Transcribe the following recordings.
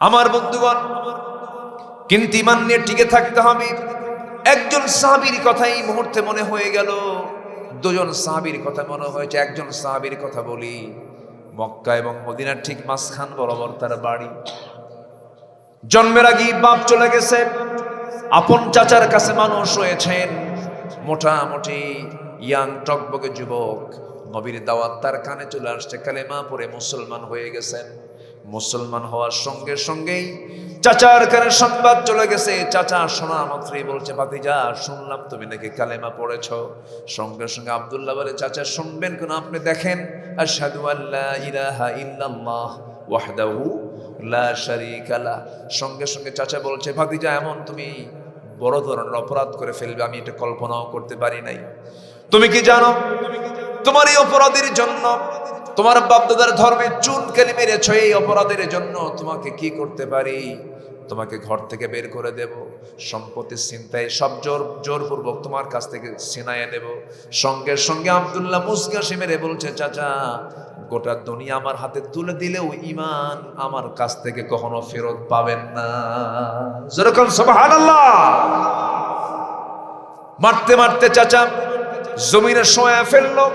আমার বন্ধুগণ, কিন্তু ঈমান নিয়ে টিকে থাকতে হবে। একজন সাহাবীর কথা এই মুহূর্তে মনে হয়ে গেল, দুজন সাহাবীর কথা মনে হয়েছে। একজন সাহাবীর কথা বলি, মক্কা এবং মদিনার ঠিক মাঝখান বরাবর তার বাড়ি। জন্মের আগেই বাপ চলে গেছে, আপন চাচার কাছে মানুষ হয়েছেন। মোটামুটি ইয়াং টকবকে যুবক, নবীর দাওয়াত তার কানে চলে আসছে, কালেমা পড়ে মুসলমান হয়ে গেছেন। মুসলমান হওয়ার সঙ্গে সঙ্গেই চাচার কানে সংবাদ চলে গেছে। চাচা শোনা মাত্রই বলছে, ভাতিজা শুনলাম তুমি নাকি কালেমা পড়েছ। সঙ্গে সঙ্গে আব্দুল্লাহ বলে, চাচা শুনবেন কেন, আপনি দেখেন, আশহাদু আল্লা ইলাহা ইল্লাল্লাহ ওয়াহদাহু লা শারীকা লাহ। সঙ্গে সঙ্গে চাচা বলছে, ভাতিজা এমন তুমি বড় ধরনের অপরাধ করে ফেলবে, আমি এটা কল্পনাও করতে পারি নাই। তুমি কি জানো, তোমার এই অপরাধের জন্য, তোমার বাপদাদার ধর্মে চুন কালি মেরেছ, এই অপরাধের জন্য তোমাকে কি করতে পারি? তোমাকে ঘর থেকে বের করে দেব, সম্পত্তির ছিনতাই সব জোরপূর্বক তোমার কাছ থেকে ছিনাইয়ে নেব। সঙ্গে সঙ্গে আব্দুল্লাহ মুসকাশি মেরে বলছে, চাচা গোটা দুনিয়া আমার হাতে তুলে দিলেও ঈমান আমার কাছ থেকে কখনো ফেরত পাবেন না। যেরকম সুবহানাল্লাহ। মারতে মারতে চাচা জমিনে শোয়া ফেললো,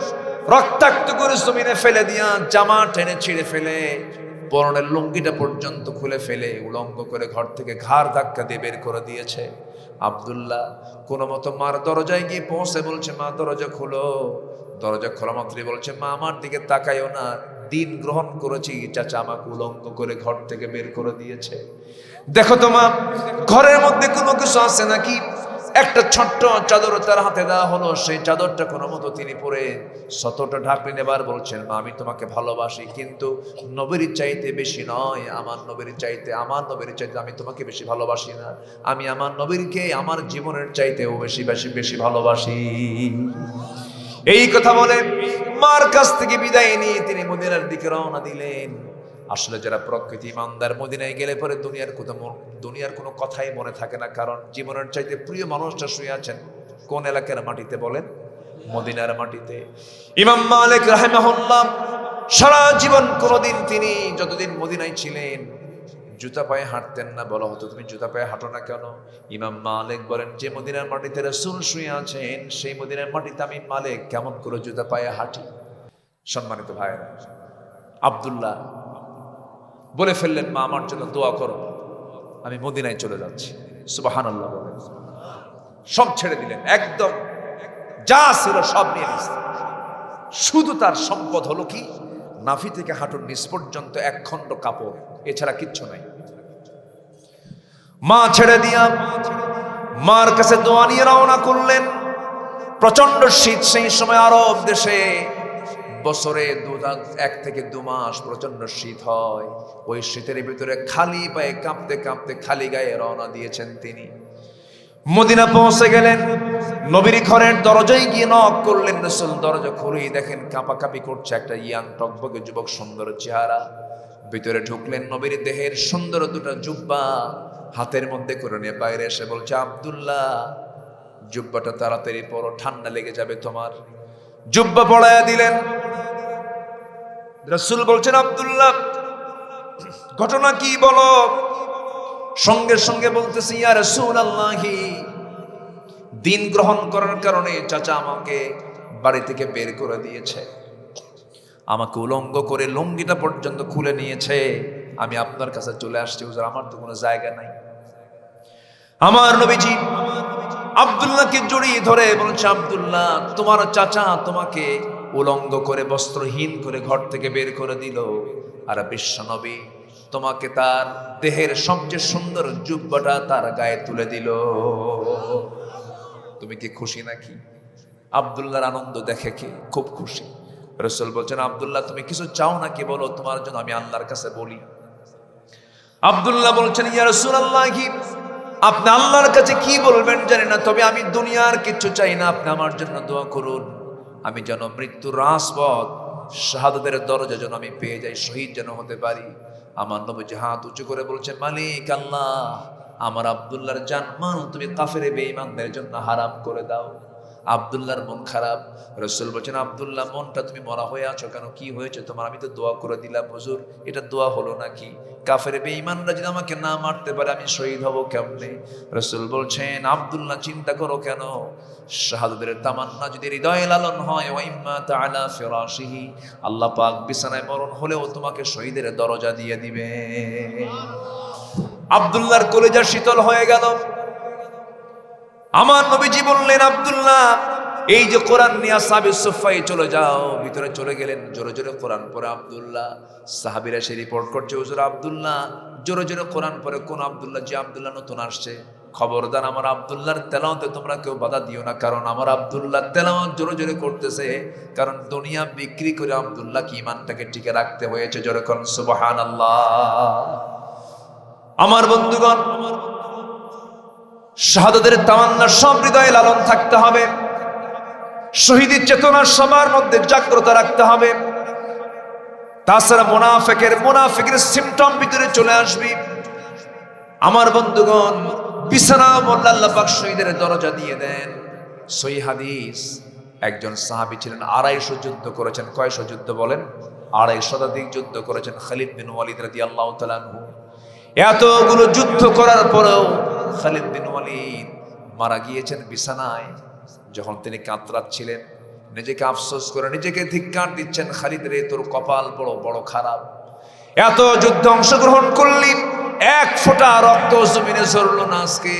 রক্তাক্ত করে জমিনে ফেলে দিয়া জামা টেনে ছিঁড়ে ফেলে পরনের লুঙ্গিটা পর্যন্ত খুলে ফেলে উলঙ্গ করে ঘর থেকে ঘাড় ধাক্কা দিয়ে বের করে দিয়েছে। আব্দুল্লাহ কোনো মতো মার দরজায় গিয়ে পৌঁছে বলছে, মা দরজা খুলো। দরজা খোলা মাত্রই বলছে, মা আমার দিকে তাকাইও না, দিন গ্রহণ করেছি, চাচা আমাকে উলঙ্গ করে ঘর থেকে বের করে দিয়েছে। দেখো তো মা, ঘরের মধ্যে কোনো কিছু আছে নাকি? একটা ছোট্ট চাদর তার হাতে দেওয়া হলো, সেই চাদরটা কোনো মতো তিনি পরে শতটা ঢাকলেন। এবার বলছেন, মা আমি তোমাকে ভালোবাসি, কিন্তু নবীর চাইতে বেশি নয়, আমার নবীর চাইতে আমি তোমাকে বেশি ভালোবাসি না। আমি আমার নবীরকে আমার জীবনের চাইতেও বেশি বেশি বেশি ভালোবাসি। এই কথা বলে মার কাছ থেকে বিদায় নিয়ে তিনি মদিনার দিকে রওনা দিলেন। আসলে যারা প্রকৃতি ইমানদার, মদিনায় গেলে পরে দুনিয়ার কোনো কথাই মনে থাকে না, কারণ জীবনের চাইতে প্রিয় মানুষটা শুয়ে আছেন কোন এলাকার মাটিতে বলেন? মদিনার মাটিতে। ইমাম মালিক রাহিমাহুল্লাহ সারা জীবন কোনোদিন তিনি যতদিন মদিনায় ছিলেন জুতা পায়ে হাঁটতেন না। বলা হতো, তুমি জুতা পায়ে হাঁটো না কেন? ইমাম মালিক বলেন, যে মদিনার মাটিতে রাসূল শুয়ে আছেন সেই মদিনার মাটিতে আমি মালিক কেমন করে জুতা পায়ে হাঁটি? সম্মানিত ভাইরা, আব্দুল্লাহ বলে ফেললেন, মা আমার জন্য দোয়া করো, আমি মদিনায় চলে যাচ্ছি। সুবহানাল্লাহ বলেন। সব ছেড়ে দিলেন, একদম যা ছিল সব নিয়ে নিলেন। শুধু তার সম্পদ হলো কি, নাভি থেকে হাঁটুর নিচ পর্যন্ত এক খণ্ড কাপড়, এছাড়া কিচ্ছু নাই। মা ছেড়ে দিয়া মার কাছে দোয়া নিয়ে রওনা করলেন। প্রচন্ড শীত সেই সময় আরব দেশে, বছরে 1 থেকে 2 মাস প্রচন্ড শীত হয়। ওই শীতের ভিতরে খালি পায়ে কাঁপতে কাঁপতে খালি গায়ে রওনা দিয়েছেন তিনি। মদিনা পৌঁছে গেলেন, নবীর ঘরের দরজায় গিয়ে নক করলেন। রাসূল দরজা খুলেই দেখেন কাঁপাকাঁপি করছে একটা ইয়াং টকবকে যুবক, সুন্দর চেহারা। ভিতরে ঢুকলেন, নবীর দেহের সুন্দর দুটো জুব্বা হাতের মধ্যে করে নিয়ে বাইরে এসে বলছে, আব্দুল্লাহ জুব্বাটা তাড়াতাড়ি পরো, ঠান্ডা লেগে যাবে তোমার। জুব্বা পরায়া দিলেন। রাসূল বলছেন, আব্দুল্লাহ ঘটনা কি বলো? সঙ্গে সঙ্গে বলতেছি, ইয়া রাসূলুল্লাহি, দিন গ্রহণ করার কারণে চাচা আমাকে বাড়ি থেকে বের করে দিয়েছে, আমাকে উলঙ্গ করে লুঙ্গিটা পর্যন্ত খুলে নিয়েছে। আমি আপনার কাছে চলে আসছি হুজুর, আমার তো কোনো জায়গা নাই। আমার নবীজি আব্দুল্লাহকে জড়িয়ে ধরে বলছে, আব্দুল্লাহ তোমার চাচা তোমাকে উলঙ্গ করে বস্ত্রহীন করে ঘর থেকে বের করে দিল, আর বিশ্ব নবী তোমাকে তার দেহের সবচেয়ে সুন্দর জুব্বাটা তার গায়ে তুলে দিল। তুমি কি খুশি নাকি? আব্দুল্লাহর আনন্দ দেখে কি খুব খুশি। রাসূল বলছেন, আব্দুল্লাহ তুমি কিছু চাও নাকি বলো, তোমার জন্য আমি আল্লাহর কাছে বলি। আব্দুল্লাহ বলছেন, ইয়া রাসূলুল্লাহ, আপনি আল্লাহর কাছে কি বলবেন জানি না, তবে আমি দুনিয়ার কিছু চাই না, আপনি আমার জন্য দোয়া করুন, আমি যেন মৃত্যুর রাজপথ শাহাদাতের দরজা যেন আমি পেয়ে যাই, শহীদ যেন হতে পারি। আমার নবীজি হাত উঁচু করে বলছে, মালিক আল্লাহ, আমার আব্দুল্লাহর জান মান তুমি কাফের বেঈমানদের জন্য হারাম করে দাও। আব্দুল্লাহর মন খারাপ। রাসূল বলেছেন, আব্দুল্লাহ মনটা তুমি মরা হয়ে আছো কেন, কি হয়েছে তোমার? আমি তো দোয়া করে দিলাম হুজুর, এটা দোয়া হলো নাকি? কাফের বেঈমানরা যদি আমাকে না মারতে পারে আমি শহীদ হব কেমনে? রাসূল বলছেন, আব্দুল্লাহ চিন্তা করো কেন, শাহাদাতের তামান্না যদি হৃদয়ে লালন হয়, ওয়া ইম্মা তাআলা ফিরাশিহি, আল্লাহ পাক বিছানায় মরণ হলেও তোমাকে শহীদের দরজা দিয়ে দিবে। আব্দুল্লাহর কলিজা শীতল হয়ে গেল। আমার নবীজি বললেন, আব্দুল্লাহ এই যে কোরআন নিয়ে আসহাবে সুফায় চলে যাও। ভিতরে চলে গেলেন, জোরে জোরে কোরআন পড়ে আব্দুল্লাহ। সাহাবীরা সে রিপোর্ট করছে, হুজুর আব্দুল্লাহ জোরে জোরে কোরআন পড়ে। কোন আব্দুল্লাহ? যে আব্দুল্লাহ নতুন আসছে। খবরদার আমার আব্দুল্লাহর তেলাওয়াতে তোমরা কেউ বাধা দিও না, কারণ আমার আব্দুল্লাহ তেলাওয়াত জোরে জোরে করতেছে, কারণ দুনিয়া বিক্রি করে আব্দুল্লাহ কি ইমানটাকে টিকে রাখতে হয়েছে। জোরে কোন সুবহানাল্লাহ। আমার বন্ধুগণ, শাহাদাতের তামান্না সব হৃদয়ে লালন থাকতে হবে। শহীদের চেতনা সবার মধ্যে জাগ্রত রাখতে হবে। তাছাড়া মুনাফিকের সিমটম ভিতরে চলে আসবে। আমার বন্ধুগণ, বিছানা বললে আল্লাহ পাক শহীদের দরজা দিয়ে দেন। সহিহ হাদিস, একজন সাহাবী ছিলেন, 250 যুদ্ধ করেছেন। কয়শো যুদ্ধ বলেন? 250 শতাধিক যুদ্ধ করেছেন। খালিদ বিন ওয়ালিদ রাদিয়াল্লাহু তাআলা আনহু। এতগুলো যুদ্ধ করার পরেও খালিদ বিন ওয়ালিদ মারা গিয়েছেন বিছানায়। যখন তিনি কাতরাচ্ছিলেন, নিজেকে আফসোস করে নিজেকে ধিক্কার দিচ্ছেন, খালিদ রে তোর কপাল বড় বড় খারাপ, এত যুদ্ধে অংশগ্রহণ করলি, এক ফোঁটা রক্ত জমিনে ঝরলো না, আজকে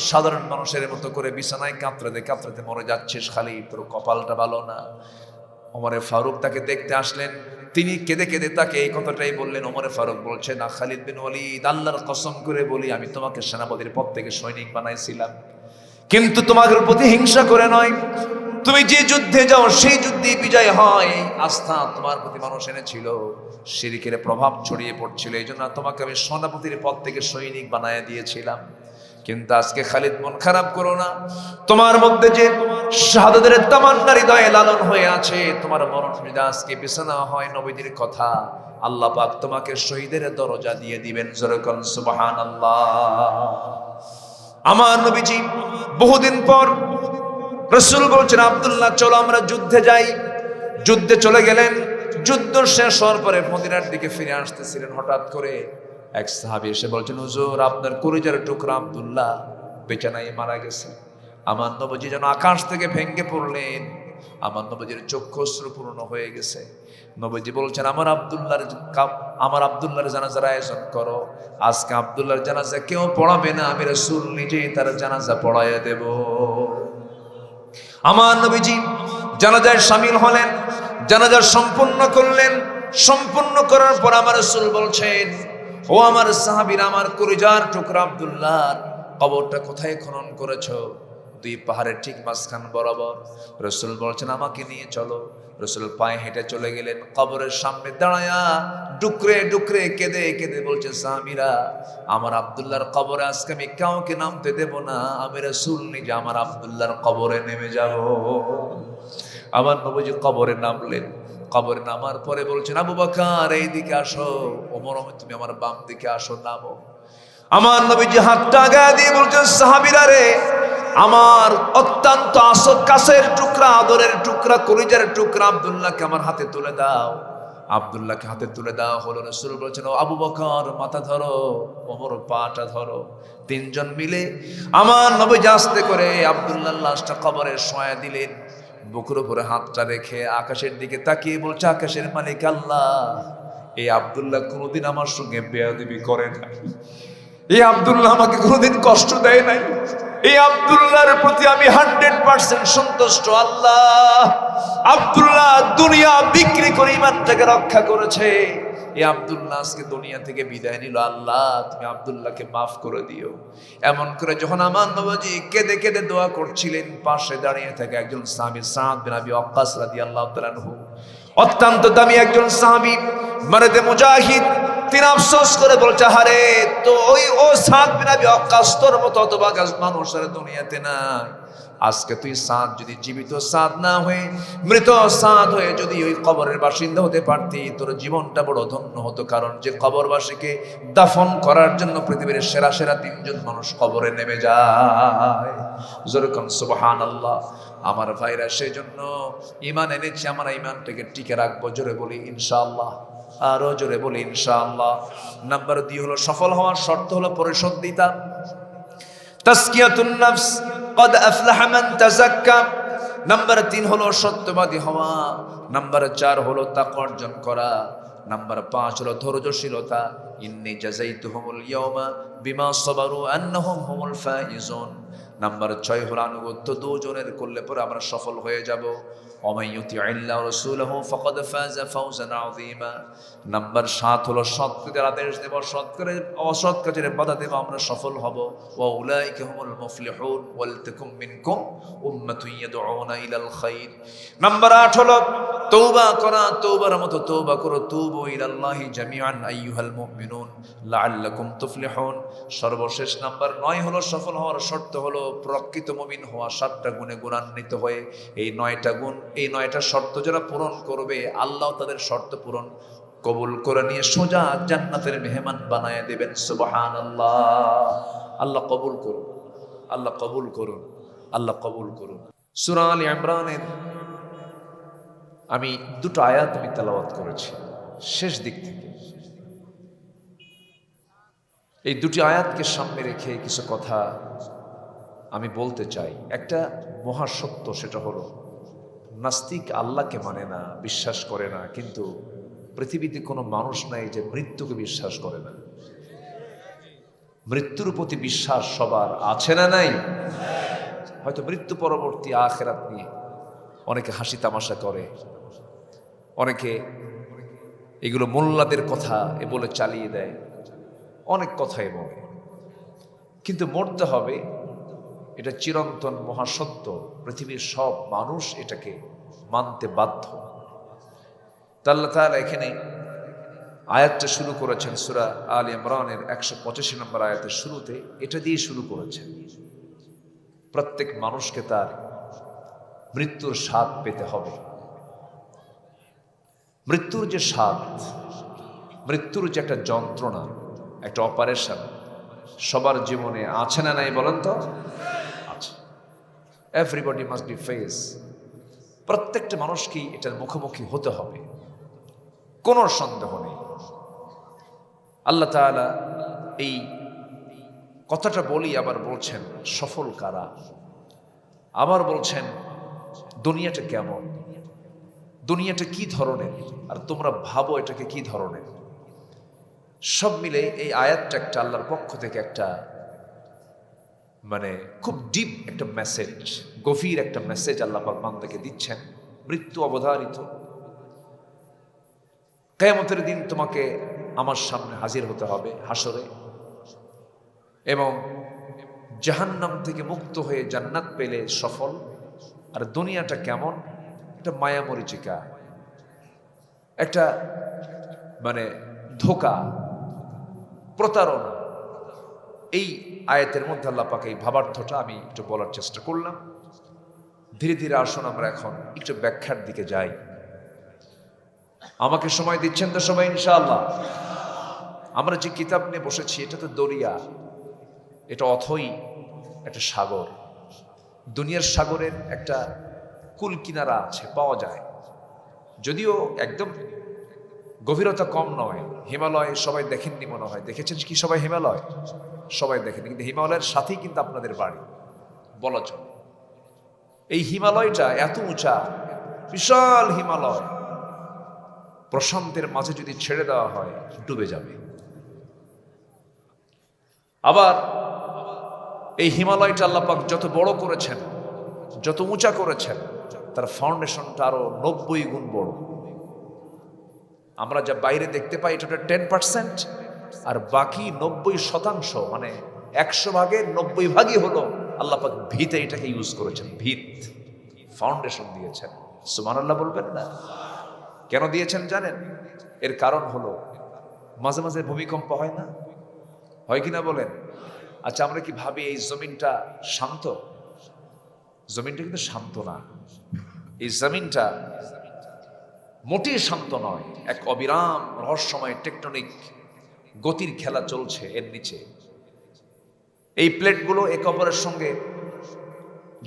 সাধারণ মানুষের মতো করে বিছানায় কাতরাতে কাতরাতে মরে যাচ্ছিস, খালিদ তোর কপালটা ভালো না। ওমরে ফারুক তাকে দেখতে আসলেন, তিনি কেঁদে কেঁদে তাকে এই কথাটাই বললেন। ওমরে ফারুক বলছে, না খালিদ বিন ওয়ালিদ, আল্লাহর কসম করে বলি, আমি তোমাকে সেনাপতির পদ থেকে সৈনিক বানাইছিলাম, কিন্তু তোমার প্রতি হিংসা করে নয়। তুমি যে যুদ্ধে যাও সেই যুদ্ধে বিজয় হয়, আস্থা তোমার প্রতি মানুষ এনেছিল, শিরকের প্রভাব ছড়িয়ে পড়ছিল, এই জন্য তোমাকে আমি সেনাপতির পদ থেকে সৈনিক বানায় দিয়েছিলাম। কিন্তু আজকে খালিদ মন খারাপ করো না, তোমার মধ্যে যে শাহাদাতের তামান্না হৃদয়ে লালন হয়ে আছে, তোমার মরণ যদি আজকে বিছানা হয় নবীদের কথা, আল্লাহ পাক তোমাকে শহীদের দরজা দিয়ে দিবেন। জোরে কোন সুবহানাল্লাহ। আমার নবীজি বহুদিন পর রাসূল বলছেন, আব্দুল্লাহ চলো আমরা যুদ্ধে যাই। যুদ্ধে চলে গেলেন। যুদ্ধ শেষ হওয়ার পরে মদিনার দিকে ফিরে আসতেছিলেন, হঠাৎ করে এক সাহাবী এসে বলছেন, হুজুর আপনার কলিজার টুকরা আব্দুল্লাহ বিছানায় মারা গেছে। আমার নবীজি যেন আকাশ থেকে ভেঙে পড়লেন। আমার নবীজির চক্ষুশ্রু পূর্ণ হয়ে গেছে। নবীজি বলছেন, আমার আব্দুল্লাহর জানাজার আয়োজন করো। আজকে আব্দুল্লাহর জানাজা কেউ পড়াবে না, আমি রাসূল নিজেই তার জানাজা পড়াইয়া দেব। আমার নবীজি জানাজায় শামিল হলেন, জানাজা সম্পূর্ণ করলেন। সম্পূর্ণ করার পর আমার রাসূল বলছেন, ও আমার সাহাবীরা, আমার কলিজার টুকরা আব্দুল্লাহর কবরটা কোথায় খনন করেছো? দুই পাহাড়ের ঠিক মাঝখান বরাবর। রাসূল বলছেন, আমাকে নিয়ে চলো। রাসূল পায়ে হেঁটে চলে গেলেন। কবরের সামনে দাঁড়ায়া ডুকরে ডুকরে কেঁদে কেঁদে বলছে, সাহাবীরা, আমার আব্দুল্লাহর কবরে আজকে আমি কাউকে নামতে দেব না, আমি রাসূল নিজে আমার আব্দুল্লাহর কবরে নেমে যাব। আমার নবীজি কবরে নামলেন। কবরে নামার পরে বলছেন, আবু বকর এইদিকে আসো, ওমর তুমি আমার বাম দিকে আসো, নামো। আমার নবীজি হাতটা আগায় দিয়ে বলছেন, সাহাবীরা রে, আমার অত্যন্ত কাছের টুকরা, আদরের টুকরা, কলিজার টুকরা আব্দুল্লাহকে আমার হাতে তুলে দাও। আব্দুল্লাহকে হাতে তুলে দেওয়া হলো। রাসূল বলছেন, ও আবু বকর মাথা ধরো, ওমর পাটা ধরো। তিনজন মিলে আমার নবীজি আস্তে করে আব্দুল্লাহর লাশটা কবরে শোয়া দিলেন। বুকের উপরে হাতটা রেখে আকাশের দিকে তাকিয়ে বলছে, আকাশের মালিক আল্লাহ, এই আব্দুল্লাহ কোনোদিন আমার সঙ্গে বেয়াদবি করে নাই, এই আব্দুল্লাহ আমাকে কোনোদিন কষ্ট দেয় নাই, এই আব্দুল্লাহর প্রতি আমি 100% সন্তুষ্ট। আল্লাহ, আব্দুল্লাহ দুনিয়া বিক্রি করে ইমানটাকে রক্ষা করেছে, এই আব্দুল্লাহ আজকে দুনিয়া থেকে বিদায় নিল। আল্লাহ তুমি আব্দুল্লাহকে মাফ করে দিও। এমন করে যখন আমার নবীজি কেঁদে কেঁদে দোয়া করছিলেন, পাশে দাঁড়িয়ে থাকে একজন সাহাবী, সাদ বিন আবি ওয়াক্কাস রাদিয়াল্লাহু তাআলা আনহু, অত্যন্ত দামি একজন সাহাবী, মারদে মুজাহিদ। তিনি আফসোস করে বলছে, হারে তো ও সাদ বিন আবি ওয়াক্কাস তোর মতো অতভাগা মানুষ আর দুনিয়াতে নাই, আজকে তুই সাদ যদি জীবিত সাদ না হয়ে মৃত সাদ হয়ে যদি ওই কবরের বাসিন্দা হতে পারতি, তোর জীবনটা বড় ধন্য হতো। কারণ যে কবরবাসীকে দাফন করার জন্য পৃথিবীর সেরা সেরা 3 জন মানুষ কবরে নেমে যায়। যেরকম সুবহানাল্লাহ। আমার ভাইরা, সেই জন্য ঈমান এনেছি, আমরা ঈমানটাকে টিকে রাখবো। জোরে বলি ইনশাআল্লাহ, আরো জোরে বলি ইনশাআল্লাহ। নাম্বার 2 হলো সফল হওয়ার শর্ত হলো পরিশুদ্ধিতা, তাসকিয়াতুন নফস, কদ আফলাহা মান তাযাক্কা। নাম্বার 3 হলো সত্যবাদী হওয়া। নাম্বার 4 হলো তাকওয়া অর্জন করা। নাম্বার 5 হলো ধৈর্যশীলতা। ইন্নী জাযাইতুহুমুল ইয়াওমা বিমা সাবারু আন্নাহুম হুমুল ফাইজুন। নাম্বার 6 হলো আনুগত্য। দুজনের করলে পরে আমরা সফল হয়ে যাব। ওয়া ইউতি'আল্লাহ ওয়া রাসূলুহু ফাকাদ ফাযা ফাওজান আযীমা। নাম্বার 7 হলো সৎ কাজের আদেশ দেব, অসৎ কাজের বাধা দেব, আমরা সফল হব। ওয়া উলাইকা হুমুল মুফলিহুন ওয়াল তাকুম মিনকুম উম্মাতুন ইয়াদউনা ইলাল খায়র। নাম্বার 8 হলো তওবা করা। তওবার মতো তওবা করো। তুবু ইলাল্লাহি জামিআন আইয়ুহাল মুমিনুন লাআল্লাকুম তুফলিহুন। সর্বশেষ নাম্বার 9 হলো সফল হওয়ার শর্ত হলো প্রকৃত মুমিন হওয়া, 7টা গুণে গুণান্বিত হয়ে। এই 9টা গুণ, এই 9টা শর্ত যারা পূরণ করবে, আল্লাহ তাদের শর্ত পূরণ কবুল করে নিয়ে সোজা জান্নাতের মেহমান বানায় দেবেন। সুবহানাল্লাহ। আল্লাহ কবুল করুন, আল্লাহ কবুল করুন, আল্লাহ কবুল করুন। সূরা আলে ইমরানের আমি 2টা আয়াত আমি তেলাওয়াত করেছি শেষ দিক থেকে। এই 2টি আয়াতকে সামনে রেখে কিছু কথা আমি বলতে চাই। একটা মহাসত্য, সেটা হলো নাস্তিক আল্লাহকে মানে না, বিশ্বাস করে না, কিন্তু পৃথিবীতে কোনো মানুষ নাই যে মৃত্যুকে বিশ্বাস করে না। মৃত্যুর প্রতি বিশ্বাস সবার আছে না নাই? হয়তো মৃত্যু পরবর্তী আখিরাত নিয়ে অনেকে হাসি তামাশা করে, অনেকে এগুলো মোল্লাদের কথা এ বলে চালিয়ে দেয়, অনেক কথাই বলে, কিন্তু মরতে হবে, এটা চিরন্তন মহাসত্য। পৃথিবীর সব মানুষ এটাকে মানতে বাধ্য। আল্লাহ তাআলা এখানে আয়াতটা শুরু করেছেন সূরা আলে ইমরানের 185 নম্বর আয়াতের শুরুতে, এটা দিয়ে শুরু করেছেন। প্রত্যেক মানুষকে তার মৃত্যুর স্বাদ পেতে হবে। মৃত্যুর যে স্বাদ, মৃত্যুর যে একটা যন্ত্রণা, একটা অপারেশন সবার জীবনে আছে না নাই বলেন তো? আছে। Everybody must be face. প্রত্যেকটা মানুষকেই এটার মুখোমুখি হতে হবে, কোনো সন্দেহ নেই। আল্লাহ তাআলা এই কথাটা বলি আবার বলছেন সফল কারা, আবার বলছেন দুনিয়াটা কেমন, দুনিয়াটা কি ধরনের, আর তোমরা ভাবো এটাকে কি ধরনের। সব মিলে এই আয়াতটা একটা আল্লাহর পক্ষ থেকে একটা মানে খুব ডিপ একটা মেসেজ, গভীর একটা মেসেজ আল্লাহ পাক বান্দাকে দিচ্ছেন। মৃত্যু অবধারিত, কিয়ামতের দিন তোমাকে আমার সামনে হাজির হতে হবে হাসরে, এবং জাহান্নাম থেকে মুক্ত হয়ে জান্নাত পেলে সফল। আর দুনিয়াটা কেমন, একটা মায়া মরিচিকা, একটা মানে ধোঁকা, প্রতারণা। এই আয়াতের মধ্যে আল্লাহ পাক এই ভাবার্থটা আমি একটু বলার চেষ্টা করলাম। ধীরে ধীরে আসুন আমরা এখন একটু ব্যাখ্যার দিকে যাই। আমাকে সময় দিচ্ছেন তো সবাই ইনশাআল্লাহ? আমরা যে কিতাব নিয়ে বসেছি এটা তো দরিয়া, এটা অথই একটা সাগর। দুনিয়ার সাগরের একটা কুল কিনারা আছে, পাওয়া যায়, যদিও একদম গভীরতা কম নয়। হিমালয় সবাই দেখেননি মনে হয়, দেখেছেন কি সবাই হিমালয়? সবাই দেখেন, কিন্তু হিমালয়ের সাথেই কিন্তু আপনাদের বাড়ি বলা চলে। এই হিমালয়টা এত উঁচা, বিশাল হিমালয়, প্রশান্তের মাঝে যদি ছেড়ে দেওয়া হয় ডুবে যাবে। আবার এই হিমালয়টা আল্লাহ পাক যত বড় করেছেন, যত উঁচা করেছেন, তার ফাউন্ডেশনটা আরো 90 গুণ বড়। আমরা যা বাইরে দেখতে পাই এটা 10%, আর বাকি 90% মানে 100 ভাগের 90 ভাগই হলো আল্লাহ পাক ভিতে এটাকে ইউজ করেছেন। ভিত, ফাউন্ডেশন দিয়েছেন। সুবহানাল্লাহ বলবেন না? কেন দিয়েছেন জানেন? এর কারণ হলো মাঝে মাঝে ভূমিকম্প হয় না, হয় কিনা বলেন? আচ্ছা, আমরা কি ভাবি এই জমিনটা শান্ত? জমিনটা কিন্তু শান্ত না। এই জমিনটা মোটেই শান্ত নয়, এক অবিরাম রহস্যময় টেকটনিক গতির খেলা চলছে এর নিচে। এই প্লেটগুলো একে অপরের সঙ্গে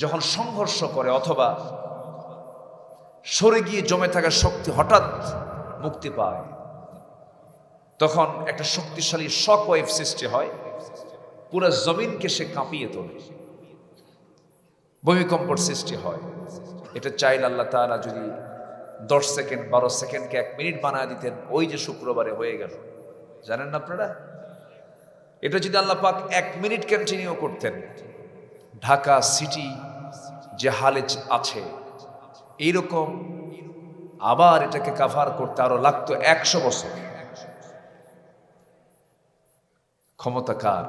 যখন সংঘর্ষ করে অথবা সরে গিয়ে জমে থাকা শক্তি হঠাৎ মুক্তি পায়, তখন একটা শক্তিশালী শক ওয়েভ সৃষ্টি হয়, পুরো জমিনকে সে কাঁপিয়ে তোলে, ভূমিকম্পর সৃষ্টি হয়। এটা চাইলে আল্লাহ তাআলা যদি 10 সেকেন্ড 12 সেকেন্ডকে 1 মিনিট বানায় দিতেন, ওই যে শুক্রবারে হয়ে গেল, জানেন না আপনারা? এটা যদি আল্লাহ পাক 1 মিনিট কন্টিনিউ করতেন, ঢাকা সিটি যে হালে আছে এইরকম আবার এটাকে কাভার করতে আরো লাগতো 100 বছর। ক্ষমতা কার?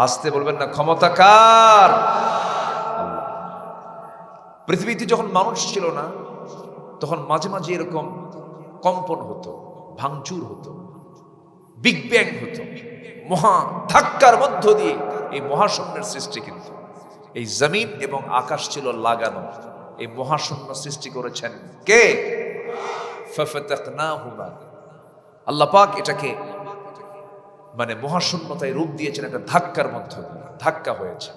আসতে বলবেন না, ক্ষমতা কার? আল্লাহ। পৃথিবীতে যখন মানুষ ছিল না, তখন মাঝে মাঝে এরকম কম্পন হতো, ভাঙচুর হতো, বিগ ব্যাং হতো, মহা ধাক্কার মধ্য দিয়ে এই মহাশূন্যের সৃষ্টি। কিন্তু এই জমিন এবং আকাশ ছিল লাগানো, এই মহাশূন্য সৃষ্টি করেছেন কে? ফাফাতাকনাহুমা। আল্লাহ পাক এটাকে মানে মহাশূন্যতায় রূপ দিয়েছেন একটা ধাক্কার মধ্য দিয়ে, ধাক্কা হয়েছে।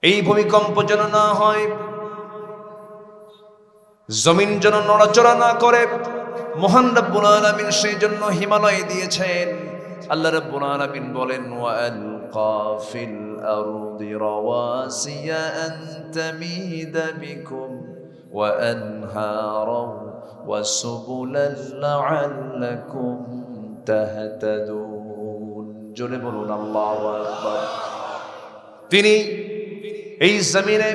এই ভূমিকম্প যেন না হয়, জমিন যেন নড়াচড়া না করে, মহান রব্বুল আলামিন সেই জন্য হিমালয় দিয়েছেন। আল্লাহ রব্বুল আলামিন বলেন, ওয়া আলকা ফিল আরদি রাওয়াসিয়া আন তামিদা বিকুম ওয়া আনহারা ওয়া সুবুলান লাআল্লাকুম তাহতাদুন। জোরে বলুন আল্লাহু আকবার। তিনি এই জমিনে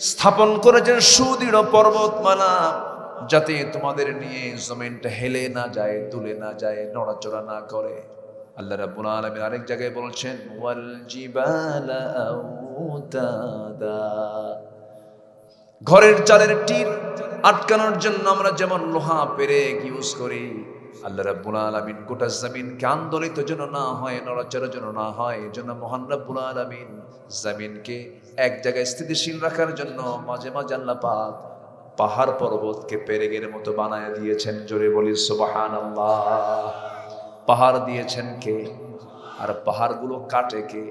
স্থাপন করেছেন সুদৃঢ় পর্বতমালা, যাতে তোমাদের নিয়ে জমিনটা হেলে না যায়, তুলে না যায়, নড়াচড়া না করে। আল্লাহ রাব্বুল আলামিন আরেক জায়গায় বলছেন, ওয়াল জিবালা আউতাদা। ঘরের চালের টিন আটকানোর জন্য আমরা যেমন লোহা পেরেক ইউজ করি, আল্লাহ রাব্বুল আলামিন গোটা জমিনকে আন্দোলিত যেন না হয়, নড়াচড়া যেন না হয়, এজন্য মহান রাব্বুল আলামিন জমিনকে এক জায়গায় স্থিতিশীল রাখার জন্য মাঝে মাঝে আল্লাহ পাক পাহাড় পর্বতকে পেরেকের মতো বানায় দিয়েছেন। জোরে বলি সুবহানাল্লাহ। পাহাড় দিয়েছেন কে? আর পাহাড়গুলো কাটে কে?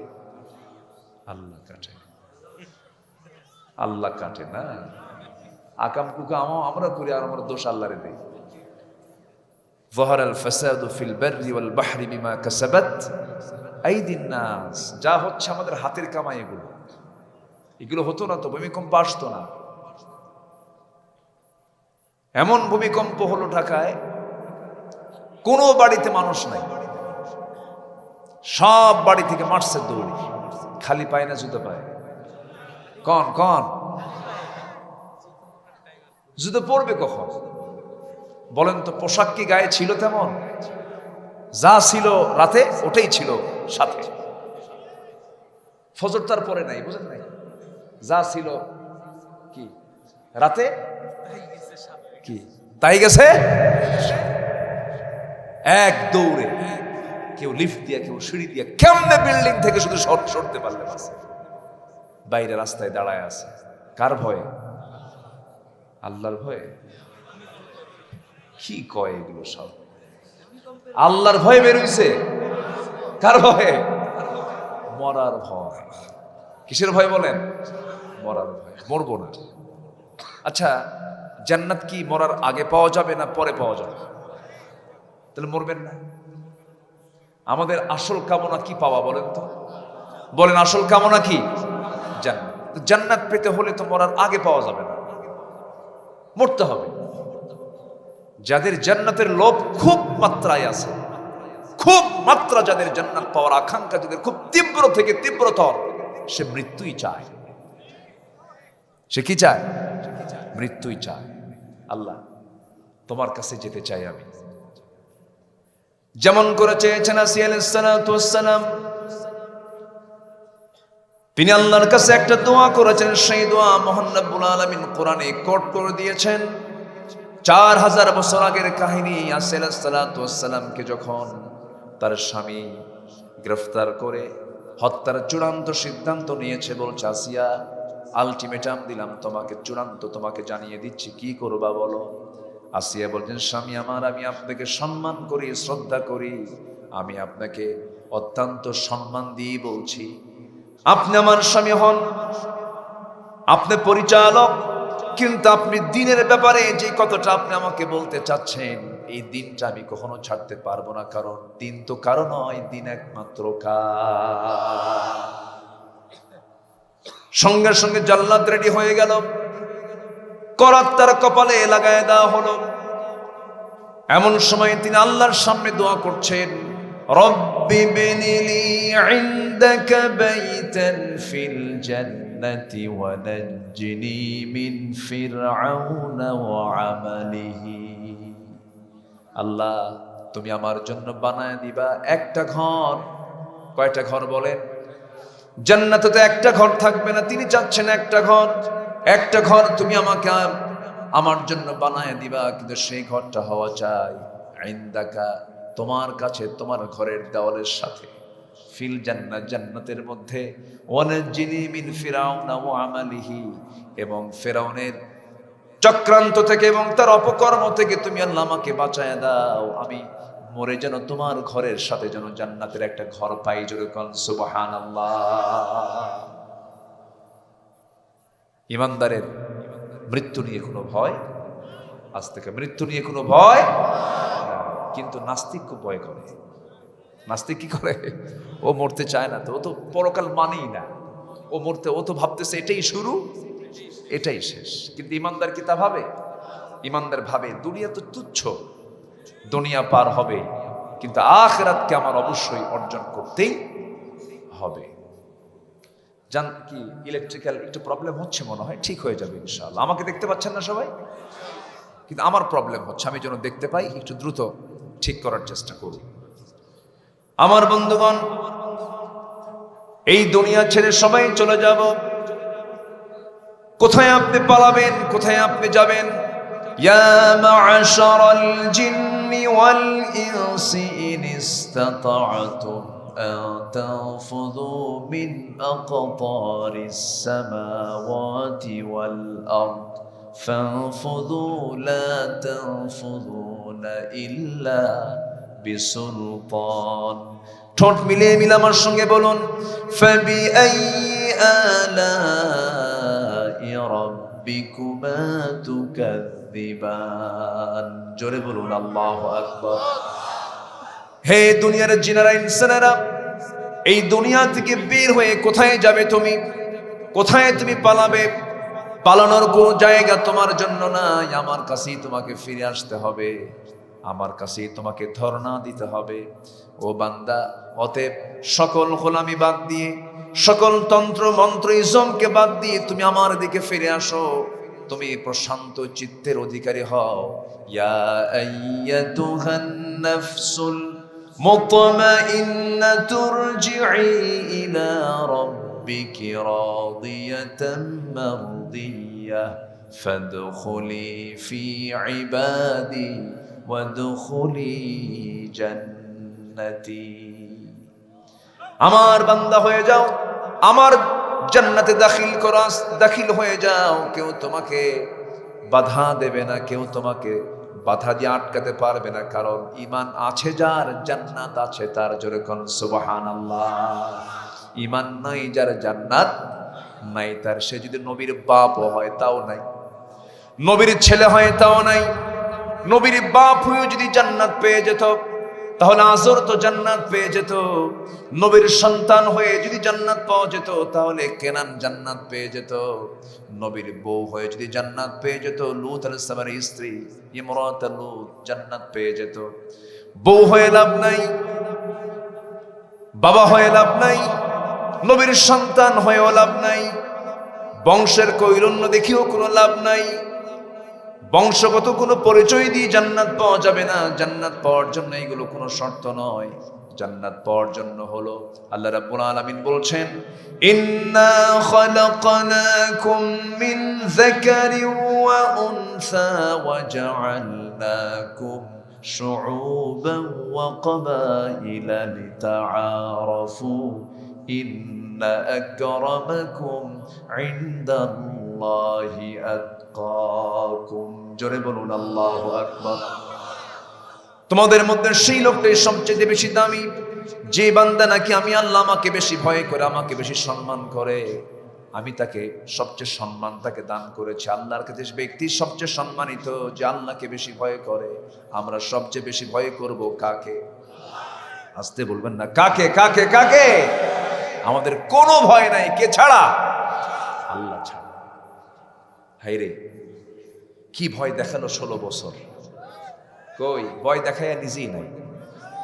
আল্লাহ কাটে। আল্লাহ কাটে না, আকাম কুকা আমরা করি, আর আমরা দোষ আল্লাহরে দেই। যাহারাল ফাসাদু ফিল বাররি ওয়াল বাহরি বিমা কাসাবাত আইদিন নাস। যা হচ্ছে আমাদের হাতের কামাই, এগুলো হতো না তো ভূমিকম্প আসতো না। এমন ভূমিকম্প হলো ঢাকায়, কোনো বাড়িতে মানুষ নাই, সব বাড়ি থেকে মারছে দৌড়ি, খালি পায় না জুতো পায়। কন কন জুতো পরবে কখন বলেন তো? পোশাক কি গায়ে ছিল তেমন? যা ছিল রাতে ওটাই ছিল সাথে, ফজর তার পরে নাই, বুঝেন নাই? যা ছিল কি রাতে কি তাই গেছে এক দৌড়ে, কেউ লিফট দিয়া, কেউ সিঁড়ি দিয়া, কেমনে বিল্ডিং থেকে শুধু সরতে পারলে বাস। বাইরে রাস্তায় দাঁড়ায় আছে, কার ভয়ে? আল্লাহর ভয়ে। কি কয় এগুলো সব? আল্লাহর ভয়ে বেরোইছে। কার ভয়ে? মরার ভয়। কিসের ভয় বলেন? মরার ভয়। মরবো না। আচ্ছা, জান্নাত কি মরার আগে পাওয়া যাবে না পরে পাওয়া যাবে? তাহলে মরবেন না। আমাদের আসল কামনা কি পাওয়া বলেন তো? বলেন আসল কামনা কি? জান্নাত। জান্নাত পেতে হলে তো মরার আগে পাওয়া যাবে না, মরতে হবে। যাদের জান্নাতের লোভ খুব মাত্রায় আছে, খুব মাত্রা, যাদের জান্নাত পাওয়ার আকাঙ্ক্ষা যাদের খুব তীব্র থেকে তীব্রতর, সে মৃত্যুই চায়। সে কি চায়? মৃত্যুই চায়। আল্লাহ, তোমার কাছে যেতে চাই আমি, যেমন করে চেয়েছেন আসিয়া আলাইহিস সালাতু ওয়াস সালাম। তিনি আল্লাহর কাছে একটা দোয়া করেছেন, সেই দোয়া মহান রব্বুল আলামিন কোরআনে কোট করে দিয়েছেন। 4000 বছর আগের কাহিনী। আসিয়া আলাইহিস সালাতু ওয়াস সালামকে যখন তার স্বামী গ্রেফতার করে হত্যার চূড়ান্ত সিদ্ধান্ত নিয়েছে, বলছে আসিয়া আলটিমেটাম দিলাম তোমাকে, চূড়ান্ত তোমাকে জানিয়ে দিচ্ছি, কি করবা বলো। আসিয়া বলছেন, স্বামী আমার, আমি আপনাকে সম্মান করি, শ্রদ্ধা করি, আমি আপনাকে অত্যন্ত সম্মান দিয়ে বলছি, আপনি আমার স্বামী হন, আপনি পরিচালক, কিন্তু আপনি দিনের ব্যাপারে যে কথাটা আপনি আমাকে বলতে চাচ্ছেন, এই দিনটা আমি কখনো ছাড়তে পারবো না, কারণ দিন তো কারো নয়, দিন একমাত্র কার। সঙ্গে সঙ্গে জান্নাত রেডি হয়ে গেল, করাত তার কপালে লাগায় দেওয়া হলো। এমন সময় তিনি আল্লাহর সামনে দোয়া করছেন, রব্বি বিনিলি ইনদাকা বাইতান ফিল জান্নাতি ওয়া নাজ্জিনি মিন ফিরআউনা ওয়া আমালিহি। আল্লাহ, তুমি আমার জন্য বানায় দিবা একটা ঘর। কয়টা ঘর বলেন? জান্নাতে তো একটা ঘর থাকবে না, তিনি চাচ্ছেন একটা ঘর। একটা ঘর তুমি আমাকে আমার জন্য বানায় দিবা, কিন্তু সেই ঘরটা হওয়া চাই ইনদাকা, তোমার কাছে, তোমার ঘরের দেওয়ালের সাথে, ফিল জান্নাত, জান্নাতের মধ্যে, ওয়ানাজ্জিনি মিন ফিরআউনা ওয়া আমালিহি, এবং ফিরআউনের চক্রান্ত থেকে এবং তার অপকর্ম থেকে তুমি আল্লাহ আমাকে বাঁচায় দাও, আমি মরে যেন তোমার ঘরের সাথে যেন জান্নাতের একটা ঘর পাই। জোরে কোন সুবহানাল্লাহ। ইমানদারের মৃত্যু নিয়ে কোনো ভয়, আজ থেকে মৃত্যু নিয়ে কোনো ভয়, কিন্তু নাস্তিক খুব ভয় করে। নাস্তিক কি করে? ও মরতে চায় না, তো ও তো পরকাল মানেই না, ও মরতে, ও তো ভাবতেছে এটাই শুরু, এটাই শেষ। কিন্তু ইমানদার কি তা ভাবে? ইমানদার ভাবে দুনিয়া তো তুচ্ছ, দুনিয়া পার হবে, কিন্তু আখিরাতকে আমার অবশ্যই অর্জন করতেই হবে। জান কি, ইলেকট্রিক্যাল একটু প্রবলেম হচ্ছে মনে হয়, ঠিক হয়ে যাবে ইনশাআল্লাহ। আমাকে দেখতে পাচ্ছেন না সবাই? কিন্তু আমার প্রবলেম হচ্ছে, আমি যেন দেখতে পাই, একটু দ্রুত ঠিক করার চেষ্টা করব। আমার বন্ধুগণ, এই দুনিয়া ছেড়ে সবাই চলে যাব। কোথায় আপনি পালাবেন, কোথায় আপনি যাবেন? ইয়া মা'শারাল জিন্নি ওয়াল ইনসি ইন ইসতাতা'তুম আন তানফুযু মিন আকতারিস সামাওয়াতি ওয়াল আরদ ফানফুযু লা তানফুযুনা ইল্লা বিসুলতান। ঠোঁট মিলিয়ে মিলে আমার সঙ্গে বলুন, ফাবিআইয়ি আলাই রাব্বিকুমা তুকাযযিবান। জোরে বলুন আল্লাহু আকবার। হে দুনিয়ার জিনেরা, ইনসানেরা, এই দুনিয়া থেকে বের হয়ে কোথায় যাবে তুমি? কোথায় তুমি পালাবে? পালানোর কোনো জায়গা তোমার জন্য নাই, আমার কাছেই তোমাকে ফিরে আসতে হবে, আমার কাছেই তোমাকে ধর্ণা দিতে হবে। ও বান্দা, অতএব সকল গোলামি বাদ দিয়ে, সকল তন্ত্র মন্ত্র ইজমকে বাদ দিয়ে তুমি আমার দিকে ফিরে আসো, তুমি প্রশান্ত চিত্তের অধিকারী হও। ইয়া আইয়াতুহান নাফসুল মুতমাইন্নাতু ইরজিই ইলা রাব্বিকি রাদিয়াতাম মারদিয়াহ ফাদখুলি ফি ইবাদি ওয়াদখুলি জান্নাতি। আমার বান্দা হয়ে যাও, আমার জান্নাতে দাখিল হয়ে যাও। কেউ তোমাকে বাধা দেবে না, কেউ তোমাকে বাধা দিয়ে আটকাতে পারবে না, কারণ ঈমান আছে যার, জান্নাত আছে তার। জোরে কোন সুবহানাল্লাহ। ঈমান নাই যার, জান্নাত নাই তার। সে যদি নবীর বাপ হয় তাও নাই, নবীর ছেলে হয় তাও নাই। নবীর বাপ হয়ে যদি জান্নাত পেয়ে যেত, তাহলে আসর তো জান্নাত পেয়ে যেত। নবীর সন্তান হয়ে যদি জান্নাত পাওয়া যেত, তাহলে কেনান জান্নাত পেয়ে যেত। নবীর বউ হয়ে যদি জান্নাত পেয়ে যেত, লূত আলাইহিস সালামের স্ত্রী ইমরাত লূত জান্নাত পেয়ে যেত। বউ হয়ে লাভ নাই, বাবা হয়ে লাভ নাই, নবীর সন্তান হয়েও লাভ নাই, বংশের কৈরণ্য দেখিও কোনো লাভ নাই, বংশগত কোনো পরিচয় দিয়ে জান্নাত পাওয়া যাবে না। জান্নাত পাওয়ার জন্য এগুলো কোনো শর্ত নয়। জান্নাত পাওয়ার জন্য হলো, আল্লাহ রাব্বুল আলামিন বলছেন, ইন্না খালাকনাকুম মিন যাকারিন ওয়া উনসা ওয়া জাআলনাকুম শুউবান ওয়া ক্বাবাইলা লিতাআরাফু ইন্না আকরামাকুম ইনদাল্লাহি আতকাকুম। জোরে বলুন আল্লাহু আকবার। তোমাদের মধ্যে সেই লোকটাই সবচেয়ে বেশি দামি, যে বান্দা নাকি আমি আল্লাহ আমাকে বেশি ভয় করে, আমাকে বেশি সম্মান করে, আমি তাকে সবচেয়ে সম্মান তাকে দান করেছি। আল্লাহর কাছে ব্যক্তি সবচেয়ে সম্মানিত যে আল্লাহকে বেশি ভয় করে। আমরা সবচেয়ে বেশি ভয় করব কাকে? আসতে বলবেন না, কাকে কাকে কাকে? আমাদের কোনো ভয় নাই, কে ছাড়া? আল্লাহ ছাড়া। হাইরে কি ভয় দেখালো 16 বছর, কই ভয় দেখাইয়া নিজেই নাই,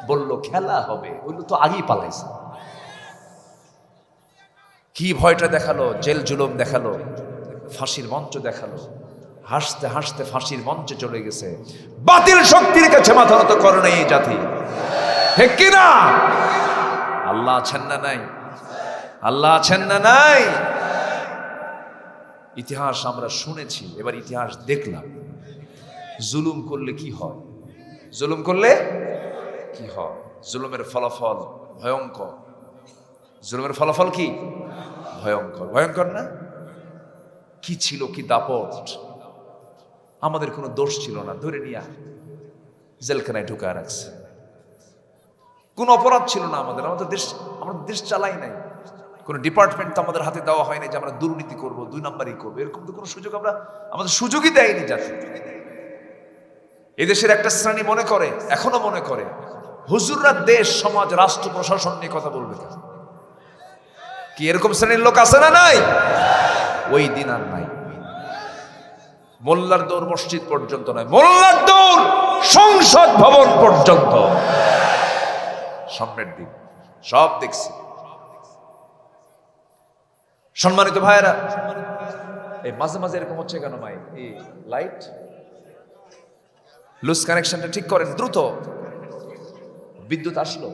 বললো খেলা হবে, ওইগুলো তো আগেই পালাইছে। কি ভয়টা দেখালো, জেল জুলুম দেখালো, ফাঁসির মঞ্চ দেখালো, হাসতে হাসতে ফাঁসির মঞ্চে চলে গেছে। বাতিল শক্তির কাছে মাথা নত করে নাই এই জাতি, ঠিক কিনা? আল্লাহ আছেন না নাই? আল্লাহ আছেন না নাই? ইতিহাস আমরা শুনেছি, এবার ইতিহাস দেখলাম। জুলুম করলে কি হয়? জুলুম করলে কি হয়? জুলুমের ফলাফল ভয়ঙ্কর। জুলুমের ফলাফল কি? ভয়ঙ্কর। ভয়ঙ্কর না? কি ছিল, কি দাপট! আমাদের কোনো দোষ ছিল না, ধরে নিয়ে জেলখানায় ঢুকায় রাখছে। কোন অপরাধ ছিল না আমাদের। আমাদের দেশ চালাই নাই। কোন ডিপার্টমেন্ট তো আমাদের হাতে দেওয়া হয়নি যে আমরা দুর্নীতি করব, 2 নম্বরই করবো, এরকম তো কোনো সুযোগ আমাদের সুযোগই দেয়নি জাতি। এদেশের একটা শ্রেণী মনে করে, এখনো মনে করে, হুজুররা দেশ সমাজ রাষ্ট্র প্রশাসন নিয়ে কথা বলবে। কি এরকম শ্রেণীর লোক আছে না নাই? ওই দিন আর নাই। মোল্লার দৌড় মসজিদ পর্যন্ত নয়, মোল্লার দৌড় সংসদ ভবন পর্যন্ত। সামনের দিন সব দেখছি। সম্মানিত ভাইয়েরা, এই মাঝে মাঝে এরকম হচ্ছে কেন? মাই এই লাইট লুজ কানেকশনটা ঠিক করেন দ্রুত। বিদ্যুৎ আসলো,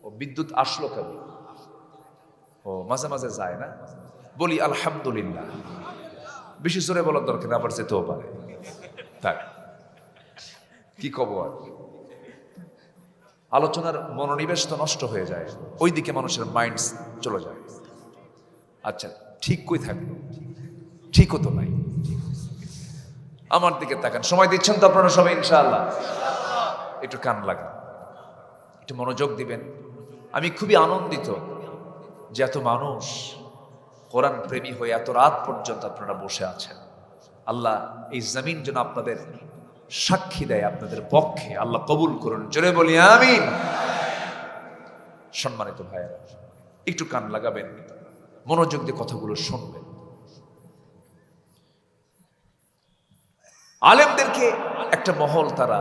ও বিদ্যুৎ আসলো কেন? ও মাঝে মাঝে যায় না। বলি আলহামদুলিল্লাহ। বেশি জোরে বলার দরকার, আবার যেতেও পারে। তাই কি কব আর? আলোচনার মনোনিবেশ তো নষ্ট হয়ে যায়, ওইদিকে মানুষের মাইন্ড চলে যায়। আচ্ছা ঠিক কই থাকলো? ঠিকও তো নাই। আমার দিকে তাকান, সময় দিচ্ছেন তো আপনারা সবাই ইনশাআল্লাহ? একটু কান লাগান, একটু মনোযোগ দিবেন। আমি খুবই আনন্দিত যে এত মানুষ কোরআন প্রেমী হয়ে এত রাত পর্যন্ত আপনারা বসে আছেন। আল্লাহ এই জমিন যেন আপনাদের সাক্ষী দেয় আপনাদের পক্ষে। আল্লাহ কবুল করুন, জোরে বলি আমিন। সম্মানিত ভাইয়েরা, একটু কান লাগাবেন, মনোযোগ দিয়ে কথাগুলো শুনবেন। আলেমদেরকে একটা মহল তারা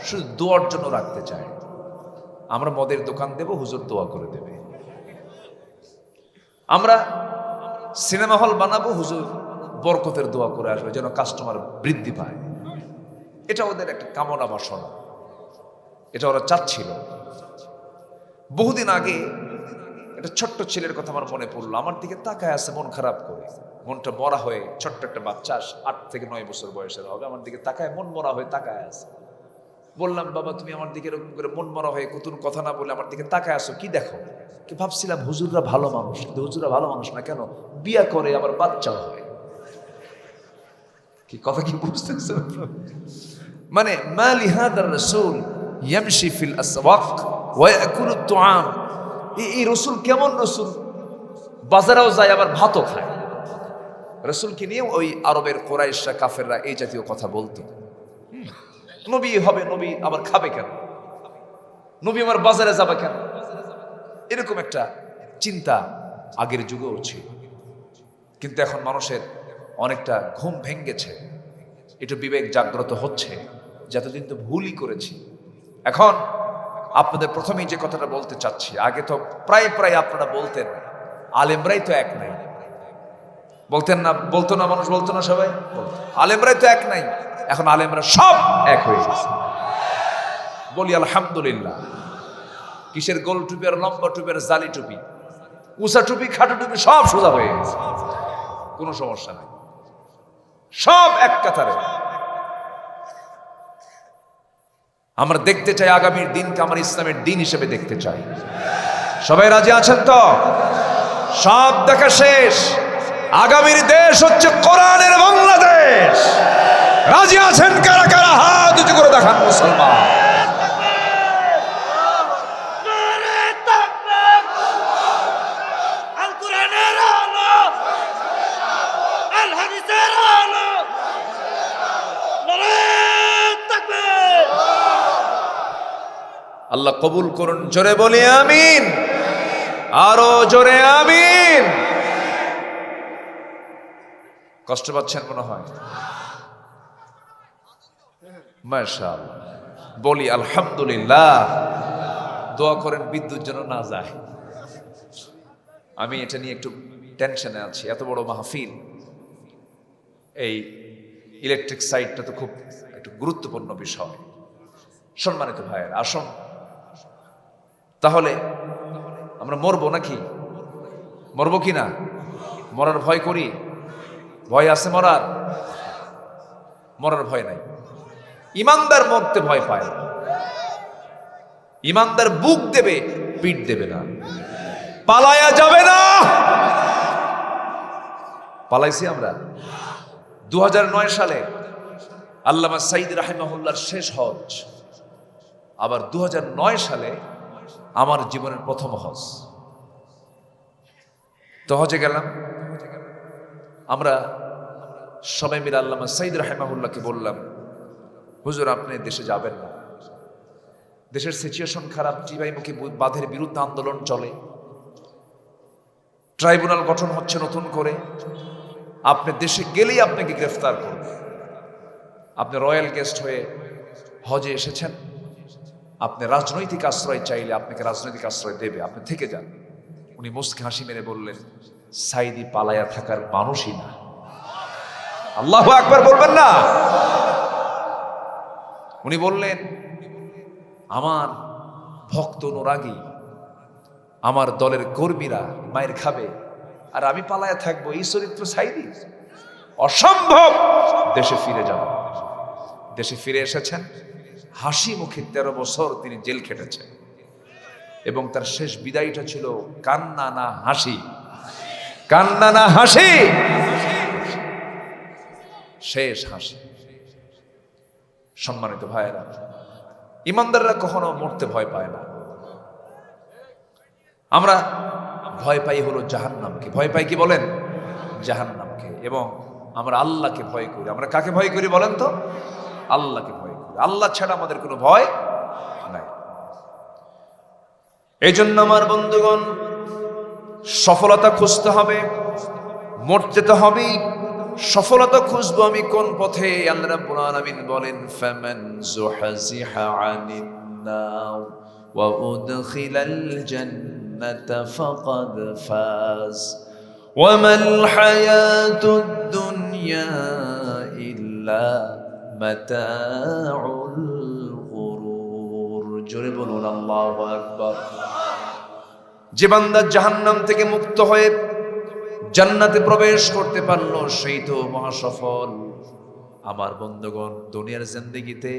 শুধু দোয়ার জন্য রাখতে চায়। আমরা মদের দোকান দেব, হুজুর দোয়া করে দেবে। আমরা সিনেমা হল বানাবো, হুজুর বরকতের দোয়া করে আসবে যেন কাস্টমার বৃদ্ধি পায়। এটা ওদের একটা কামনা বাসনা, এটা ওরা চাচ্ছিল। বহুদিন আগে একটা ছোট্ট ছেলের কথা আমার মনে পড়লো। আমার দিকে তাকায় আছে মন খারাপ করে, মনটা মরা হয়ে। ছোট্ট একটা বাচ্চা, 8 থেকে 9 বছর বয়সের হবে, আমার দিকে তাকায় মন মরা হয়ে তাকায় আছে। বললাম, বাবা তুমি আমার দিকে এরকম করে মন মরা হয়ে নতুন কথা না বলে আমার দিকে তাকায় আসো, কি দেখো? কি ভাবছিলাম হুজুররা ভালো মানুষ, কিন্তু হুজুররা ভালো মানুষ না কেন? বিয়া করে আবার বাচ্চাও হয়। কি কথা কি বুঝতেছ? মানে মালি হাদার রাসূল ইয়ামশি ফিল আসওয়াক ওয়া ইয়াকুলুত তুআম। এই রাসূল কেমন রাসূল? বাজারেও যায় আবার ভাতও খায়। রাসূলকে নিয়ে ওই আরবের কুরাইশরা, কাফেররা এই জাতীয় কথা বলতো। নবী হবে, নবী আবার খাবে কেন? নবী আমার বাজারে যাবে কেন? এরকম একটা চিন্তা আগের যুগেও ছিল। কিন্তু এখন মানুষের অনেকটা ঘুম ভেঙেছে, একটু বিবেক জাগ্রত হচ্ছে, যতদিন তো ভুলই করেছি। এখন আপনাদের প্রথমেই যে কথাটা বলতে চাচ্ছি, আগে তো প্রায় প্রায় আপনারা বলতেন আলেমরাই তো এক নাই, বলতেন না? বলতো না মানুষ? বলতো না সবাই? আলেমরাই তো এক নাই। এখন আলেমরা সব এক হয়ে গেছে। বলি আলহামদুলিল্লাহ। কিসের গোল টুপি আর লম্বা টুপি আর জালি টুপি, উঁচা টুপি খাটো টুপি সব সোজা হয়ে গেছে, কোনো সমস্যা নাই, সব এক কাতারে। আমরা দেখতে চাই আগামীর দিনকে আমার ইসলামের দিন হিসেবে দেখতে চাই। সবাই রাজি আছেন তো? সব দেখা শেষ, আগামীর দেশ হচ্ছে কোরআনের বাংলাদেশ। রাজি আছেন কারা কারা? হাত উঁচু করে দেখান মুসলমান। আল্লাহ কবুল করুন, জোরে বলি আমিন, আরো জোরে আমিন। কষ্ট পাচ্ছেন মনে হয়? মাশাআল্লাহ, বলি আলহামদুলিল্লাহ। দোয়া করেন বিদ্যুৎ যেন না যায়। আমি এটা নিয়ে একটু টেনশনে আছি। এত বড় মাহফিল, এই ইলেকট্রিক সাইডটা তো খুব একটু গুরুত্বপূর্ণ বিষয়। সম্মানিত ভাইয়ের, আসুন তাহলে আমরা মরবো নাকি? মরবো কি না? মরার ভয় করি? ভয় আছে মরার? মরার ভয় নাই। ইমানদার মরতে ভয় পায় না। ইমানদার বুক দেবে, পিঠ দেবে না, পালায়া যাবে না। পালাইছি আমরা। 2009 সালে আল্লামা সাইদ রাহিমাহুল্লাহর শেষ হজ, আবার 2009 সালে আমার জীবনের প্রথম হজ। তো হজে গেলাম আমরা সবাই মিলে। আল্লামা সাইদ রাহিমাহুল্লাহকে বললাম, হুজুর আপনি দেশে যাবেন না, দেশের সিচুয়েশন খারাপ, চিবাইমুখী বাঁধের বিরুদ্ধে আন্দোলন চলে, ট্রাইব্যুনাল গঠন হচ্ছে নতুন করে, আপনি দেশে গেলেই আপনাকে গ্রেফতার করবে। আপনি রয়্যাল গেস্ট হয়ে হজে এসেছেন, আপনি রাজনৈতিক আশ্রয় চাইলে আপনাকে রাজনৈতিক আশ্রয় দেবে, আপনি থেকে যান। উনি মুস্কি হাসি মেরে বললেন, সাইদি পালায়া থাকার মানুষই না। আল্লাহু আকবার বলবেন না? উনি বললেন, আমার ভক্ত অনুরাগী, আমার দলের কর্মীরা মায়ের খাবে আর আমি পালায়া থাকবো, এই চরিত্র সাইদি? অসম্ভব। দেশে ফিরে যাব। দেশে ফিরে এসেছেন, হাসি মুখে 13 বছর তিনি জেল খেটেছেন এবং তার শেষ বিদায়টা ছিল কান্না না হাসি, কান্না না হাসি, শেষ হাসি। সম্মানিত ভাইয়েরা, ইমানদাররা কখনো মরতে ভয় পায় না। আমরা ভয় পাই হলো জাহান্নামকে। ভয় পাই কি বলেন? জাহান্নামকে। এবং আমরা আল্লাহকে ভয় করি। আমরা কাকে ভয় করি বলেন তো? আল্লাহকে ভয় করি। আল্লাহ ছাড়া আমাদের কোনো ভয় নাই। এই জন্য আমার বন্ধুগণ, সফলতা খুঁজতে হবে, মরতে তো হবেই। সফলতা খুঁজবো আমি কোন পথে? আল্লাহ রাব্বুল আলামিন বলেন, ফামান যুহজিহা আনিন নার ওয়া উদখিলাল জান্নাতা ফাকাদ ফাজ ওয়া মাল হায়াতুদ দুনিয়া ইল্লা মাতাউল গুরুর। জোরে বলুন আল্লাহু আকবার। যে বান্দা জাহান্নাম থেকে মুক্ত হয়ে জান্নাতে প্রবেশ করতে পারলো, সেই তো মহাসফল। আমার বন্ধুগণ, দুনিয়ার জিন্দেগিতে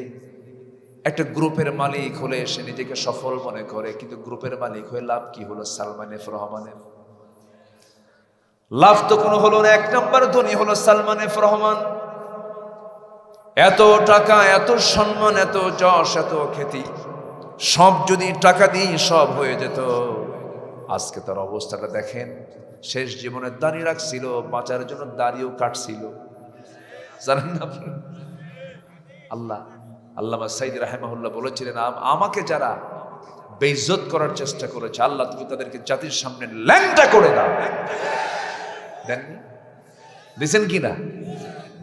একটা গ্রুপের মালিক হলে সে নিজেকে সফল মনে করে, কিন্তু গ্রুপের মালিক হয়ে লাভ কি হলো? সালমান এফ রহমানের লাভ তো কোনো হলো না। 1 নম্বর ধনী হলো সালমান এফ রহমান। এত টাকা, এত সম্মান, এত যশ, এত খ্যাতি, সব যদি টাকা দিয়ে সব হয়ে যেত, আজকে তার অবস্থাটা দেখেন। শেষ জীবনে দাড়ি রাখছিল, বাঁচার জন্য দাড়িও কাটছিল, জানেন না? আল্লামা সাইদ রাহিমাহুল্লাহ বলেছিলেন, আমাকে যারা বেইজ্জত করার চেষ্টা করেছে, আল্লাহ তুমি তাদেরকে জাতির সামনে ল্যাংটা করে দাও। দেননি? দিয়েছেন কি না?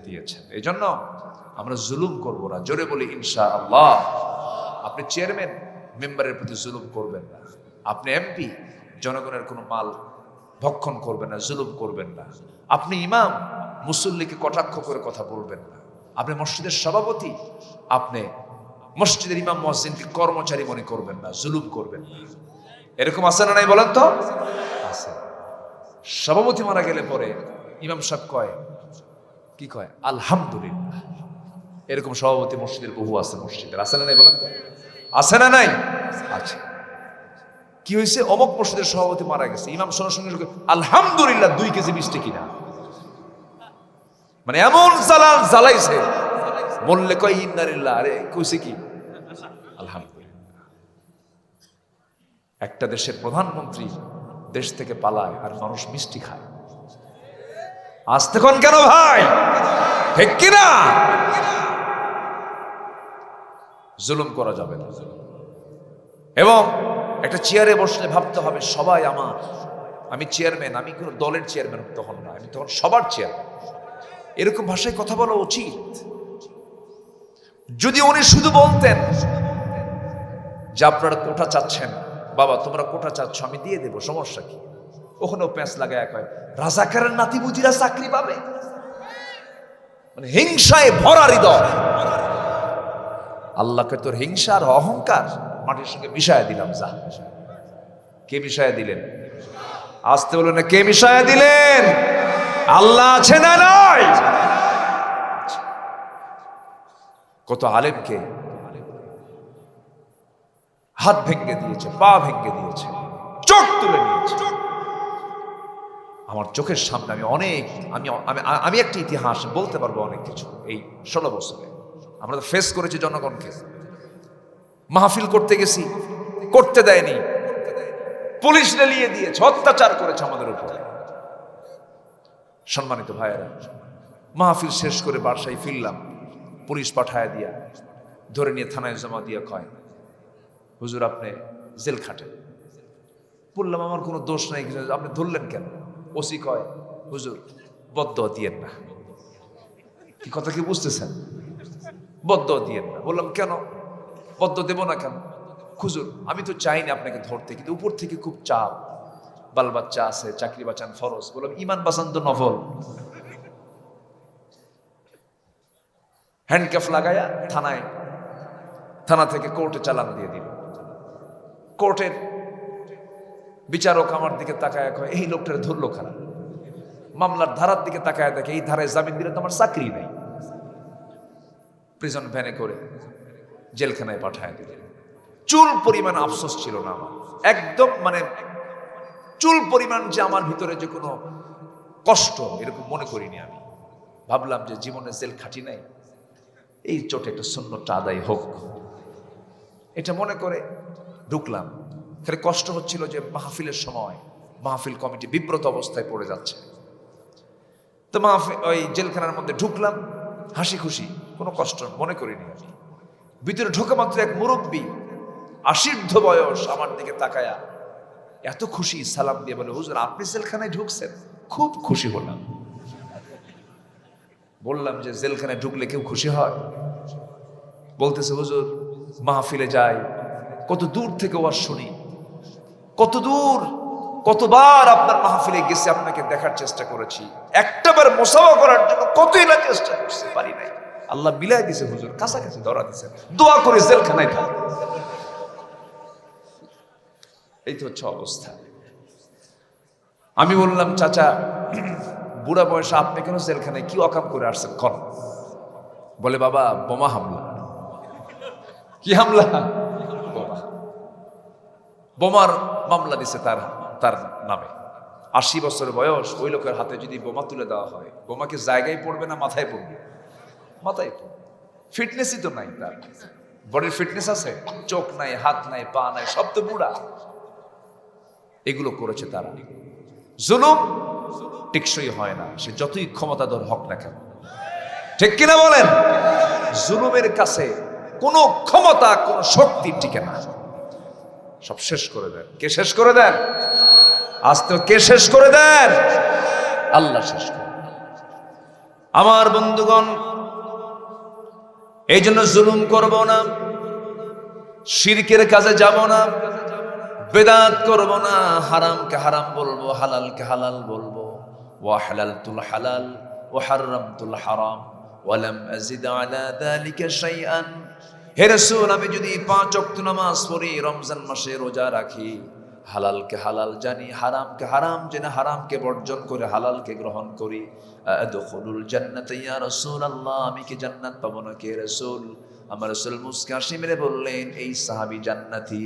দিয়েছেন। এই জন্য আমরা জুলুম করবো না। জোরে বলি ইনশাআল্লাহ। আপনি চেয়ারম্যান, মেম্বারের প্রতি জুলুম করবেন না। আপনি এমপি, জনগণের কোনো মাল ভক্ষণ করবেন না, জুলুম করবেন না। আপনি ইমাম, মুসল্লিকে কটাক্ষ করে কথা বলবেন না। আপনি মসজিদের সভাপতি, আপনি মসজিদের ইমাম মুয়াজ্জিনকে কর্মচারী মনে করবেন না, জুলুম করবেন না। এরকম আছে না নাই বলেন তো? আছে। সভাপতি মারা গেলে পরে ইমাম সাহেব কয়, কি কয়? আলহামদুলিল্লাহ। এরকম সভাপতি মসজিদের বহু আছে, মসজিদের আছে না নাই বলেন তো? আছে না নাই? আছে। কি হয়েছে, অমক মসজিদের সভাপতি মারা গেছে, ইমাম সঙ্গে সঙ্গে আলহামদুলিল্লাহ 2 কেজি মিষ্টি কিনা। মানে এমন জ্বালাইছে, বললে কয় ইন্নালিল্লাহ, আরে কইছে কি আলহামদুলিল্লাহ। একটা দেশের প্রধানমন্ত্রী দেশ থেকে পালায় আর মানুষ মিষ্টি খায়। আসতে কোন কেন ভাই, ঠিক কিনা? জুলুম করা যাবে না। এবং একটা চেয়ারে বসলে ভাবতে হবে সবাই আমার, আমি চেয়ারম্যান, আমি কোনো দলের চেয়ারম্যান তখন না, আমি তখন সবার চেয়ারম্যান। এরকম ভাষায় কথা বলা উচিত। যদি উনি শুধু বলতেন যে আপনারা কোটা চাচ্ছেন, বাবা তোমরা কোটা চাচ্ছ, আমি দিয়ে দেবো, সমস্যা কি? ওখানেও প্যাঁচ লাগায় কয় রাজাকারের নাতিপুতিরা চাকরি পাবে। মানে হিংসায় ভরা হৃদয়। আল্লাহকে তোর হিংসা আর অহংকার মাটির সঙ্গে মিশায়া দিলাম। যা, কে মিশায়া দিলেন? আসতে বলুন না, কে মিশায়া দিলেন? আল্লাহ আছে না নয়? কত আলেমকে হাত ভেঙে দিয়েছে, পা ভেঙে দিয়েছে, চোখ তুলে নিয়েছে। আমার চোখের সামনে আমি একটা ইতিহাস বলতে পারবো অনেক কিছু। এই 16 বছরে আমরা তো ফেস করেছি জনগণকে। মাহফিল করতে গেছি, করতে দেয়নি, পুলিশ লেলিয়ে দিয়েছে, অত্যাচার করেছে আমাদের উপরে। সম্মানিত ভাইয়েরা, মাহফিল শেষ করে বাসায় ফিরলাম, পুলিশ পাঠায় দিয়া ধরে নিয়ে থানায় জমা দিয়া কয় হুজুর আপনি জেল খাটেন। বললাম আমার কোনো দোষ নাই, আপনি ধরলেন কেন? ওসি কয় হুজুর বদদোয়া দিয়েন না। কি কথা কি বুঝতেছেন? বদদোয়া দিয়েন না। বললাম কেন বদদোয়া দেব না কেন? হুজুর আমি তো চাইনি আপনাকে ধরতে, কিন্তু উপর থেকে খুব চাপ, বাল বাচ্চা আছে, চাকরি বাঁচান ফরজ। বললাম ইমান বাঁচান তো নফল। হ্যান্ডকাফ লাগায়া থানা থেকে কোর্টে চালান দিয়ে দিল। কোর্টের বিচারক আমার দিকে তাকায় কয় এই লোকটার ধরলো খারাপ। মামলার ধারার দিকে তাকায় দেখে এই ধারায় জামিন দিলে তো আমার চাকরি নেই। প্রিজন ভ্যানে করে জেলখানায় পাঠায় দিলেন। চুল পরিমাণ আফসোস ছিল না আমার, একদম মানে চুল পরিমাণ যে আমার ভিতরে যে কোনো কষ্ট, এরকম মনে করিনি আমি। ভাবলাম যে জীবনে জেল খাটি নাই, এই চোটে একটা সুন্নতটা আদায় হোক, এটা মনে করে ঢুকলাম। খালি কষ্ট হচ্ছিল যে মাহফিলের সময় মাহফিল কমিটি বিব্রত অবস্থায় পড়ে যাচ্ছে। তো মাহফিল ওই জেলখানার মধ্যে ঢুকলাম হাসি খুশি, কোনো কষ্ট মনে করিনি আমি। ভিতরে ঢোকা মাত্র এক মুরব্বী 80 বয়স আমার দিকে তাকায়া এত খুশি, সালাম দিয়ে বলে হুজুর আপনি জেলখানায় ঢুকছেন? খুব খুশি হলাম। বললাম যে জেলখানায় ঢুকলে কেউ খুশি হয়? বলতেছে হুজুর মাহফিলে যাই, কত দূর থেকে ওয়াজ শুনি, কত দূর, কতবার আপনার মাহফিলে গেছে, আপনাকে দেখার চেষ্টা করেছি, একটাবার মোসাফা করার জন্য কতই না চেষ্টা করতে পারি নাই। আল্লাহ মিলাই দিছে হুজুর, কাছাকাছি ধরা দিছে, দোয়া করে জেলখানায় থাক। এই তো হচ্ছে অবস্থা। আমি বললাম চাচা বুড়া বয়সে আপনি কেন জেলখানায়, কি অকাম করে আসছেন কন? বলে বাবা বোমা হামলা। কি হামলা? বোমার মামলা দিছে তার নামে। 80 বছর বয়স, ওই লোকের হাতে যদি বোমা তুলে দেওয়া হয়, বোমাকে জায়গায় পড়বে না মাথায় পড়বে? মাথায় পড়বে। ফিটনেসই তো নাই, তার বডির ফিটনেস আছে? চোখ নাই, হাত নাই, পা নাই, সব তো বুড়া। এগুলো করেছে তারা। জুলুম টেকসই হয় না, সে যতই ক্ষমতাধর হক না কেন। ঠিক কিনা বলেন? জুলুমের কাছে কোনো ক্ষমতা, কোনো শক্তি টিকে না, সব শেষ করে দেন। কে শেষ করে দেন? আজ তো কে শেষ করে দেন? আল্লাহ শেষ করে দেন। আমার বন্ধুগণ, এই জন্য জুলুম করব না, শিরকের কাজে যাব না, বেদাত করব না, হারামকে হারাম বলবো, হালালকে হালাল বলবো। ওয়া হালালতুল হালাল ওয়া হারামতুল হারাম ওয়া লাম আযিদ আলা যালিকা শাইআন। হে রাসূল, আমি যদি 5 ওয়াক্ত নামাজ পড়ি, রমজান মাসে রোজা রাখি, হালালকে হালাল জানি, হারামকে হারাম জেনে হারামকে বর্জন করে হালালকে গ্রহণ করি, আদখুলুল জান্নাতা ইয়া রাসূলুল্লাহ, আমি কি জান্নাত পাবো না? কে রাসূল? আমার রাসূল মুস্কি হাসি মেরে বললেন এই সাহাবী জান্নাতি।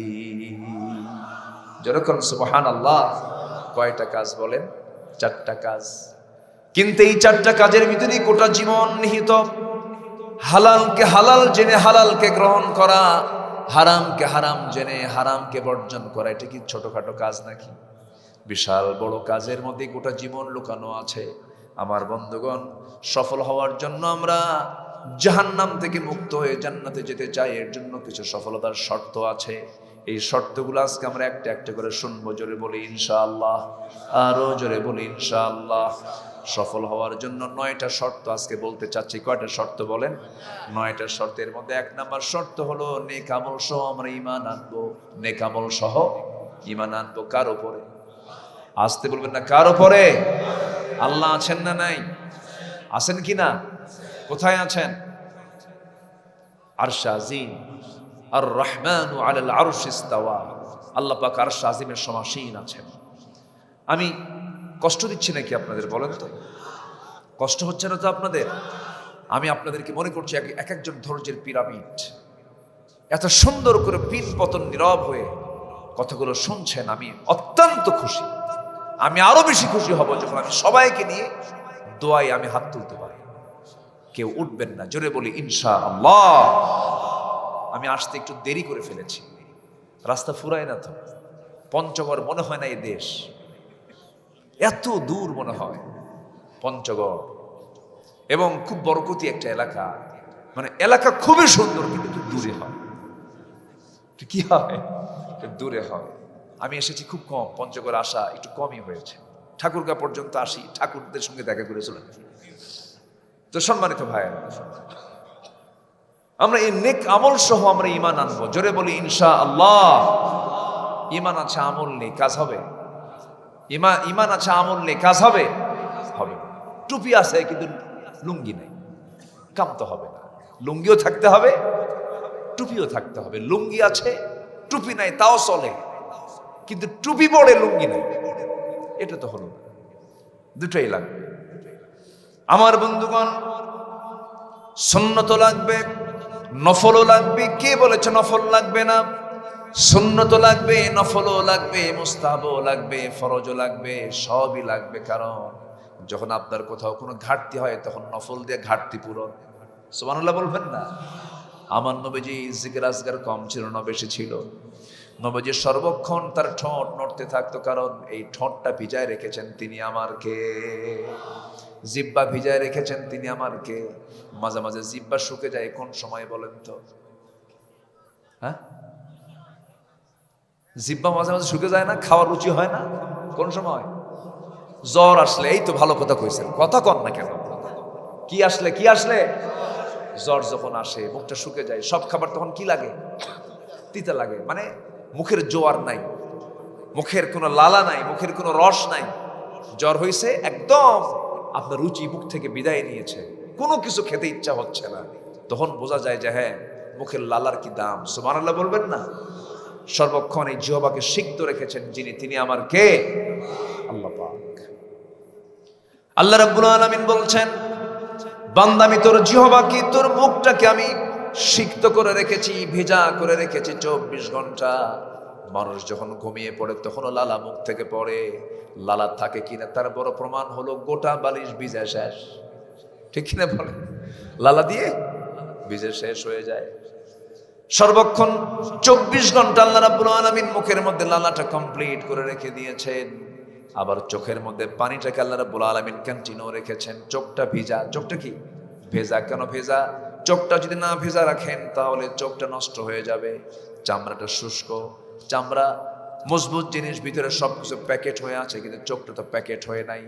যেরকম সুবহানাল্লাহ। কয়টা কাজ বলেন? 4টা কাজ। কিন্তু এই 4টা কাজের ভিতরেই গোটা জীবন নিহিত। হালালকে হালাল জেনে হালালকে গ্রহণ করা, হারামকে হারাম জেনে হারামকে বর্জন করা, এটা কি ছোটখাটো কাজ নাকি? বিশাল বড় কাজের মধ্যে গোটা জীবন লুকানো আছে। আমার বন্ধুগণ, সফল হওয়ার জন্য আমরা জাহান্নাম থেকে মুক্ত হয়ে জান্নাতে যেতে চাই, এর জন্য কিছু সফলতার শর্ত আছে। এই শর্তগুলো আজকে আমরা একটা একটা করে শুনবো। জোরে বলি ইনশাআল্লাহ, আরো জোরে বলি ইনশাআল্লাহ। সফল হওয়ার জন্য 9টা শর্ত আজকে বলতে চাচ্ছি। কয়টা শর্ত বলেন? 9টা শর্তের মধ্যে 1 নাম্বার শর্ত হলো নেক আমল সহ আমরা ঈমান আনবো। নেক আমল সহ ঈমান আনবো। কার উপরে? আসতে বলবেন না, কার উপরে? আল্লাহ আছেন না নাই? আছেন কি না? কোথায় আছেন? আরশ আজিম, আর রহমানু আলাল আরশ ইস্তাওয়া। আল্লাহ পাক আরশ আজিমের সমাসীন আছেন। আমি কষ্ট দিচ্ছি নাকি আপনাদের? বলেন তো, কষ্ট হচ্ছে না তো আপনাদের? আমি আপনাদেরকে মনে করছি এক একজন ধৈর্যের পিরামিড। এত সুন্দর করে পিন পতন নীরব হয়ে কথাগুলো শুনছেন, আমি অত্যন্ত খুশি। আমি আরো বেশি খুশি হব যখন আমি সবাইকে নিয়ে দোয়ায় আমি হাত তুলতে পারি। কেউ উঠবেন না, জোরে বলি ইনশাআল্লাহ। আমি আসতে একটু দেরি করে ফেলেছি, রাস্তা ফুরায় না তো। পঞ্চগড় মনে হয় না এই দেশ, এত দূর মনে হয় পঞ্চগড়। এবং খুব বরকতি একটা এলাকা, মানে এলাকা খুবই সুন্দর, কিন্তু একটু দূরে হয়। কি হয়? দূরে হয়। আমি এসেছি খুব কম, পঞ্চগড় আসা একটু কমই হয়েছে। ঠাকুরগাঁ পর্যন্ত আসি, ঠাকুরদের সঙ্গে দেখা করে চলে। তো সম্মানিত ভাইয়েরা, আমরা এই নেক আমল সহ আমরা ঈমান আনবো। জোরে বলি ইনশাআল্লাহ। ঈমান আছে, আমল নেই, কাজ হবে? ঈমান আছে, আমল নেই, কাজ হবে? হবে। টুপি আছে কিন্তু লুঙ্গি নেই, কাম তো হবে না। লুঙ্গিও থাকতে হবে, টুপিও থাকতে হবে। লুঙ্গি আছে, টুপি নাই, তাও চলে, কিন্তু টুপি পরে লুঙ্গি নেই, এটা তো হলো না। দুটোই লাগবে। আমার বন্ধুগণ, সুন্নত লাগবে, নফলও লাগবে। কে বলেছে নফল লাগবে না? সুন্নত লাগবে, নফলও লাগবে, মুস্তাহাবও লাগবে, ফরজও লাগবে, সবই লাগবে। কারণ যখন আপনার কোথাও কোনো ঘাটতি হয়, তখন নফল দিয়ে ঘাটতি পূরণ। সুবহানাল্লাহ বলবেন না? আমার নবীজি জিকির আজগার কম ছিল না, বেশি ছিল। নবীজি সর্বক্ষণ তার ঠোঁট নড়তে থাকতো, কারণ এই ঠোঁটটা ভিজায় রেখেছেন তিনি আমার কে। জিব্বা ভিজায় রেখেছেন তিনি আমার কে। মাঝে মাঝে জিব্বা শুকে যায়, কোন সময় বলেন তো? হ্যাঁ, জিব্বা মাঝে মাঝে শুকে যায় না? খাওয়ার রুচি হয় না? কোন সময়? জ্বর আসলে। এই তো ভালো কথা কইছেন, কথা কন না কেন? কি আসলে? কি আসলে? জ্বর যখন আসে, মুখটা শুকে যায়, সব খাবার তখন কি লাগে? তিতা লাগে। মানে মুখের জোয়ার নাই, মুখের কোনো লালা নাই, মুখের কোনো রস নাই। জ্বর হয়েছে, একদম আপনার রুচি মুখ থেকে বিদায় নিয়েছে, কোনো কিছু খেতে ইচ্ছা হচ্ছে না। তখন বোঝা যায় যে হ্যাঁ, মুখের লালার কি দাম। সুবহানাল্লাহ বলবেন না? সর্বক্ষণ এই জিহ্বাকে সিক্ত রেখেছেন যিনি, তিনি আমার কে? আল্লাহ পাক। আল্লাহ রাব্বুল আলামিন বলছেন, বান্দা আমি তোর জিহ্বাকে, তোর মুখটাকে আমি সিক্ত করে রেখেছি, ভেজা করে রেখেছি 24 ঘন্টা। মানুষ যখন ঘুমিয়ে পড়ে তখনও লালা মুখ থেকে পড়ে। লালা থাকে কিনা তার বড় প্রমাণ হলো গোটা বালিশ ভিজে শেষ। ঠিক কিনা বলে? লালা দিয়ে ভিজে শেষ হয়ে যায়। সর্বক্ষণ 24 ঘন্টা আল্লাহ রাব্বুল আলামিন মুখের মধ্যে লালাটা কমপ্লিট করে রেখে দিয়েছেন। আবার চোখের মধ্যে পানিটাকে আল্লাহ রাব্বুল আলামিন কন্টিনিউ রেখেছেন। চোখটা ভিজা। চোখটা কি ভেজা? কেন ভেজা? চোখটা যদি না ভেজা রাখেন তাহলে চোখটা নষ্ট হয়ে যাবে। চামড়াটা শুষ্ক, চামড়া মজবুত জিনিস, ভিতরে সবকিছু প্যাকেট হয়ে আছে, কিন্তু চোখটা তো প্যাকেট হয়ে নাই।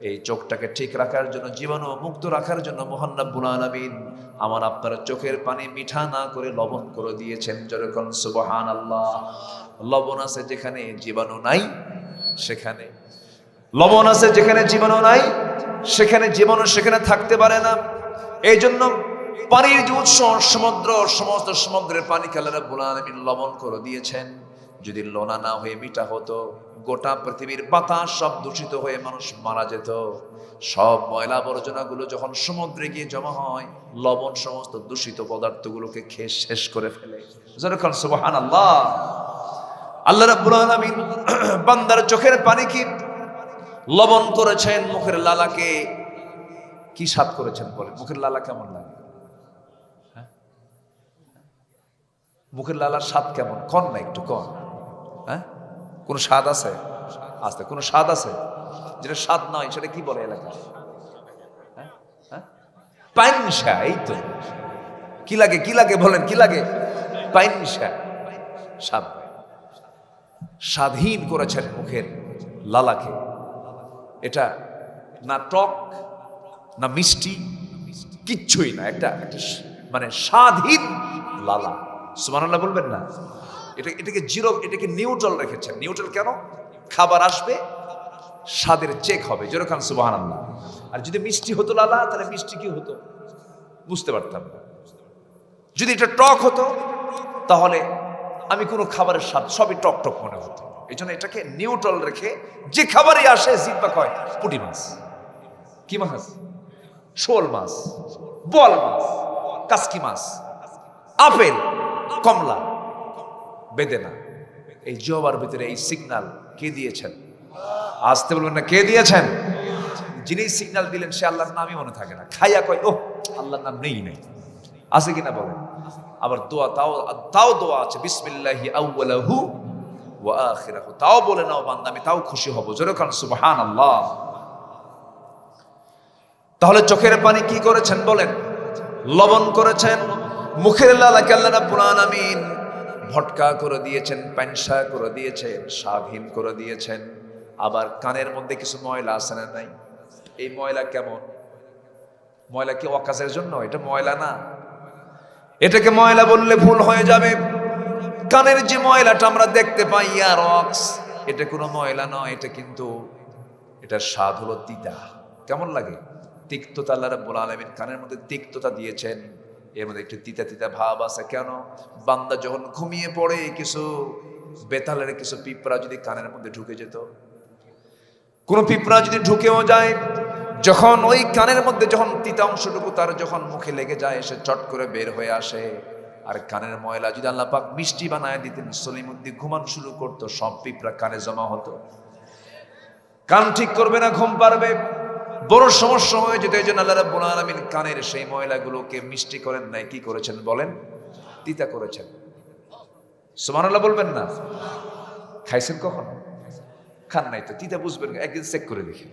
এই চোখটাকে ঠিক রাখার জন্য, জীবাণু মুক্ত রাখার জন্য মহান রাব্বুল আলামিন আমার আপনার চোখের পানি মিঠা না করে লবণ করে দিয়েছেন। যেরকম সুবহানাল্লাহ। লবণ আছে যেখানে জীবাণু নাই সেখানে, লবণ আছে যেখানে জীবাণু নাই সেখানে জীবাণু সেখানে থাকতে পারে না। এই জন্য পানির যে উৎস সমুদ্র, সমস্ত সমুদ্রের পানিকে আল্লাহ রাব্বুল আলামিন লবণ করে দিয়েছেন। যদি লোনা না হয়ে মিঠা হতো, গোটা পৃথিবীর বাতাস সব দূষিত হয়ে মানুষ মারা যেত। সব ময়লা আবর্জনাগুলো যখন সমুদ্রে গিয়ে জমা হয়, লবণ সমস্ত দূষিত পদার্থগুলোকে খেয়ে শেষ করে ফেলে। যেরকম সুবহানাল্লাহ। আল্লাহ রাব্বুল আলামিন বান্দার চোখের পানি কি লবণ করেছেন, মুখের লালাকে কি স্বাদ করেছেন বলেন? মুখের লালা কেমন লাগে? হ্যাঁ, মুখের লালার স্বাদ কেমন? কন না একটু কন। হ্যাঁ, কোন স্বাদ আছে? আস্তে, কোন স্বাদ আছে? যেটা স্বাদ নয় সেটা কি বলে এলাকা? পাইনসা। এই তো, কি লাগে? কি লাগে বলেন? কি লাগে? পাইনসা। স্বাদ, স্বাধীন করেছেন মুখের লালাকে। এটা না টক না মিষ্টি, কিচ্ছুই না, একটা মানে স্বাধীন লালা। সুবহানাল্লাহ বলবেন না? এটাকে জিরো, এটাকে নিউট্রাল রেখেছেন। নিউট্রাল কেন? খাবার আসবে, স্বাদের চেক হবে, যেরকম সুবহানাল্লাহ। আর যদি মিষ্টি হতো লালা, তাহলে মিষ্টি কি হতো বুঝতে পারতাম না। যদি এটা টক হতো, তাহলে আমি কোনো খাবারের স্বাদ সবই টক টক মনে হতো। এই জন্য এটাকে নিউট্রাল রেখে যে খাবারই আসে জিব্বা কয় পুঁটি মাছ, কি মাছ, শোল মাছ, বোয়াল মাছ, কাসকি মাছ, আপেল, কমলা, বেদেনা। এই জিহ্বার ভিতরে এই সিগন্যাল কে দিয়েছেন? আসতে বলবেন না, কে দিয়েছেন? যিনি সিগন্যাল দিলেন সে আল্লাহর নামই মনে থাকে না। খাইয়া কয় ও আল্লাহর নাম নেই নাই, আছে কিনা বলেন? আবার দোয়া, তাও দোয়া আছে, বিসমিল্লাহি আউয়ালাহু ওয়া আখিরাহু, তাও বলে নাও বান্দা, আমি তাও খুশি হব, যেরকম সুবহানাল্লাহ। তাহলে চোখের পানি কি করেছেন বলেন? লবণ করেছেন। মুখের লালাকে আল্লাহ রাব্বুল আলামিন ভটকা করে দিয়েছেন, পানসা করে দিয়েছেন, স্বাধীন করে দিয়েছেন। আবার কানের মধ্যে কিছু ময়লা আছে না নাই? এই ময়লা কেমন? ময়লা কি অকাজের জন্য? এটা ময়লা না, এটাকে ময়লা বললে ভুল হয়ে যাবে। কানের যে ময়লাটা আমরা দেখতে পাই ইয়ারক্স, এটা কোনো ময়লা নয়, এটা কিন্তু এটার স্বাদ হলো তিতা। কেমন লাগে? তিক্ততা। আল্লাহ রাব্বুল আলামিন কানের মধ্যে তিক্ততা দিয়েছেন, এর মধ্যে একটু তিতা তিতা ভাব আছে। কেন? বান্দা যখন ঘুমিয়ে পড়ে, কিছু বেতালের কিছু পিঁপড়া যদি কানের মধ্যে ঢুকে যেত, কোন পিঁপড়া যদি ঢুকেও যায়, যখন ওই কানের মধ্যে যখন তিতা অংশটুকু তার যখন মুখে লেগে যায়, সে চট করে বের হয়ে আসে। আর কানের ময়লা যদি আল্লাহ পাক মিষ্টি বানায় দিতেন, সলিমুদ্দিন ঘুমান শুরু করতো, সব পিঁপড়া কানে জমা হতো। কান ঠিক করবে না, ঘুম পারবে, বড় সমস্যা হয়ে যেত। এই জন্য আল্লাহ রাব্বুল আলামিন কানের সেই ময়লাগুলোকে মিষ্টি করেন নাই, কি করেছেন বলেন? তিতা করেছেন। সুবহানাল্লাহ বলবেন না? খাইছেন কখনো? খান নাই তো, তিতা বুঝবেন, একদিন চেক করে দেখি।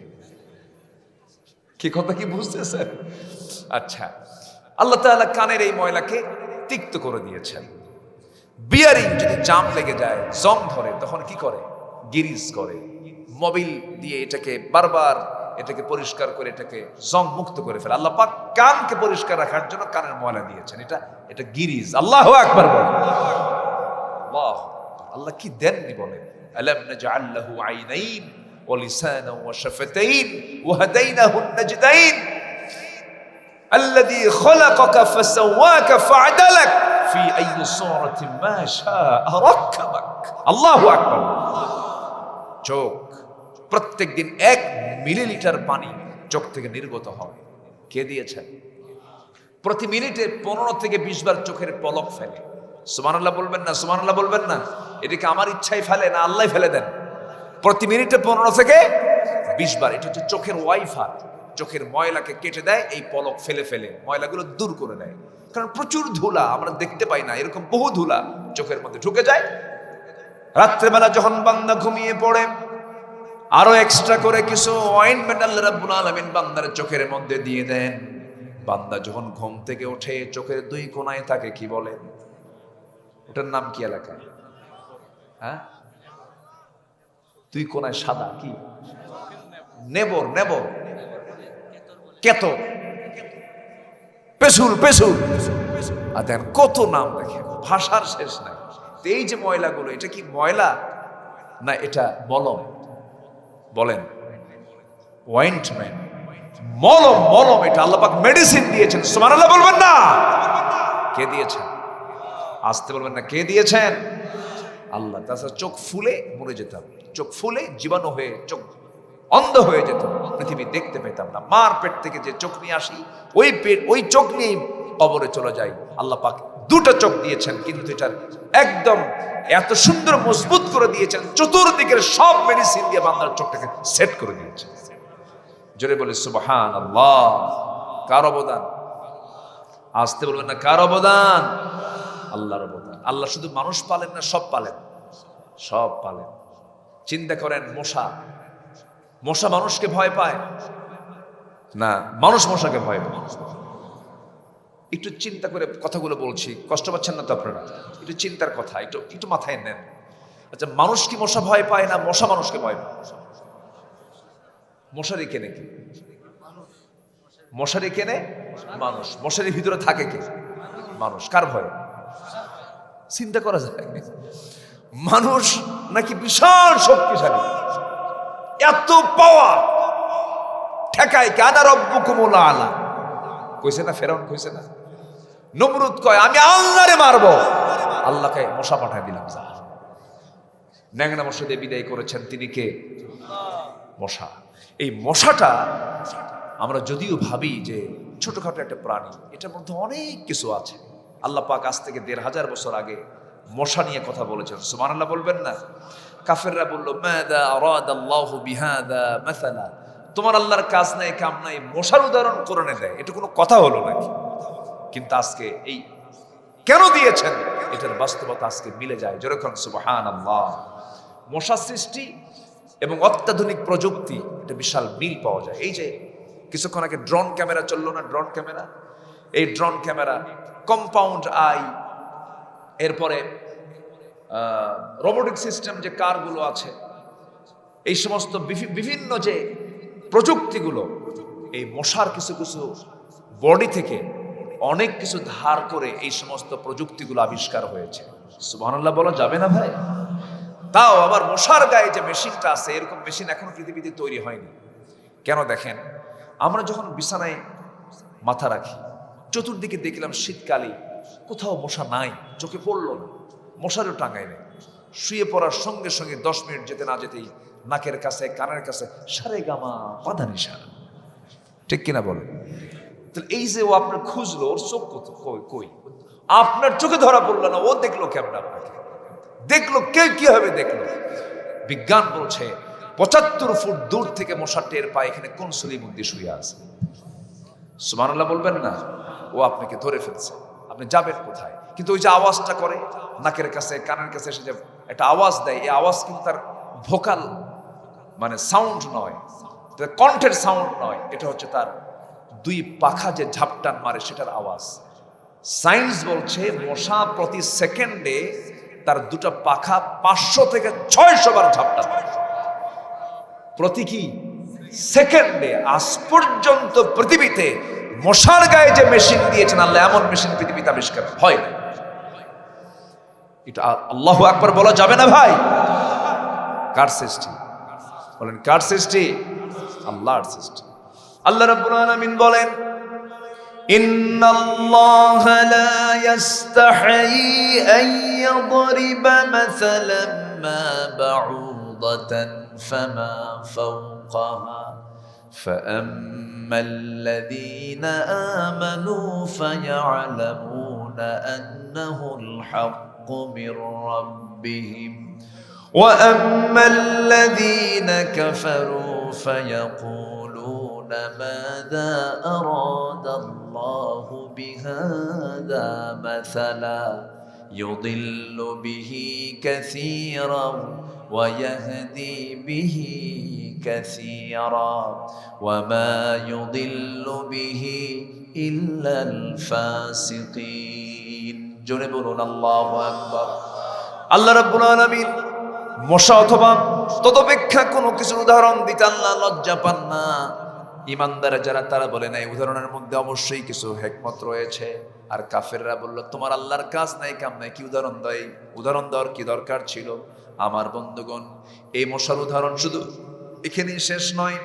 কি কথা কি বুঝতেছেন? আচ্ছা, আল্লাহ তাআলা কানের এই ময়লাকে তিক্ত করে দিয়েছেন। বিয়ারিং যদি জাম লেগে যায়, জং ধরে, তখন কি করে? গিরিজ করে, মোবিল দিয়ে এটাকে বারবার এটাকে পরিষ্কার করে এটাকে জং মুক্ত করে ফেলে। আল্লাহ পাক কানকে পরিষ্কার রাখার জন্য কানের ময়লা দিয়েছেন। এটা গিরিজ। আল্লাহু আকবার বলেন। আল্লাহ, আল্লাহ কি দেননি বলেন? আলাম নাজআল লাহু আইনাইন ওয়া লিসানান ওয়া শাফাতাইন ওয়া হাদাইনাহু নাজদাইন আল্লাযী খালাকাকা ফাসাওয়াকা ফাআদালাক ফি আইয়ি সূরাতিন মা শাআ রাক্কাবাক। আল্লাহু আকবার। চোখ প্রত্যেকদিন 1 মিলিলিটার পানি চোখ থেকে নির্গত হয়। কে দিয়েছেন? প্রতি মিনিটে 15 থেকে 20 বার চোখের পলক ফেলে। সুবহানাল্লাহ বলবেন না? সুবহানাল্লাহ বলবেন না? এটাকে আমার ইচ্ছাই ফেলে না, আল্লাহ ফেলে দেন। প্রতি মিনিটে 15 থেকে 20 বার। এটা হচ্ছে চোখের ওয়াইফাই। চোখের ময়লাকে কেটে দেয়, এই পলক ফেলে ফেলে ময়লাগুলো দূর করে দেয়। কারণ প্রচুর ধুলা আমরা দেখতে পাই না, এরকম বহু ধুলা চোখের মধ্যে ঢুকে যায়। রাত্রেবেলা যখন বান্দা ঘুমিয়ে পড়ে, আরো এক্সট্রা করে কিছু অয়েন্টমেন্ট আল্লাহ রাব্বুল আলামিন বান্দার চোখের মধ্যে দিয়ে দেন। বান্দা যখন ঘুম থেকে ওঠে, চোখের 2 কোণায় তাকে কি বলে? ওটার নাম কি এলাকায়? হ্যাঁ, 2 কোণায় সাদা কি? নেবর, নেবর, কেতো, পেছুল, পেছুল, আর দেন কত নাম দেখেন, ভাষার শেষ নাই। এই যে ময়লাগুলো, এটা কি ময়লা না এটা মলম? বলেন। অয়েন্টমেন্ট, মলম, মলম। এটা আল্লাহ পাক মেডিসিন দিয়েছেন। সুবহানাল্লাহ বলবেন না? কে দিয়েছেন? আসতে বলবেন না, কে দিয়েছেন? আল্লাহ। তাছাড়া চোখ ফুলে মরে যেতাম, চোখ ফুলে জীবাণু হয়ে চোখ অন্ধ হয়ে যেত, পৃথিবী দেখতে পেতাম না। মার পেট থেকে যে চোখ নিয়ে আসি, ওই চোখ নিয়ে কবরে চলে যায়। আল্লাহ পাক দুটো চোখ দিয়েছেন, কিন্তু এটার একদম এত সুন্দর মজবুত করে দিয়েছেন, চতুর্দিকের সব মেডিসিন দিয়ে বান্দার চোখটাকে সেট করে দিয়েছেন। জোরে বলে সুবহানাল্লাহ। কার অবদান? আসতে বলবেন না, কার অবদান? আল্লাহর অবদান। আল্লাহ শুধু মানুষ পালেন না, সব পালেন, সব পালেন। চিন্তা করেন, মশা মানুষকে ভয় পায় না, মানুষ মশাকে ভয় পায়। একটু চিন্তা করে কথাগুলো বলছি, কষ্ট পাচ্ছেন না তো আপনারা? একটু চিন্তার কথা একটু মাথায় নেন। আচ্ছা, মানুষ কি মশা ভয় পায় না মশা মানুষকে ভয় পায়? মশারি কেনে কি? মশারি কেনে মানুষ। মশারির ভিতরে থাকে কে? মানুষ। কার ভয়? চিন্তা করা যায়। মানুষ নাকি বিশাল শক্তিশালী, এত পাওয়ার, ঠেকায় কে? আনা রব্বুকুমুল আলা কইছে না? ফেরাউন কইছে না? নমরুদ কয় আমি আল্লাহরে মারবো, আল্লাহকে মশা পাঠায় দিলাম। ন্যাংরা মশা দিয়ে বিদায় করেছেন তিনি কে? মশা। এই মশাটা আমরা যদিও ভাবি যে ছোটখাটো একটা প্রাণী, এটার মধ্যে অনেক কিছু আছে। আল্লাহ পাক আজ থেকে ১৫০০ বছর আগে মশা নিয়ে কথা বলেছেন। সুবহানাল্লাহ বলবেন না? কাফেররা বলল মাযা আরাদাল্লাহু বিহাদা মাসালা, তোমার আল্লাহর কাজ নাই, কাম নাই, মশার উদাহরণ কোরআনে দেয়, এটা কোনো কথা হলো নাকি? কিন্তু আজকে এই কেন দিয়েছেন, এটার বাস্তবতা আজকে মিলে যায়। যেরকম সুবহানাল্লাহ, মশা সৃষ্টি এবং অত্যাধুনিক প্রযুক্তি, এটা বিশাল মিল পাওয়া যায়। এই যে কিছুক্ষণ আগে ড্রোন ক্যামেরা চললো না, ড্রোন ক্যামেরা, এই ড্রোন ক্যামেরা, কম্পাউন্ড আই, এরপরে রোবোটিক সিস্টেম যে কারগুলো আছে, এই সমস্ত বিভিন্ন যে প্রযুক্তিগুলো, এই মশার কিছু কিছু বডি থেকে অনেক কিছু ধার করে এই সমস্ত প্রযুক্তিগুলো আবিষ্কার হয়েছে। সুবহানাল্লাহ বলা যাবে না ভাই? তাও আবার মশার গায়ে যে মেশিনটা আছে, এরকম মেশিন এখন পৃথিবীতে তৈরি হয়নি। কেন দেখেন, আমরা যখন বিছানায় মাথা রাখি, চতুর্দিকে দেখলাম শীতকালে কোথাও মশা নাই, চোখে পড়লো না, মশারও টাঙায় নেই। শুয়ে পড়ার সঙ্গে সঙ্গে 10 মিনিট যেতে না যেতেই নাকের কাছে, কানের কাছে সারে গামা পাদা নিশা। ঠিক কিনা বলেন? তাহলে এই যে ও আপনার খুঁজলো, ওর চোখ কই? আপনার চোখে ধরা পড়লো না, ও দেখলো কেমন? আপনাকে দেখলো কে? কিভাবে দেখলো? বিজ্ঞান বলছে ৭৫ ফুট দূর থেকে মশা টের পায় এখানে কোন সলিমুদ্দি শুয়ে আছে। সুবহানাল্লাহ বলবেন না? ও আপনাকে ধরে ফেলছে, আপনি যাবেন কোথায়? কিন্তু ওই যে আওয়াজটা করে নাকের কাছে, কানের কাছে এসে যে একটা আওয়াজ দেয়, এই আওয়াজ কিন্তু তার ভোকাল মানে সাউন্ড নয়, কণ্ঠের সাউন্ড নয়, এটা হচ্ছে তার 2 পাখা যে ঝাপটান মারে সেটার আওয়াজ। সায়েন্স বলছে মশা প্রতি সেকেন্ডে তার 2টা পাখা 500 থেকে 600 বার ঝাপটান মারে প্রতি কি সেকেন্ডে। আজ পর্যন্ত পৃথিবীতে মশার গায়ে যে মেশিন দিয়েছেন আল্লাহ, এমন মেশিন পৃথিবীতে আবিষ্কার হয় না। এটা আল্লাহু আকবার বলা যাবে না ভাই? কার সৃষ্টি? বলেন কার সৃষ্টি? আল্লাহর সৃষ্টি। আল্লাহ রাব্বুল আলামিন বলেন ইন্নাল্লাহা লা ইস্তাহি আন ইয়াদরিবা মাসালান মা বাউদাতান ফামা ফাওকাহা فأما الذين آمنوا فيعلمون أنه الحق من ربهم وأما الذين كفروا فيقولون ماذا أراد الله بهذا مثلا يضل به كثيرا ويهدي به كثيرا وما يضل به إلا الفاسقين জোরে বলুন আল্লাহু আকবার। আল্লাহ রাব্বুল আলামিন মশা অথবা তদপেক্ষা কোনো কিছুর উদাহরণ দিতে আল্লাহ লজ্জা পান না। ইমানদার যারা তারা বলে না এই উদাহরণের মধ্যে অবশ্যই কিছু হিকমত রয়েছে। আর কাফেররা বলল তোমার আল্লাহর কাজ নাই, কাম নাই, কি উদাহরণ দেয়? উদাহরণ দেওয়ার কি দরকার ছিল? আমার বন্ধুগণ, এই মশার উদাহরণ শুধু এখানেই শেষ নয়।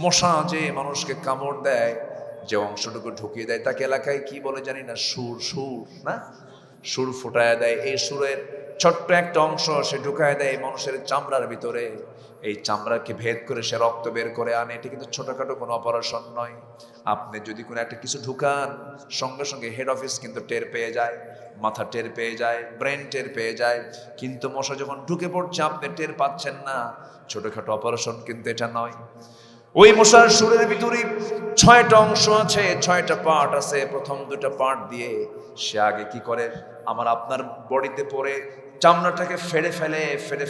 মশা যে মানুষকে কামড় দেয়, যে অংশটুকু ঢুকিয়ে দেয়, তাকে এলাকায় কি বলে জানি না, সুর না, সুর ফুটায় দেয়। এই সুরের ছোট্ট একটা অংশ সে ঢুকায় দেয় মানুষের চামড়ার ভিতরে। এই চামড়াকে ভেদ করে সে রক্ত বের করে আনে। এটা কিন্তু ছোটখাটো কোনো অপারেশন নয়। আপনি যদি কোনো একটা কিছু ঢুকান, সঙ্গে সঙ্গে হেড অফিস কিন্তু টের পেয়ে যায়, মাথা টের পেয়ে যায়, ব্রেন টের পেয়ে যায়। কিন্তু মশা যখন ঢুকে পড়ছে আপনি টের পাচ্ছেন না। ছোটখাটো অপারেশন কিন্তু এটা নয়। ওই মশার সুরের ভিতরে 6টা অংশ আছে, 6টা পার্ট আছে। প্রথম 2টা পার্ট দিয়ে সে আগে কি করে, আমার আপনার বডিতে পড়ে চামড়াটাকে ফেড়ে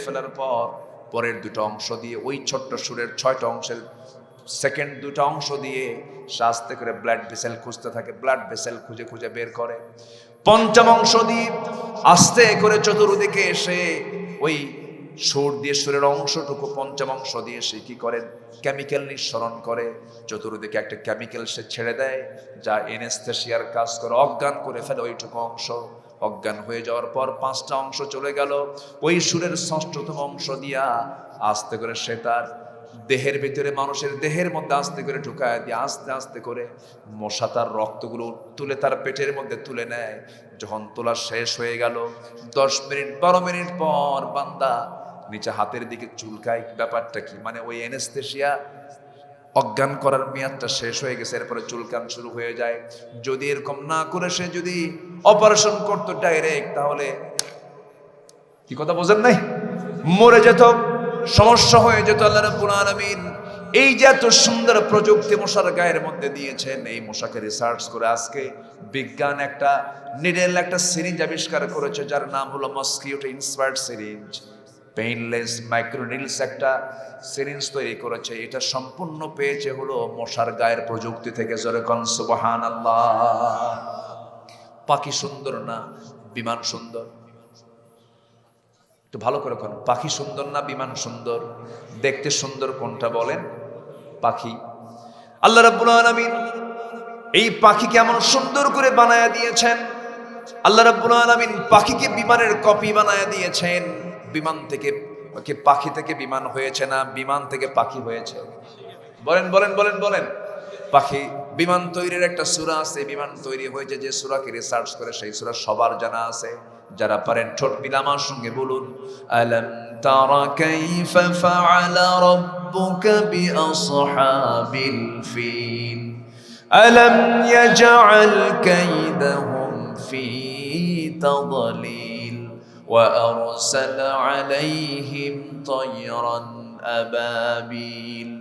ফেলার পর পরের 2টা অংশ দিয়ে ওই ছোট্ট সুরের 6টা অংশের সেকেন্ড 2টা অংশ দিয়ে সে আস্তে করে ব্লাড ভেসেল খুঁজতে থাকে, ব্লাড ভেসেল খুঁজে বের করে। পঞ্চম অংশ দিয়ে আস্তে করে চতুর্দিকে এসে ওই সুর দিয়ে সুরের অংশটুকু পঞ্চম অংশ দিয়ে সে কি করে, কেমিক্যাল নিঃসরণ করে। চতুর্দিকে একটা কেমিক্যাল সে ছেড়ে দেয় যা এনেস্থেশিয়ার কাজ করে, অজ্ঞান করে ফেলে ওইটুকু অংশ। অজ্ঞান হয়ে যাওয়ার পর 5টা অংশ চলে গেল। ওই সুরের 6ঠম অংশ দিয়া আস্তে করে সে তার দেহের ভিতরে, মানুষের দেহের মধ্যে আস্তে করে ঢুকায় দিয়ে আস্তে করে মশা তার রক্তগুলো তুলে তার পেটের মধ্যে তুলে নেয়। যখন তোলা শেষ হয়ে গেল 10 মিনিট 12 মিনিট পর বান্দা নিচে হাতের দিকে চুলকায়। ব্যাপারটা কি, মানে ওই এনেস্থেশিয়া অজ্ঞান করার মেয়াদটা শেষ হয়ে গেছে, এরপরে চুলকান শুরু হয়ে যায়। যদি এরকম না করে সে যদি অপারেশন করতো ডাইরেক্ট, তাহলে কি কথা বোঝেন নাই, মরে যেত, সমস্যা হয়ে যেত। আল্লাহ রাব্বুল আলামিন এই যে এত সুন্দর প্রযুক্তি মশার গায়ের মধ্যে দিয়েছেন, এই মশাকে রিসার্চ করে আজকে বিজ্ঞান একটা নিডেল, একটা সিরিঞ্জ আবিষ্কার করেছে যার নাম হলো মসকিউটো ইন্সপায়ার্ড সিরিঞ্জ। পেইনলেস মাইক্রোনিলস একটা সিরিঞ্জ তৈরি করেছে। এটা সম্পূর্ণ পেয়েছে হলো মশার গায়ের প্রযুক্তি থেকে। জোরে কোন সুবহানাল্লাহ। পাখি সুন্দর না বিমান সুন্দর? একটু ভালো করে কোন, পাখি সুন্দর না বিমান সুন্দর? দেখতে সুন্দর কোনটা বলেন? পাখি। আল্লাহ রাব্বুল আলামিন এই পাখিকে এমন সুন্দর করে বানায়া দিয়েছেন। আল্লাহ রাব্বুল আলামিন পাখিকে বিমানের কপি বানায়া দিয়েছেন। বিমান থেকে পাখি থেকে বিমান হয়েছে না বিমান থেকে পাখি হয়েছে? বলেন বলেন বলেন বলেন। পাখি বিমান তৈরির একটা সূরা আছে, বিমান তৈরি হয়েছে যে সূরাকে রিসার্চ করে সেই সূরা সবার জানা আছে। যারা পারেন ঠোঁট মিলে আমার সঙ্গে বলুন, আলাম তারা কাইফা ফাআলা রাব্বুকা বিআসহাবিল ফিল আলাম ইয়াজআল কাইদাহুম ফি তাদলিল ওয়া আরসালা আলাইহিম তায়রান আবাবিল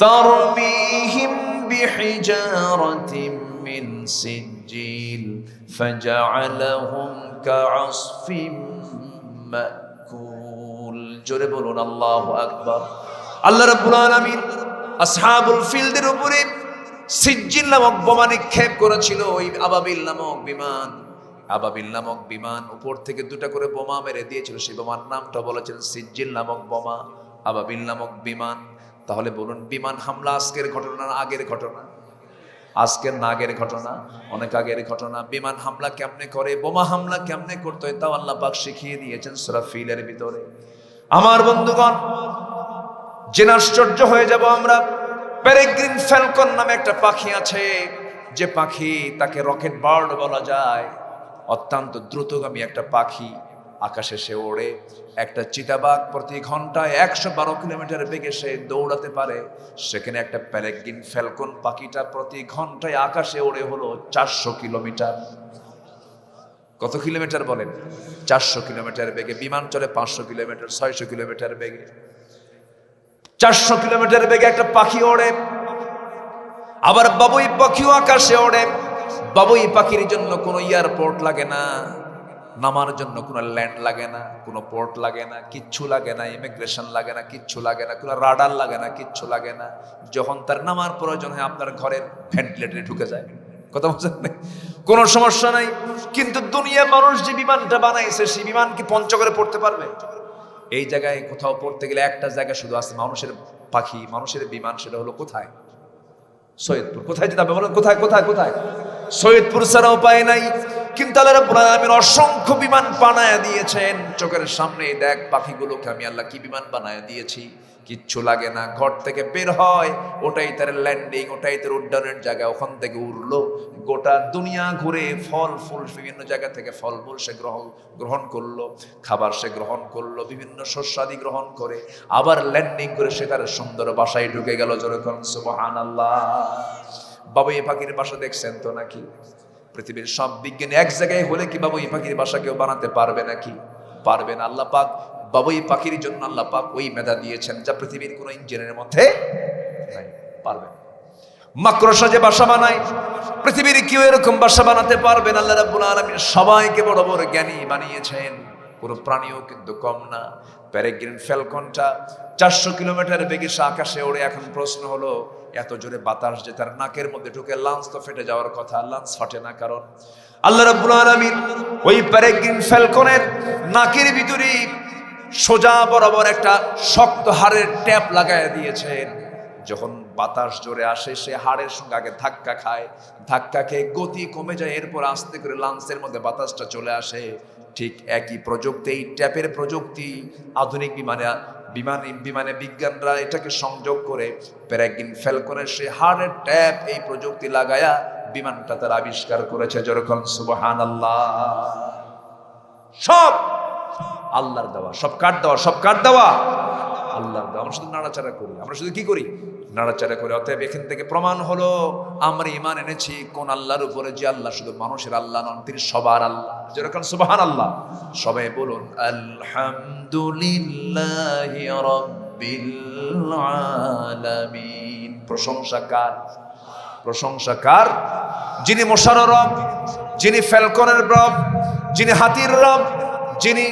তারমিহিম বিহিজারাতিন মিন সিজ্জিল ফাজআলাহুম কাআসফিম মাকুল। জোরে বলুন আল্লাহু আকবার। আল্লাহ রাব্বুল আলামিন আসহাবুল ফিলদের উপরে সিজ্জিল নামক বোমা নিক্ষেপ করেছিল। ওই আবাবিল নামক বিমান উপর থেকে 2টা করে বোমা মেরে দিয়েছিল। সেই বোমার নামটা বলেছেন সিজ্জিল নামক বোমা, আবাবিল নামক বিমান। তাহলে বলুন, বিমান হামলা আজকের ঘটনা না আগের ঘটনা? আজকের না আগের ঘটনা? অনেক আগের ঘটনা। বিমান হামলা কেমনে করে, বোমা হামলা কেমনে করতে হয় তাও আল্লাহ পাক শিখিয়ে দিয়েছেন সূরা ফিলের ভিতরে। আমার বন্ধুগণ, জেনে আশ্চর্য হয়ে যাব আমরা। পেরেগ্রিন ফ্যালকন নামে একটা পাখি আছে, যে পাখি তাকে রকেট বার্ড বলা যায়। অত্যন্ত দ্রুতগামী একটা পাখি, আকাশে সে ওড়ে। একটা চিতাবাঘ প্রতি ঘন্টায় 112 কিলোমিটার বেগে সে দৌড়াতে পারে। সেখানে একটা পেরেগ্রিন ফ্যালকন পাখিটা প্রতি ঘন্টায় আকাশে ওড়ে হলো 400 কিলোমিটার। কত কিলোমিটার বলেন? 400 কিলোমিটার বেগে। বিমান চলে 500 কিলোমিটার, 600 কিলোমিটার বেগে। 400 কিলোমিটার বেগে একটা পাখি ওড়ে। আবার বাবুই পাখিও আকাশে ওড়ে। বাবুই পাখির জন্য কোনো এয়ারপোর্ট লাগে না, নামার জন্য কোনো ল্যান্ড লাগে না, কোনো পোর্ট লাগে না, কিচ্ছু লাগে না, ইমিগ্রেশন লাগে না, কিচ্ছু লাগে না, কোনো রাডার লাগে না, কিচ্ছু লাগে না। যখন তার নামার প্রয়োজন হয় আপনার ঘরের ভেন্টিলেটরে ঢুকে যায়। কথা বলছেন না? কোনো সমস্যা নাই। কিন্তু দুনিয়া মানুষ যে বিমানটা বানাইছে সেই বিমান কি পঞ্চগড়ে পড়তে পারবে? এই জায়গায় কোথাও পড়তে গেলে একটা জায়গা শুধু আছে মানুষের পাখি, মানুষের বিমান, সেটা হলো কোথায়? সৈয়দপুর। কোথায় যেতে হবে বলেন? কোথায় কোথায় কোথায়? সৈয়দপুর ছাড়া উপায় নাই। কিন্তু আল্লাহ রাব্বুল আলামিন অসংখ্য বিমান বানায়া দিয়েছেন চোখের সামনে। দেখ পাখিগুলোকে আমি আল্লাহ কি বিমান বানায়া দিয়েছি, কিচ্ছু লাগে না, ঘর থেকে বের হয়, ওটাই তার ল্যান্ডিং, ওটাই তার উড্ডয়নের জায়গা। ওখান থেকে উড়লো, গোটা দুনিয়া ঘুরে ফল ফুল বিভিন্ন জায়গা থেকে ফলমূল সে গ্রহণ করলো, খাবার সে গ্রহণ করলো, বিভিন্ন শস্যাদি গ্রহণ করে আবার ল্যান্ডিং করে সে তার সুন্দর বাসায় ঢুকে গেল। যেরকম সুবহানাল্লাহ। বাবুই পাখির বাসা দেখছেন তো নাকি? পৃথিবীর সব বিজ্ঞানী এক জায়গায় হলে কি বাবুই পাখির বাসা কেউ বানাতে পারবে নাকি? পারবে না। আল্লাহ পাক বাবুই পাখির জন্য আল্লাহ পাক ওই মেধা দিয়েছেন যা পৃথিবীর কোনো ইঞ্জিনের মধ্যে নাই, পারবে। মাকড়সা যে বাসা বানায়, পৃথিবীর কেউ এরকম বাসা বানাতে পারবে না। আল্লাহ রাব্বুল আলামিন সবাইকে বড় বড় জ্ঞানী বানিয়েছেন, কোনো প্রাণীও কিন্তু কম না। প্যারাগ্রিন ফ্যালকনটা 400 কিলোমিটার বেগে সে আকাশে ওড়ে। এখন প্রশ্ন হলো, এত জোরে বাতাস যে তার নাকের মধ্যে ঢুকে লাঞ্চ তো ফেটে যাওয়ার কথা, লাঞ্চ ফাটে না। কারণ আল্লাহ রাব্বুল আলামিন ওই প্যারাগ্রিন ফ্যালকনের নাকের ভিতরে সোজা বরাবর একটা শক্ত হাড়ের ট্যাপ লাগায় দিয়েছেন। যখন বাতাস জোরে আসে সে হাড়ের সঙ্গে আগে ধাক্কা খায়, ধাক্কা খেয়ে গতি কমে যায়, এরপর আস্তে করে লাঞ্চের মধ্যে বাতাসটা চলে আসে। ঠিক একই প্রযুক্তি, এই ট্যাপের প্রযুক্তি আধুনিক বিমানে বিজ্ঞানরা এটাকে সংযোগ করে প্যারাগ্রিন ফ্যালকনের সে হাড়ের ট্যাপ এই প্রযুক্তি লাগায়া বিমানটা তারা আবিষ্কার করেছে। যেরকম সুবহানাল্লাহ। সব আল্লাহর দেওয়া, সব কার দেওয়া? সব কার দেওয়া? আল্লাহর দেওয়া। আমরা শুধু নাড়াচাড়া করি, আমরা শুধু কি করি? নাড়াচাড়া করি। অতএব এখান থেকে প্রমাণ হলো আমরা ঈমান এনেছি কোন আল্লাহর উপরে, যে আল্লাহ শুধু মানুষের আল্লাহ নন, তিনি সবার আল্লাহ। যেরকম সুবহানাল্লাহ। সবাই বলুন আলহামদুলিল্লাহি রাব্বিল আলামিন। প্রশংসা কার? প্রশংসা কার? যিনি মশার রব, যিনি ফ্যালকনের রব, যিনি হাতির রব, যিনি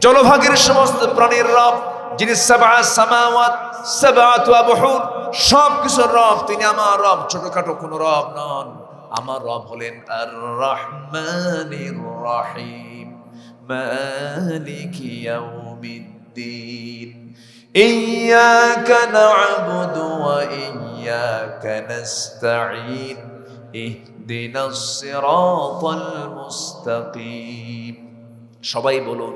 জলভাগের সমস্ত প্রাণীর রব, যিনি সাবআ সামাওয়াত সাবআতু আবহুর সব কিছুর রব, তিনি আমার রব। ছোটখাটো কোনো রব নন। আমার রব হলেন আর রহমানির রহিম মালিকি ইয়াউমিদ্দিন। ইয়্যাকা না'বুদু ওয়া ইয়্যাকা নাস্তাঈন ইহদিনাস সিরাতাল মুস্তাকিম। সবাই বলুন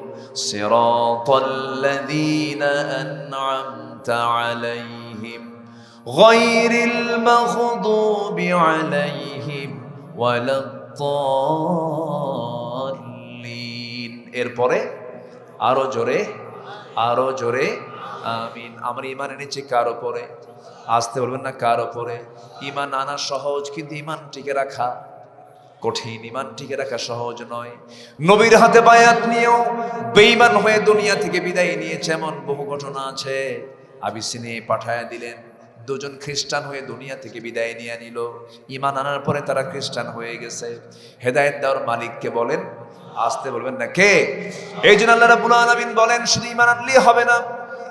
সিরাতাল্লাযীনা আন'আমতা আলাইহিম গায়রিল মাগদুবি আলাইহিম ওয়ালাদ-দাল্লিন। এরপরে আরো জোরে, আরো জোরে আমিন। আমরা ঈমান এনেছি কার উপরে? আসতে বলবেন না কার উপরে? ঈমান আনা সহজ, কিন্তু ঈমান টিকে রাখা কঠিন। ঈমান টিকে রাখা সহজ নয়। নবীর হাতে বায়াত নিয়েও বেঈমান হয়ে দুনিয়া থেকে বিদায় নিয়েছে এমন বহু ঘটনা আছে। আবিসিনিয়ায় পাঠায়া দিলেন, দুজন খ্রিস্টান হয়ে দুনিয়া থেকে বিদায় নিয়ে নিল। ঈমান আনার পরে তারা খ্রিস্টান হয়ে গেছে। হেদায়েত দেওয়ার মালিককে বলেন, আসতে বলবেন না কে? এই জন্য আল্লাহ রাব্বুল আলামিন বলেন শুধু ঈমান আনলেই হবে না।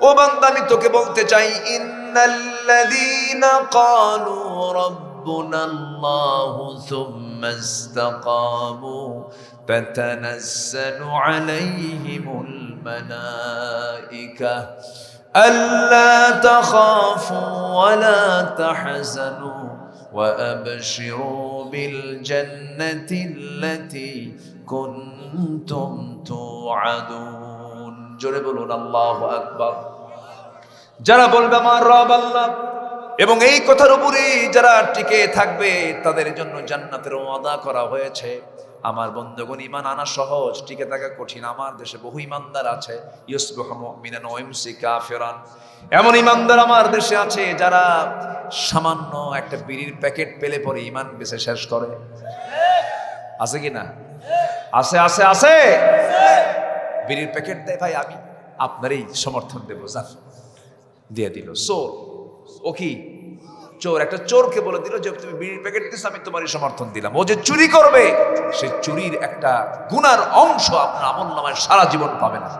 ও বান্দা, আমি তোকে বলতে চাই, ইন্নাল্লাযীনা ক্বালু রাব্বুনাল্লাহু সুম্মা ইসতাকামু ফাতানাজ্জালু আলাইহিমুল মালায়েকা আল্লা তাখাফু ওয়া লা তাহজানু ওয়া আবশিরু বিল জান্নাতিল্লাতী কুনতুম তুআদুন। জোরে বলুন আল্লাহু আকবার। যারা বলবে আমার রব আল্লাহ এবং এই কথার উপরে যারা টিকে থাকবে তাদের জন্য জান্নাতের ওয়াদা করা হয়েছে। আমার বন্ধুগণ, ঈমান আনা সহজ, টিকে থাকা কঠিন। আমার দেশে বহু ঈমানদার আছে, ইউসবিহু মুমিনান ওয়া ইউমসি কাফিরান। এমন ঈমানদার আমার দেশে আছে যারা সামান্য একটা বিড়ির প্যাকেট পেলে পরে ঈমান বেচে শেষ করে। আছে কি না? আছে আছে আছে। বিড়ির প্যাকেট দেয়, ভাই আমি আপনারই সমর্থন দেবো, জান, দিয়ে দিল। চোর, ও কি চোর? একটা চোরকে বলে দিল যে তুমি বিড়ির প্যাকেট দিস, আমি তোমারই সমর্থন দিলাম। ও যে চুরি করবে, সে চুরির একটা গুনার অংশ আপনার আমলনামায় সারা জীবন পাবে না।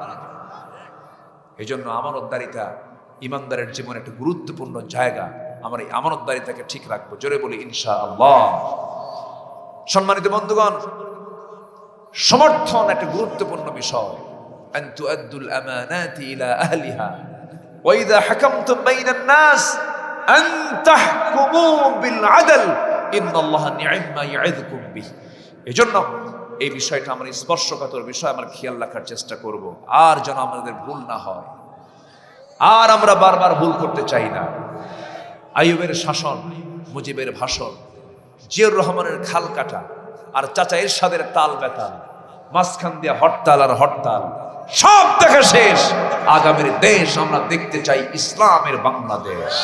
এই জন্য আমানতদারিতা ইমানদারের জীবনে একটা গুরুত্বপূর্ণ জায়গা। আমরা এই আমানতদারিতাকে ঠিক রাখবো। জোরে বলি ইনশাআল্লাহ। সম্মানিত বন্ধুগণ, সমর্থন একটা গুরুত্বপূর্ণ বিষয়। আন তুআদ্দুল আমানাতি ইলা আহলিহা ওয়া ইযা হাকামতুম বাইনান নাস আন তাহকুমু বিল আদল ইন্নাল্লাহা নি'মা ইয়া'যুকুম বিহি। এজন্য এই বিষয়টা আমার স্পর্শকাতর বিষয়, আমরা খেয়াল রাখার চেষ্টা করব, আর যেন আমাদের ভুল না হয়। আর আমরা বারবার ভুল করতে চাই না। আইয়ুবের শাসন, মুজিবের ভাষণ, জিয়র রহমানের খাল কাটা, আর চাচা এরশাদের তাল বেতাল, মাঝখান দিয়ে হরতাল আর হরতাল, সব দেখা শেষ। আগামীর দেশ আমরা দেখতে চাই ইসলামের বাংলাদেশ।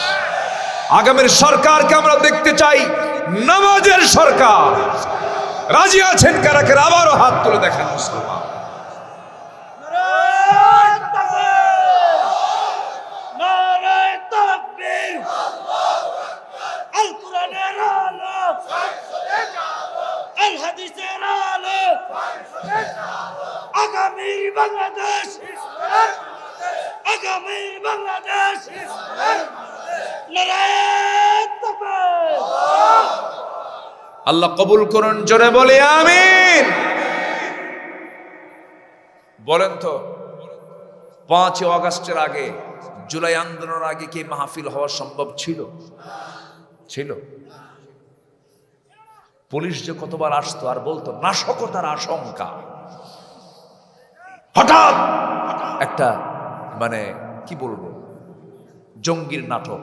আগামীর সরকারকে আমরা দেখতে চাই নামাজের সরকার। রাজি আছেন কারা কারা? আবারও হাত তুলে দেখেন মুসলমান। আগামীর বাংলাদেশ, আগামীর বাংলাদেশ, নারায়ে তাকবীর। আল্লাহ কবুল করুন, জোরে বলে আমিন। বলেন তো 5 আগস্টের আগে, জুলাই আন্দোলনের আগে কি মাহফিল হওয়া সম্ভব ছিল? ছিল? পুলিশ যে কতবার আসতো আর বলতো নাশকতার আশঙ্কা। হঠাৎ একটা মানে কি বলবো, জঙ্গির নাটক,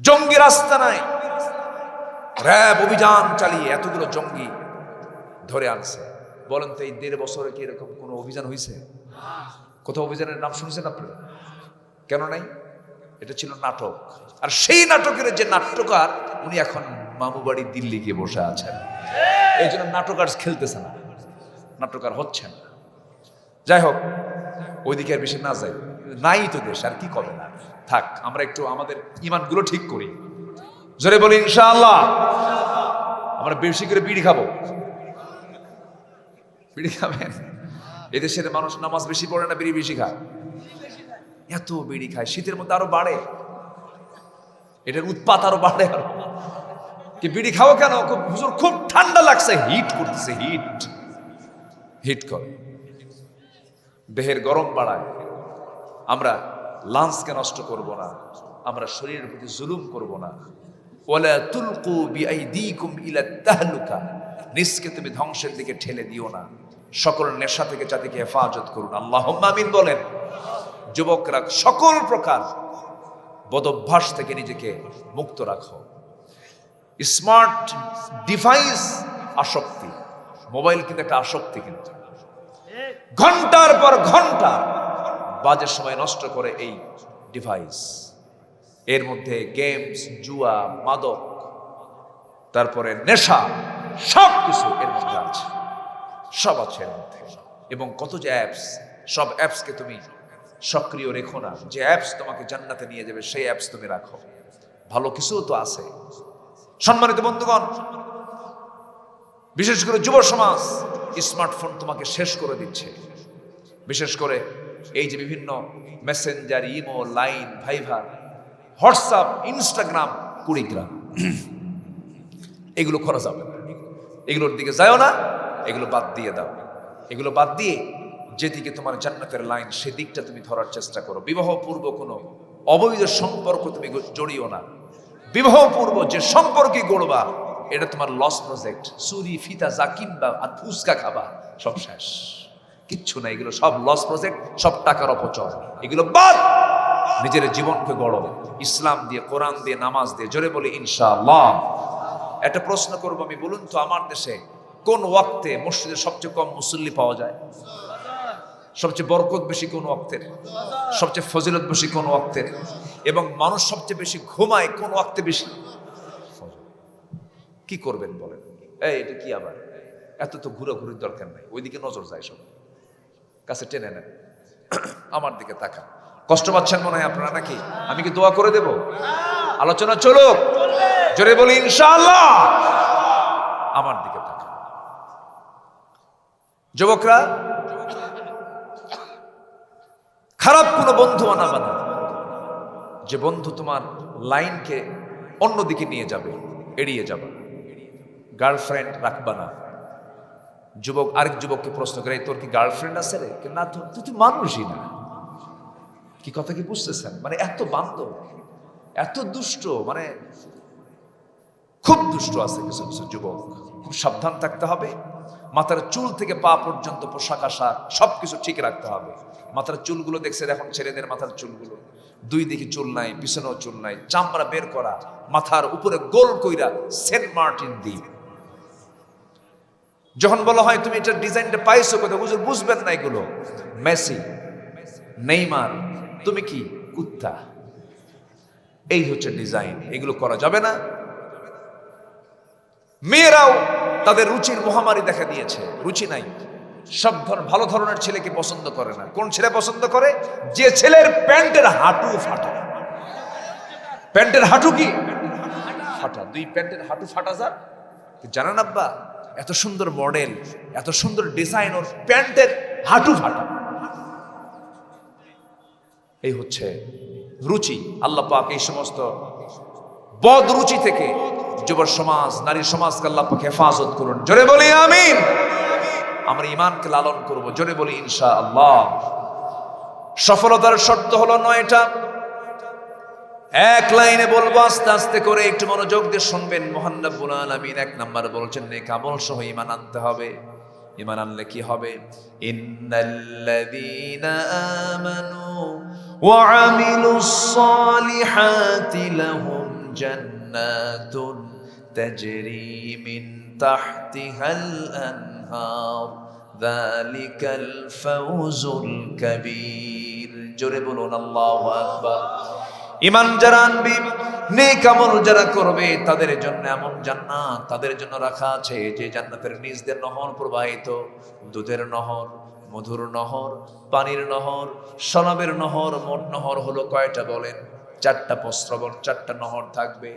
জঙ্গি রাস্তা নাই, র‍্যাব অভিযান চালিয়ে এতগুলো জঙ্গি ধরে আনছে। বলেন তো এই 1.5 বছরে কি এরকম কোনো অভিযান হয়েছে? কোথাও অভিযানের নাম শুনছেন আপনারা? কেন নাই? এটা ছিল নাটক। আর সেই নাটকের যে নাট্যকার, উনি এখন মামুবাড়ি দিল্লি গিয়ে বসে আছেন। এই জন্য নাটকার খেলতেছে না, নাটকার হচ্ছেন। যাই হোক, ওইদিকে আর বেশি না যাই, নাই তো দেশ, আর কি করবে না। থাক, আমরা একটু আমাদের ইমানগুলো ঠিক করি। জোরে বলি ইনশাআল্লাহ। আমরা বেশি করে বিড়ি খাবো। বিড়ি খাবেন? এদেশের মানুষ নামাজ বেশি পড়ে না বিড়ি বেশি খায়? এত বিড়ি খায়, শীতের মধ্যে আরো বাড়ে, এটার উৎপাত আরো বাড়ে। আরো কি বিড়ি খাও কেন? হুজুর খুব ঠান্ডা লাগছে, হিট করতেছে, হিট হিট করে, দেহের গরম বাড়ায়। আমরা লাঞ্চকে নষ্ট করব না, আমরা শরীরের প্রতি জুলুম করব না। ওয়ালা তুলকু বিআইদিকুম ইলা তাহলুকা, নিজকে তুমি ধ্বংসের দিকে ঠেলে দিও না। সকল নেশা থেকে জাতিকে হেফাজত করুন, আল্লাহুম্মা আমিন বলেন। যুবকরা সকল প্রকার বদভ্যাস থেকে নিজেকে মুক্ত রাখো। স্মার্ট ডিভাইস আসক্তি, মোবাইল কিন্তু একটা আসক্তি, কিন্তু ঘন্টার পর ঘন্টা বাজে সময় নষ্ট করে এই ডিভাইস। এর মধ্যে গেমস, জুয়া, মাদক, তারপরে নেশা, সব কিছু এর মধ্যে আছে, সব আছে এর মধ্যে। এবং কত যে অ্যাপস, সব অ্যাপসকে তুমি সক্রিয় রেখো না। যে অ্যাপস তোমাকে জান্নাতে নিয়ে যাবে সেই অ্যাপস তুমি রাখো। ভালো কিছু তো আছে। সম্মানিত বন্ধুগণ, বিশেষ করে যুব সমাজ, স্মার্টফোন তোমাকে শেষ করে দিচ্ছে। বিশেষ করে এই যে বিভিন্ন Messenger, imo, Line, Viber, WhatsApp, Instagram, Kurigram, এগুলো করা যাবে না। এগুলোর দিকে যাও না, এগুলো বাদ দিয়ে দাও। এগুলো বাদ দিয়ে যেদিকে তোমার জান্নাতের লাইন, সেদিকটা তুমি ধরার চেষ্টা করো। বিবাহ পূর্ব কোনো অবৈধ সম্পর্ক তুমি জড়িও না। বিবাহ পূর্ব যে সম্পর্কে গড়বা, এটা তোমার লস প্রজেক্ট। চুরি, ফিতা, যা কিনবা আর ফুচকা খাবা, সব শেষ, কিচ্ছু না। এগুলো সব লস প্রজেক্ট, সব টাকার অপচয়। এগুলো বাদ। নিজের জীবনকে গড়ো ইসলাম দিয়ে, কোরআন দিয়ে, নামাজ দিয়ে। জোরে বলি ইনশাআল্লাহ। একটা প্রশ্ন করবো আমি, বলুন তো আমার দেশে কোন ওয়াক্তে মসজিদে সবচেয়ে কম মুসল্লি পাওয়া যায়? সবচেয়ে বরকত বেশি কোন ওয়াক্তের? সবচেয়ে ফজিলত বেশি কোন ওয়াক্তের? এবং মানুষ সবচেয়ে বেশি ঘুমায় কোন ওয়াক্তে বেশি? কি করবেন বলেন? এটা কি আবার? এত তো ঘুরাঘুরির দরকার নাই, ওইদিকে নজর যায়, সব কাছে টেনে নেন। আমার দিকে তাকান। কষ্ট পাচ্ছেন মনে হয় আপনারা নাকি? আমি কি দোয়া করে দেব? আলোচনা চলুক, জোরে বলি ইনশাআল্লাহ। আমার দিকে তাকান। যুবকরা, খারাপ কোনো বন্ধু আনাবা না, যে বন্ধু তোমার লাইনকে অন্যদিকে নিয়ে যাবে, এড়িয়ে যাবে। গার্লফ্রেন্ড রাখবা না। যুবক আরেক যুবককে প্রশ্ন করে, তোর কি গার্লফ্রেন্ড আছে রে? না, তুই তো মানুষই না। কি কথা কি বুঝতেছেন? মানে এত বান্ধব, এত দুষ্ট, মানে খুব দুষ্ট আছে কিছু কিছু যুবক। খুব সাবধান থাকতে হবে। মাথার চুল থেকে পা পর্যন্ত পোশাক আশাক সবকিছু ঠিক রাখতে হবে। মাথার চুলগুলো দেখছেন এখন ছেলেদের মাথার চুলগুলো, দুই দিকে চুল নাই, পিছনেও চুল নাই, চামড়া বের করা, মাথার উপরে গোল কইরা সেন্ট মার্টিন দ্বীপ। যখন বলা হয় তুমি এটা ডিজাইনটা পাইছো কোথায়, হুজুর বুঝবেন না এগুলো। মেসি, নেইমার, তুমি কি কুত্তা? এই হচ্ছে ডিজাইন, এগুলো করা যাবে না। মেয়েরাও তাদের রুচির মহামারী দেখা দিয়েছে, রুচি নাই, সব ভালো ধরনের ছেলেকে পছন্দ করে না। কোন ছেলে পছন্দ করে? যে ছেলের প্যান্টের হাঁটু ফাটা। প্যান্টের হাঁটু কি ফাটা? দুই প্যান্টের হাঁটু ফাটা যান জানান আব্বা? এত সুন্দর মডেল, এত সুন্দর ডিজাইন, ওর প্যান্টের হাঁটু ফাটা। এই হচ্ছে রুচি। আল্লাহ পাক এই সমস্ত বদ রুচি থেকে যুব সমাজ, নারী সমাজকে আল্লাহ পাক হেফাজত করুন। জোরে বলি আমিন। আমরা ঈমানকে লালন করব, জোরে বলি ইনশাআল্লাহ। সফলতার শর্ত হলো 9টা। এক লাইনে বলবো, আস্তে আস্তে করে একটু মনোযোগ দিয়ে শুনবেন। মহান রব্বুল আলামিন 1 নাম্বার বলছেন নেক আমল সহ ঈমান আনতে হবে। ঈমান আনলে কি হবে? ইন্নাল্লাযীনা আমানু ওয়া আমিলুস সালিহাতি লাহুম জান্নাতুন তাজরি মিন তাহতিহাল আনহার যালিকাল ফাওজুল কাবীর। জোরে বলুন আল্লাহু আকবার। ঈমান যারা আনবে, নেক আমল যারা করবে, তাদের জন্য এমন জান্নাত তাদের জন্য রাখা আছে যে জান্নাতের নিচ দিয়ে নহর প্রবাহিত, দুধের নহর, মধুর নহর, পানির নহর, শরাবের নহর। মোট নহর হলো কয়টা বলেন? 4টা প্রস্রবণ, 4টা নহর থাকবে।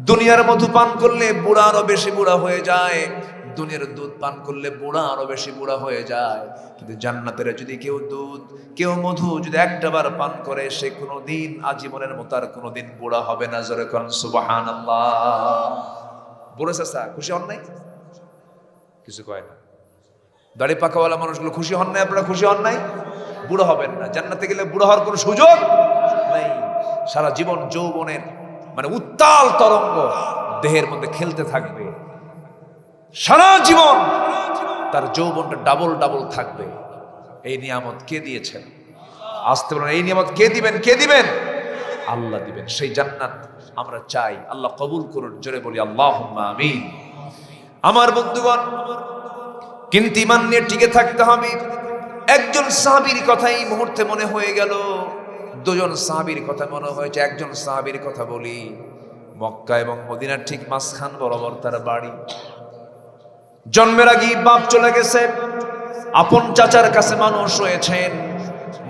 দুনিয়ার মধু পান করলে বুড়া আরো বেশি বুড়া হয়ে যায়, দুনিয়ার দুধ পান করলে বুড়া আরো বেশি বুড়া হয়ে যায়। কিন্তু জান্নাতের যদি কেউ দুধ, কেউ মধু যদি একটা বার পান করে, সে কোনোদিন আজীবনের মতো আর কোনোদিন বুড়া হবে না। জোরে কোন সুবহানাল্লাহ। বুড়ো চাচা খুশি হন নাই? কিছু কয় না। দাড়ি পাকাওয়ালা মানুষগুলো খুশি হন নাই? আপনারা খুশি হন নাই? বুড়ো হবেন না। জান্নাতে গেলে বুড়ো হওয়ার কোনো সুযোগ নেই। সারা জীবন যৌবনের মানে উত্তাল তরঙ্গ দেহের মধ্যে খেলতে থাকবে, সারা জীবন তার যৌবনটা ডাবল ডাবল থাকবে। এই নিয়ামত কে দিয়েছেন? আসতে বলেন, এই নিয়ামত কে দিবেন? কে দিবেন? আল্লাহ দিবেন। সেই জান্নাত আমরা চাই, আল্লাহ কবুল করুন। জোরে বলি আল্লাহুম্মা আমিন। আমার বন্ধুগণ, কিন্তু ঈমান নিয়ে টিকে থাকতে হবে। একজন সাহাবীর কথা এই মুহূর্তে মনে হয়ে গেল, দুজন সাহাবীর কথা মনে হয়েছে। একজন সাহাবীর কথা বলি, মক্কা এবং মদিনার ঠিক মাঝখান বরাবর তার বাড়ি। জন্মের আগেই বাপ চলে গেছে, আপন চাচার কাছে মানুষ হয়েছেন।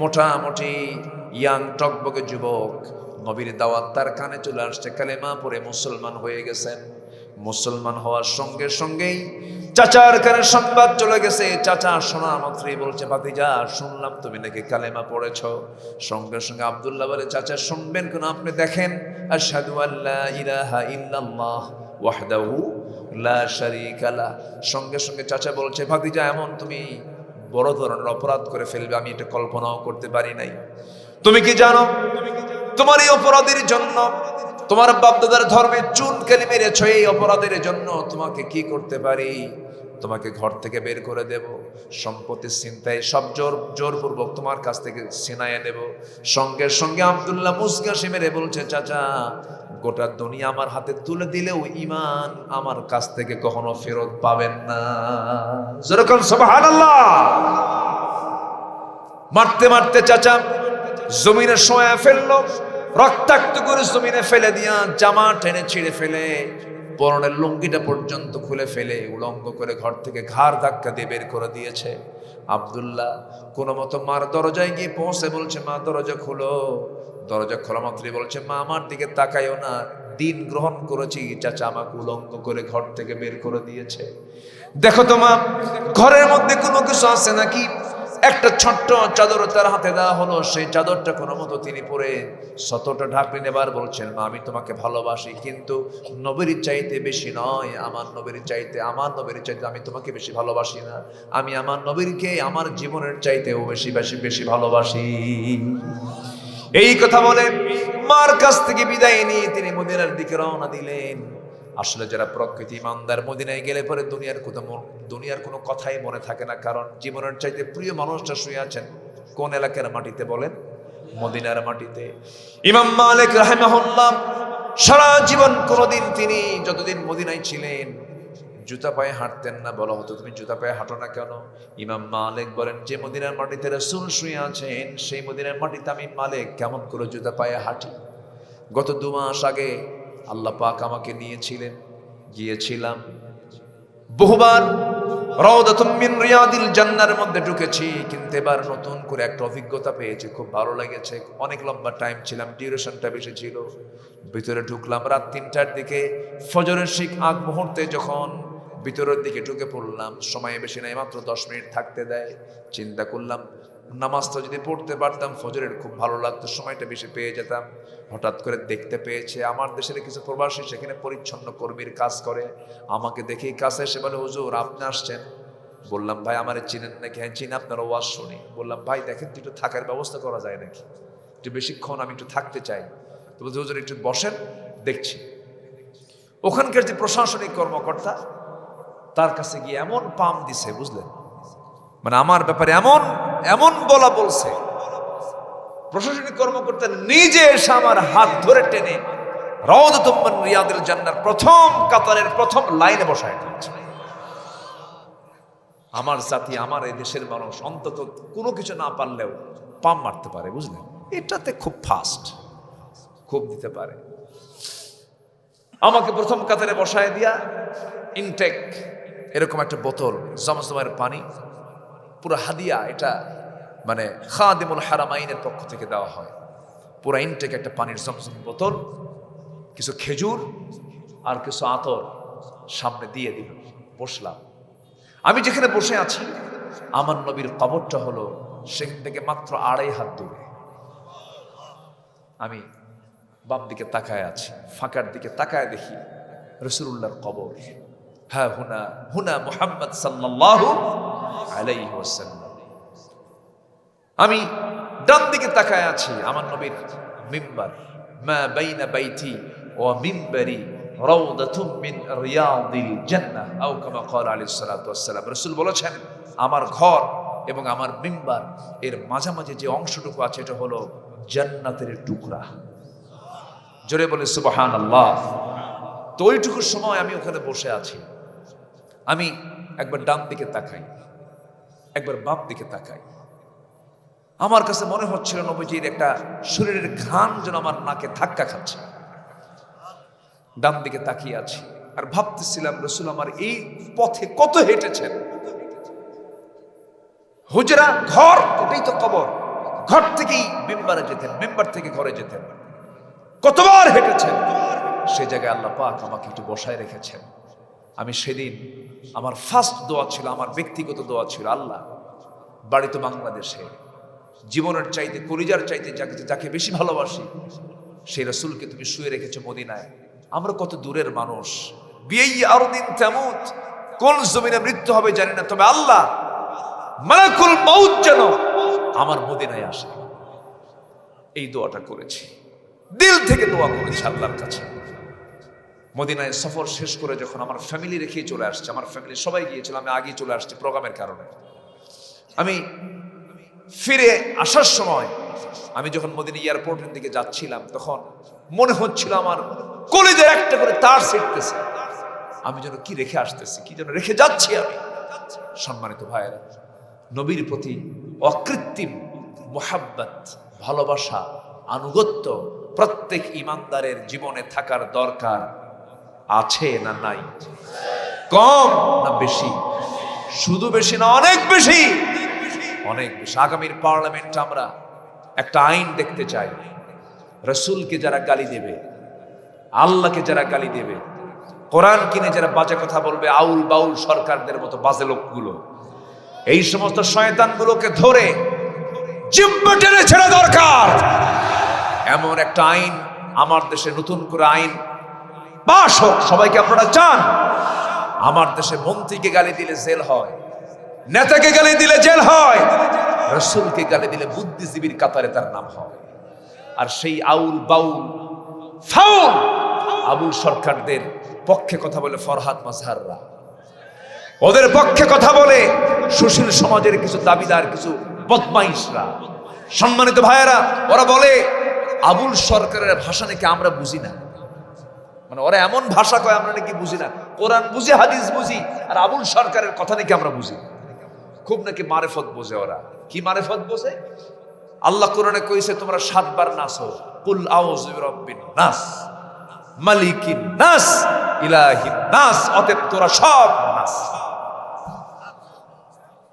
মোটামুটি ইয়াং টকবকে যুবক, নবীর দাওয়াত তার কানে চলে আসছে, কালেমা পড়ে মুসলমান হয়ে গেছেন। মুসলমান হওয়ার সঙ্গে সঙ্গেই চাচার কানে সংবাদ চলে গেছে। চাচা শোনা মাত্রই বলছে, ভাতিজা শুনলাম তুমি নাকি কালেমা পড়েছ। সঙ্গে সঙ্গে আব্দুল্লাহ বলে, চাচা শুনবেন কেন? আপনি দেখেন, আশহাদু আল্লা ইলাহা ইল্লাল্লাহ ওয়াহদাহু লা শারীকা লাহ। সঙ্গে সঙ্গে চাচা বলছে, ভাতিজা এমন তুমি বড় ধরনের অপরাধ করে ফেলবে, আমি এটা কল্পনাও করতে পারি নাই। তুমি কি জানো তোমার এই অপরাধের জন্য, তোমার বাপদাদার ধর্মে চুন কালি মেরেছ, এই অপরাধের জন্য তোমাকে কি করতে পারি? তোমাকে ঘর থেকে বের করে দেব, সম্পত্তি ছিনতাই সব জোরপূর্বক তোমার কাছ থেকে ছিনাইয়ে দেব। সঙ্গে সঙ্গে আব্দুল্লাহ মুসকাশি মেরে বলছে, চাচা গোটা দুনিয়া আমার হাতে তুলে দিলেও ঈমান আমার কাছ থেকে কখনো ফেরত পাবেন না। যেরকম সুবহানাল্লাহ। মারতে মারতে চাচা জমিনে শোয়া ফেললো, রক্তাক্ত করে জমিনে ফেলে দিয়া জামা টেনে ছিঁড়ে ফেলে পরনের লুঙ্গিটা পর্যন্ত খুলে ফেলে উলঙ্গ করে ঘর থেকে ঘাড় ধাক্কা দিয়ে বের করে দিয়েছে। আব্দুল্লাহ কোনো মতো মার দরজায় গিয়ে পৌঁছে বলছে, মা দরজা খুলো। দরজা খোলা মাত্রই বলছে, মা আমার দিকে তাকাইও না, দিন গ্রহণ করেছি, চাচা আমাকে উলঙ্গ করে ঘর থেকে বের করে দিয়েছে। দেখো তো মা, ঘরের মধ্যে কোনো কিছু আছে নাকি? একটা ছোট্ট চাদর তার হাতে দেওয়া হলো, সেই চাদরটা কোনো মতো তিনি পরে শতটা ঢাকলেন। এবার বলছেন, মা আমি তোমাকে ভালোবাসি, কিন্তু নবীর চাইতে বেশি নয়, আমার নবীর চাইতে আমি তোমাকে বেশি ভালোবাসি না। আমি আমার নবীরকে আমার জীবনের চাইতেও বেশি বেশি বেশি ভালোবাসি। এই কথা বলে মার কাছ থেকে বিদায় নিয়ে তিনি মদিনার দিকে রওনা দিলেন। আসলে যারা প্রকৃতি ইমানদার মদিনায় গেলে পরে দুনিয়ার কোনো কথাই মনে থাকে না, কারণ জীবনের চাইতে প্রিয় মানুষটা শুয়ে আছেন কোন এলাকার মাটিতে বলেন? মদিনার মাটিতে। ইমাম মালিক রাহিমাহুল্লাহ সারা জীবন কোনোদিন তিনি যতদিন মদিনায় ছিলেন জুতা পায়ে হাঁটতেন না। বলা হতো তুমি জুতা পায়ে হাঁটো না কেন? ইমাম মালিক বলেন, যে মদিনার মাটিতে রাসূল শুয়ে আছেন সেই মদিনার মাটিতে আমি মালিক কেমন করে জুতা পায়ে হাঁটি? গত 2 মাস আগে আল্লাহ পাক আমাকে নিয়েছিলেন, গিয়েছিলাম বহুবার রাউদাতুম মিন রিয়াদিল জান্নার মধ্যে ঢুকেছি, কিন্তু এবার নতুন করে একটা অভিজ্ঞতা পেয়েছি, খুব ভালো লেগেছে। অনেক লম্বা টাইম ছিলাম, ডিউরেশনটা বেশি ছিল। ভিতরে ঢুকলাম রাত 3টার দিকে, ফজরের ঠিক আগ মুহূর্তে যখন ভিতরের দিকে ঢুকে পড়লাম, সময় বেশি নাই, মাত্র 10 মিনিট থাকতে দেয়। চিন্তা করলাম নামাজটা যদি পড়তে পারতাম ফজরের খুব ভালো লাগতো, সময়টা বেশি পেয়ে যেতাম। হঠাৎ করে দেখতে পেয়েছে আমার দেশের কিছু প্রবাসী সেখানে পরিচ্ছন্ন কর্মীর কাজ করে। আমাকে দেখেই কাছে এসে বলে, হুজুর আপনি আসছেন? বললাম ভাই আমারে চিনেন নাকি? হ্যাঁ চিনি, আপনার ওয়াজ শুনি। বললাম ভাই দেখেন তো একটু থাকার ব্যবস্থা করা যায় নাকি, একটু বেশিক্ষণ আমি একটু থাকতে চাই। তো বলছে হুজুর একটু বসেন, দেখছি। ওখানকার যে প্রশাসনিক কর্মকর্তা তার কাছে গিয়ে এমন পাম দিছে, বুঝলেন, মানে আমার ব্যাপারে এমন এমন বলছে, প্রশাসনিক কর্মকর্তা নিজে এসে আমার হাত ধরে টেনে রাউদাতুম মিন রিয়াদিল জান্নার প্রথম কাতারের প্রথম লাইনে বসায় দিয়েছে। আমার জাতি, আমার এই দেশের মানুষ অন্তত কোনো কিছু না পারলেও পাম মারতে পারে, বুঝলেন, এটাতে খুব ফাস্ট, খুব দিতে পারে। আমাকে প্রথম কাতারে বসায় দিয়া ইনটেক এরকম একটা বোতল জমজমের পানি, পুরো হাদিয়া, এটা মানে খাদিমুল হারামাইনের পক্ষ থেকে দেওয়া হয়। পুরো ইনটেক একটা পানির জমজম বোতল, কিছু খেজুর আর কিছু আতর সামনে দিয়ে দিল। বসলাম। আমি যেখানে বসে আছি আমার নবীর কবরটা হলো সেখান থেকে মাত্র 2.5 হাত দূরে। আমি বাম দিকে তাকায় আছি, ফাঁকার দিকে তাকায় দেখি রাসূলুল্লাহর কবর। হ্যাঁ, হুনা হুনা মুহাম্মদ সাল্লাল্লাহু আলাইহি ওয়াসাল্লাম। আমি ডান দিকে তাকায় আছি, আমার নবীর মিম্বার। মা বাইনা বাইতি ওয়া মিম্বারি রাউদাতুম মিন রিয়াদিল জান্নাহ আও কামা ক্বালা আলাইহিস সালাতু ওয়াস সালাম। রাসূল বলেছেন আমার ঘর এবং আমার মিম্বার এর মাঝামাঝি যে অংশটুকু আছে এটা হলো জান্নাতের টুকরা। জোরে বলে সুবহানাল্লাহ। তো ওইটুকু সময় আমি ওখানে বসে আছি। আমি একবার ডান দিকে তাকাই, একবার বাম দিকে তাকাই। আমার কাছে মনে হচ্ছিল নবীজির একটা শরীরের ঘাম যেন আমার নাকে ধাক্কা খাচ্ছে। ডান দিকে তাকিয়ে আছি আর ভাবতেছিলাম রাসূল আমার এই পথে কত হেঁটেছেন। হুজরা ঘর, ওটাই তো কবর। ঘর থেকেই মিম্বারে যেতেন, মিম্বার থেকে ঘরে যেতেন, কতবার হেঁটেছেন। সে জায়গায় আল্লাহ পাক আমাকে একটু বসায় রেখেছেন। আমি সেদিন আমার ফার্স্ট দোয়া ছিল, আমার ব্যক্তিগত দোয়া ছিল, আল্লাহ বাড়ি তো বাংলাদেশে, জীবনের চাইতে কলিজার চাইতে যাকে বেশি ভালোবাসি সেই রাসূলকে তুমি শুয়ে রেখেছো মদিনায়। আমরা কত দূরের মানুষ, বিআই আরদিন তামুত, কোন জমিনে মৃত্যু হবে জানি না, তবে আল্লাহ মালাকুল মাউত যেন আমার মদিনায় আসে। এই দোয়াটা করেছি, দিল থেকে দোয়া করেছি আল্লাহর কাছে। মদিনায় সফর শেষ করে যখন আমার ফ্যামিলি রেখে চলে আসছে, আমার ফ্যামিলি সবাই গিয়েছিল, আমি আগে চলে আসছি প্রোগ্রামের কারণে। আমি ফিরে আসার সময় আমি যখন মদিনা এয়ারপোর্টের দিকে যাচ্ছিলাম তখন মনে হচ্ছিল আমার কলিজার একটা করে তার ছিটতেছে। আমি যেন কি রেখে আসতেছি, কি যেন রেখে যাচ্ছি আমি। সম্মানিত ভাইয়েরা, নবীর প্রতি অকৃত্রিম মুহাব্বত, ভালোবাসা, আনুগত্য প্রত্যেক ইমানদারের জীবনে থাকার দরকার আছে না নাই? কম না বেশি? শুধু বেশি না, অনেক বেশি, অনেক বেশি। আগামীর পার্লামেন্টে আমরা একটা আইন দেখতে চাই, রাসূলকে যারা গালি দেবে, আল্লাহকে যারা গালি দেবে, কোরআন কিনে যারা বাজে কথা বলবে, আউল বাউল সরকারদের মতো বাজে লোকগুলো, এই সমস্ত শয়তানগুলোকে ধরে জিহ্বা টেনে ছেড়া দরকার। এমন একটা আইন আমার দেশে নতুন করে আইন পাস হোক। সবাইকে আপনারা চান? আমার দেশে মন্ত্রীকে গালি দিলে জেল হয়, নেতাকে গালি দিলে জেল হয়, রাসূলকে গালি দিলে বুদ্ধিজীবীর কাতারে তার নাম হয়। আর সেই আউল বাউল ফাউল আবুল সরকারদের পক্ষে কথা বলে ফরহাদ মাজহাররা, ওদের পক্ষে কথা বলে সুশীল সমাজের কিছু দাবিদার, কিছু বদমাইশরা। সম্মানিত ভাইয়েরা, ওরা বলে আবুল সরকারের ভাষা নাকি আমরা বুঝি না। মানে ওরা এমন ভাষা কয় আমরা নাকি বুঝি না, কোরআন বুঝি, হাদিস বুঝি, আর আবুল সরকারের কথা নাকি আমরা বুঝি। খুব নাকি মারেফত বোঝে ওরা। কি মারেফত বোঝে? আল্লাহ কোরআনে কইছে তোমরা 7 বার নাসো, কুল আউযু বিরাব্বিন নাস, মালিকিন নাস, ইলাহিন নাস, অতএব তোরা সব নাস।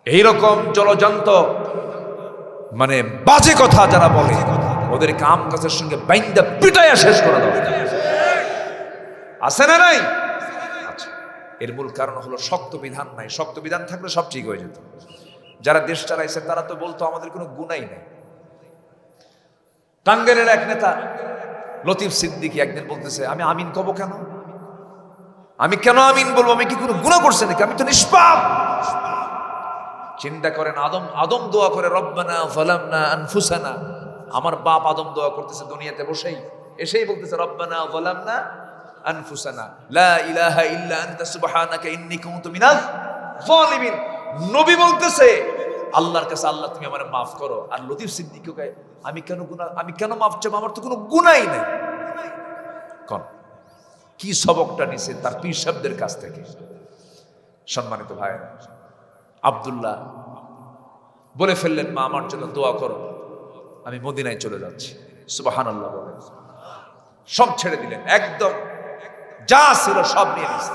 এইরকম জলজন্ত মানে বাজে কথা যারা বলে, ওদের কাম কাজের সঙ্গে বাইন্দা পিটাইয়া শেষ করে দাও। আছে না নাই? আচ্ছা, এর মূল কারণ হলো শক্ত বিধান নাই। শক্ত বিধান থাকলে সব ঠিক হয়ে যেত। যারা দেশ চালাইছে তারা তো বলতো আমাদের কোনো গুনাই নাই। টাঙ্গাইলের এক নেতা লতিফ সিদ্দিকী একদিন বলতেছে, আমি আমিন কব কেন? আমি কেন আমিন বলবো? আমি কি কোনো গুনাহ করছি নাকি? আমি তো নিষ্পাপ। চিন্তা করেন, আদম দোয়া করে রব্বানা যালামনা আনফুসানা। আমার বাপ আদম দোয়া করতেছে দুনিয়াতে বসেই, এসেই বলতেছে রব্বানা যালামনা আনফুসানা লা ইলাহা ইল্লা আনতা সুবহানাকা ইন্নী কুনতু মিনাজ যালিমিন। নবী বলতেছে আল্লাহর কাছে, আল্লাহ তুমি আমারে মাফ করো। আর লতিফ সিদ্দিকী কয় আমি কেন মাফ চাইবো? আমার তো কোনো গুনাই নাই। কোন কি সবকটা নিছে তার পীর সাহেবদের কাছ থেকে। সম্মানিত ভাইরা, আব্দুল্লাহ বলে ফেললেন, মা আমার জন্য দোয়া করো, আমি মদিনায় চলে যাচ্ছি। সুবহানাল্লাহ বলে সব ছেড়ে দিলেন, একদম যা ছিল সব নিয়ে নিছে।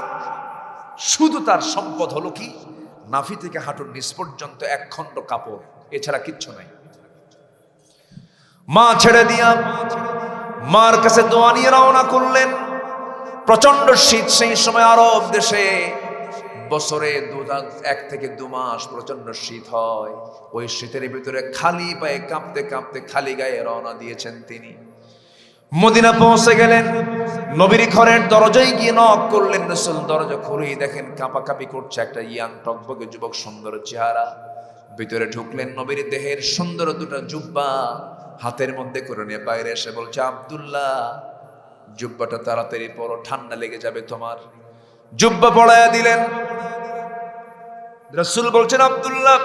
শুধু তার সম্পদ হলো কি, নাভি থেকে হাঁটুর নিচ পর্যন্ত 1 খণ্ড কাপড়, এছাড়া কিচ্ছু নাই। মা ছেড়ে দিয়া মার কাছে দোয়া নিয়ে রওনা করলেন। প্রচন্ড শীত সেই সময় আরব দেশে, বছরে 1 থেকে 2 মাস প্রচন্ড শীত হয়। ওই শীতের ভিতরে খালি পায়ে কাঁপতে কাঁপতে খালি গায়ে রওনা দিয়েছেন তিনি। মদিনা পৌঁছে গেলেন, নবীর ঘরের দরজায় গিয়ে নক করলেন। রাসূল দরজা খুলেই দেখেন কাঁপাকাঁপি করছে একটা ইয়াং টকবকে যুবক, সুন্দর চেহারা। ভিতরে ঢুকলেন, নবীর দেহের সুন্দর 2টা জুব্বা হাতের মধ্যে করে নিয়ে বাইরে এসে বলছে, আব্দুল্লাহ জুব্বাটা তাড়াতাড়ি পরো, ঠান্ডা লেগে যাবে তোমার। জুব্বা পরায়া দিলেন। রাসূল বলছেন, আব্দুল্লাহ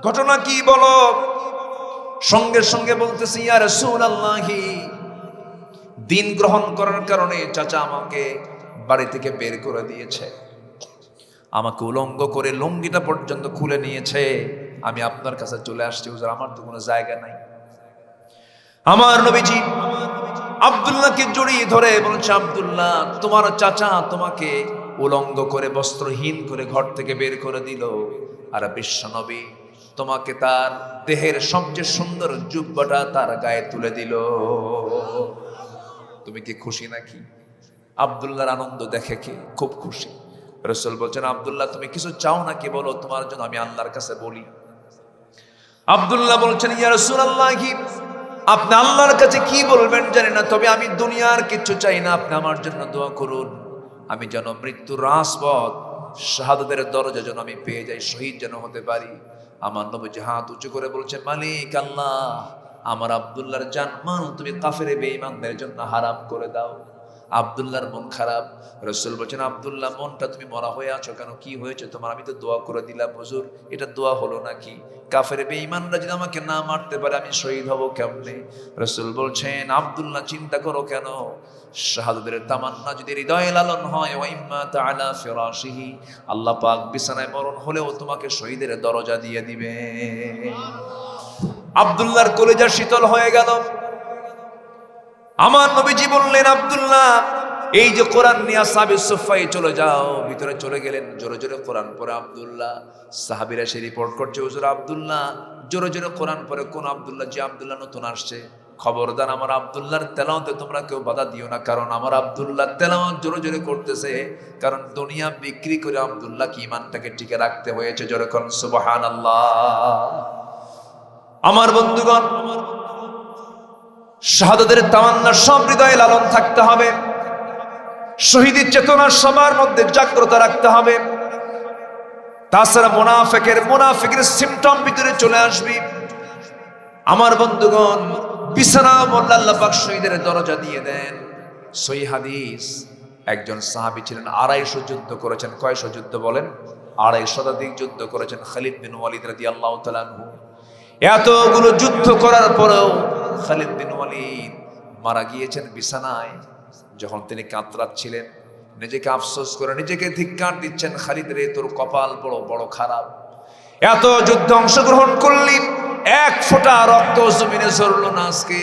ঘটনা কি বলো? সঙ্গে সঙ্গে বলতেছি, ইয়া রাসূলুল্লাহি, দিন গ্রহণ করার কারণে চাচা আমাকে বাড়ি থেকে বের করে দিয়েছে, আমাকে উলঙ্গ করে লুঙ্গিটা পর্যন্ত খুলে নিয়েছে। আমি আপনার কাছে চলে আসছি হুজুর, আমার তো কোনো জায়গা নাই। আমার নবীজি আব্দুল্লাহকে জড়িয়ে ধরে বলছে, আব্দুল্লাহ তোমার চাচা তোমাকে উলঙ্গ করে বস্ত্রহীন করে ঘর থেকে বের করে দিল, আর বিশ্ব নবী তোমাকে তার দেহের সবচেয়ে সুন্দর জুব্বাটা তার গায়ে তুলে দিল। তুমি কি খুশি নাকি? আব্দুল্লাহর আনন্দ দেখে কি খুব খুশি। রাসূল বলছেন, আব্দুল্লাহ তুমি কিছু চাও নাকি বলো, তোমার জন্য আমি আল্লাহর কাছে বলি। আব্দুল্লাহ বলছেন, ইয়া রাসূলুল্লাহ, আপনি আল্লাহর কাছে কি বলবেন জানি না, তবে আমি দুনিয়ার কিছু চাই না, আপনি আমার জন্য দোয়া করুন, আমি যেন মৃত্যুর রাসপথ শাহাদাতের দরজা যেন আমি পেয়ে যাই, শহীদ যেন হতে পারি। আমার নবীজি হাত উঁচু করে বলছেন, মালিক আল্লাহ, আমার আব্দুল্লাহর জানমাল তুমি কাফের বেঈমানদের জন্য হারাম করে দাও। আব্দুল্লাহর মন খারাপ। রাসূল বলছেন, আব্দুল্লাহ মনটা তুমি মরা হয়ে আছো কেন? কি হয়েছে তোমার? আমি তো দোয়া করে দিলাম হুজুর, এটা দোয়া হলো নাকি? কাফের বেঈমানরা যদি আমাকে না মারতে পারে আমি শহীদ হব কেমনে? রাসূল বলছেন, আব্দুল্লাহ চিন্তা করো কেন? শাহাদাতের তামান্না যদি হৃদয়ে লালন হয়, ওয়া ইম্মা তাআলা ফিরাশিহি, আল্লাহ পাক বিছানায় মরণ হলেও তোমাকে শহীদের দরজা দিয়ে দিবে। আব্দুল্লাহর কলিজা শীতল হয়ে গেল। আমার নবীজি বললেন, আব্দুল্লাহ এই যে কোরআন নিয়ে আসহাবে সুফায় চলে যাও। ভিতরে চলে গেলেন, জোরে জোরে কোরআন পড়ে আব্দুল্লাহ। সাহাবীরা সে রিপোর্ট করছে, হুজুর আব্দুল্লাহ জোরে জোরে কোরআন পড়ে। কোন আব্দুল্লাহ? যে আব্দুল্লাহ নতুন আসছে। খবরদার আমার আব্দুল্লাহর তেলাওয়াতে তোমরা কেউ বাধা দিও না, কারণ আমার আব্দুল্লাহ তেলাওয়াত জোরে জোরে করতেছে, কারণ দুনিয়া বিক্রি করে আব্দুল্লাহকে ঈমানটাকে টিকে রাখতে হয়েছে। জোরে করুন সুবহানাল্লাহ। আমার বন্ধুগণ, শাহাদাতের তামান্না সব হৃদয়ে লালন থাকতে হবে, শহীদের চেতনা সবার মধ্যে জাগ্রত রাখতে হবে। তাছাড়া মুনাফিকের সিমটম ভিতরে চলে আসবে। আমার বন্ধুগণ, বিছানা মোল্লা আল্লাহ পাক শহীদের দরজা দিয়ে দেন। সহিহ হাদিস, একজন সাহাবী ছিলেন 250 যুদ্ধ করেছেন। কয়শো যুদ্ধ বলেন? 250 শতাধিক যুদ্ধ করেছেন খালিদ বিন ওয়ালিদ রাদিয়াল্লাহু তাআলা আনহু। এতগুলো যুদ্ধ করার পরেও খালিদ বিন ওয়ালিদ মারা গিয়েছেন বিছানায়। যখন তিনি কাতরাচ্ছিলেন, নিজেকে আফসোস করে নিজেকে ধিক্কার দিচ্ছেন, খালিদ রে তোর কপাল বড় বড় খারাপ, এত যুদ্ধে অংশগ্রহণ করলি, এক ফোঁটা রক্ত জমিনে ঝরলো না, আজকে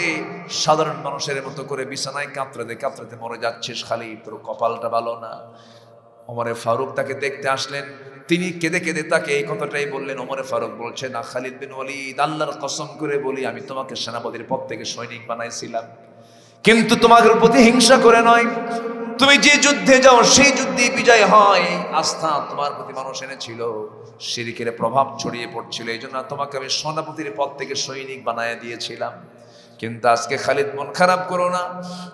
সাধারণ মানুষের মতো করে বিছানায় কাতরাতে কাতরাতে মরে যাচ্ছিস, খালিদ তোর কপালটা ভালো না। ওমরে ফারুক তাকে দেখতে আসলেন, তিনি কেঁদে কেঁদে তাকে এই কথাটাই বললেন। ওমরে ফারুক বলছে, না খালিদ বিন ওয়ালিদ, আল্লাহর কসম করে বলি, আমি তোমাকে সেনাপতির পদ থেকে সৈনিক বানাইছিলাম, কিন্তু তোমার প্রতি হিংসা করে নয়। তুমি যে যুদ্ধে যাও সেই যুদ্ধে বিজয় হয়, আস্থা তোমার প্রতি মানুষ এনেছিল, শিরকের প্রভাব ছড়িয়ে পড়ছিল, এই জন্য তোমাকে আমি সেনাপতির পদ থেকে সৈনিক বানায় দিয়েছিলাম। কিন্তু আজকে খালিদ মন খারাপ করো না,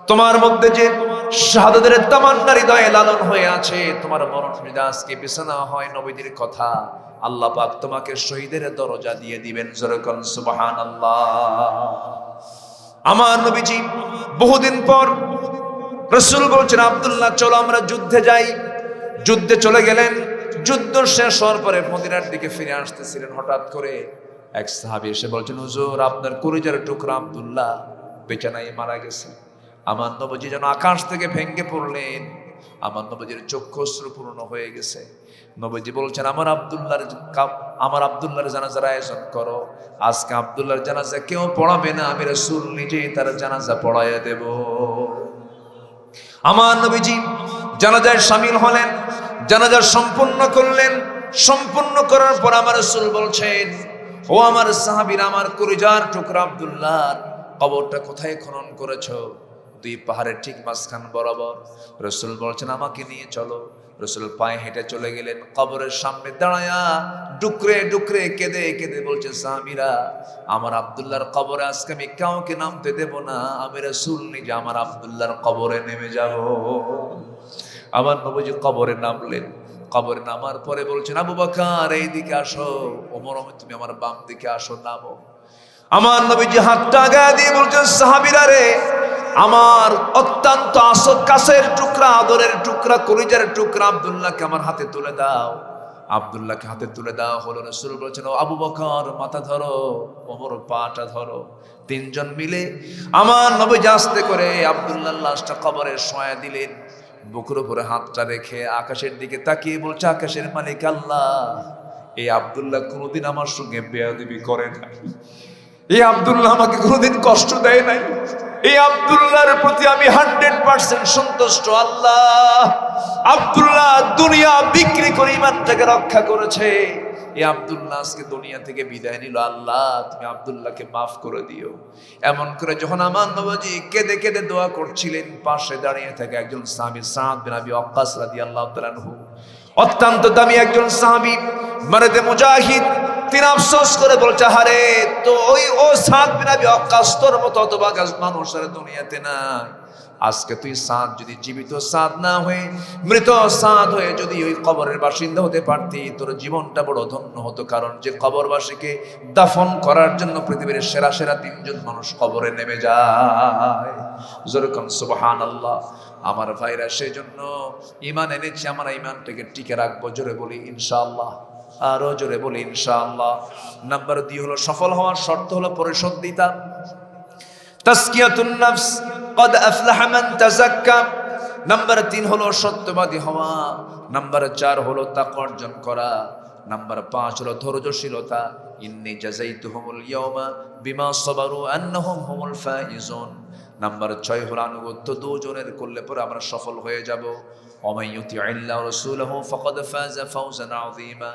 তোমার মধ্যে যে শাহাদাতের তামান্না হৃদয়ে লালন হয়ে আছে, তোমার মরণ যদি আজকে বিছানা হয় নবীদের কথা, আল্লাহ পাক তোমাকে শহীদের দরজা দিয়ে দিবেন। জোরে কোন সুবহানাল্লাহ। আমার নবীজি বহুদিন পর রাসূল বলছেন, আব্দুল্লাহ চলো আমরা যুদ্ধে যাই। যুদ্ধে চলে গেলেন। যুদ্ধ শেষ হওয়ার পরে মদিনার দিকে ফিরে আসতেছিলেন, হঠাৎ করে এক সাহাবী এসে বলছেন, হুজুর আপনার কলিজার টুকরা আব্দুল্লাহ বিছানায় মারা গেছে। আমার নবীজি যেন আকাশ থেকে ভেঙে পড়লেন, আমার নবীজির চক্ষুশ্রু পূর্ণ হয়ে গেছে। নবীজি বলছেন, আমার আব্দুল্লাহর জানাজার আয়োজন করো। আজকে আব্দুল্লাহর জানাজা কেউ পড়াবে না, আমি রাসূল নিজেই তার জানাজা পড়াইয়া দেব। আমার নবীজি জানাজায় শামিল হলেন, জানাজা সম্পূর্ণ করলেন। সম্পূর্ণ করার পর আমার রাসূল বলছেন, ও আমার সাহাবীরা, আমার কলিজার টুকরা আব্দুল্লাহর কবরটা কোথায় খনন করেছো? দুই পাহাড়ের ঠিক মাঝখান বরাবর। রাসূল বলছেন, আমাকে নিয়ে চলো। রাসূল পায়ে হেঁটে চলে গেলেন, কবরের সামনে দাঁড়ায়া ডুকরে ডুকরে কেঁদে কেঁদে বলছে, সাহাবীরা, আমার আব্দুল্লাহর কবরে আজকে আমি কাউকে নামতে দেব না, আমি রাসূল নিজে আমার আব্দুল্লাহর কবরে নেমে যাব। আমার নবীজি কবরে নামলেন। কবরে নামার পরে বলছেন, আবু বকর এইদিকে আসো, ওমর তুমি আমার বাম দিকে আসো, নামো। আমার নবীজি হাতটা আগায় দিয়ে বলছেন, সাহাবীরা রে, আমার অত্যন্ত কাছের টুকরা, আদরের টুকরা, কলিজার টুকরা আব্দুল্লাহকে আমার হাতে তুলে দাও। আব্দুল্লাহকে হাতে তুলে দেওয়া হলো। রাসূল বলছেন, ও আবু বকর মাথা ধরো, ওমর পাটা ধরো। তিনজন মিলে আমার নবীজি আস্তে করে আব্দুল্লাহর লাশটা কবরে শোয়া দিলেন। বুকের উপরে হাতটা রেখে আকাশের দিকে তাকিয়ে বলছে, আকাশের মালিক আল্লাহ, এই আব্দুল্লাহ কোনোদিন আমার সঙ্গে বেয়াদবি করে নাই, এই আব্দুল্লাহ আমাকে কোনোদিন কষ্ট দেয় নাই, এই আব্দুল্লাহর প্রতি আমি 100% সন্তুষ্ট। আল্লাহ, আব্দুল্লাহ দুনিয়া বিক্রি করে ইমানটাকে রক্ষা করেছে, এই আব্দুল্লাহ আজকে দুনিয়া থেকে বিদায় নিল, আল্লাহ তুমি আব্দুল্লাহকে মাফ করে দিও। এমন করে যখন আমার নবীজি কেঁদে কেঁদে দোয়া করছিলেন, পাশে দাঁড়িয়ে থাকে একজন সাহাবী, সাদ বিন আবি ওয়াক্কাস রাদিয়াল্লাহু তাআলা আনহু, অত্যন্ত দামি একজন সাহাবী, মারদে মুজাহিদ। তিনি আফসোস করে বলছে, হারে তো ও সাদ বিন আবি ওয়াক্কাস তোর মতো হতভাগা মানুষ আর দুনিয়াতে নাই। আজকে তুই সাদ যদি জীবিত সাদ না হয়ে মৃত সাদ হয়ে যদি ওই কবরের বাসিন্দা হতে পারতি, তোর জীবনটা বড় ধন্য হতো। কারণ যে কবরবাসীকে দাফন করার জন্য পৃথিবীর সেরা সেরা 3 জন মানুষ কবরে নেমে যায়। যেরকম সুবহানাল্লাহ। আমার ভাইরা, সেই জন্য ঈমান এনেছি, আমরা ঈমানটাকে টিকে রাখবো। জোরে বলি ইনশাআল্লাহ, আরো জোরে বলি ইনশাআল্লাহ। নাম্বার 2 হলো সফল হওয়ার শর্ত হলো পরিশুদ্ধিতা, তাসকিয়াতুন নফস, قد أفلح من تزكى। নাম্বার 3 হলো সত্যবাদী হওয়া। নাম্বার 4 হলো তাকওয়া অর্জন করা। নাম্বার 5 হলো ধৈর্যশীলতা। ইন্নী জাযাইতুহুমুল ইয়াওমা বিমা সাবারু আন্নাহুম হুমুল ফাইজুন। নাম্বার 6 হলো আনুগত্য। দুজনের করলে পরে আমরা সফল হয়ে যাব। ওমান ইউতিইল্লাহ ওয়া রাসূলহু ফাকাদ ফাযা ফাওজান আযীমা।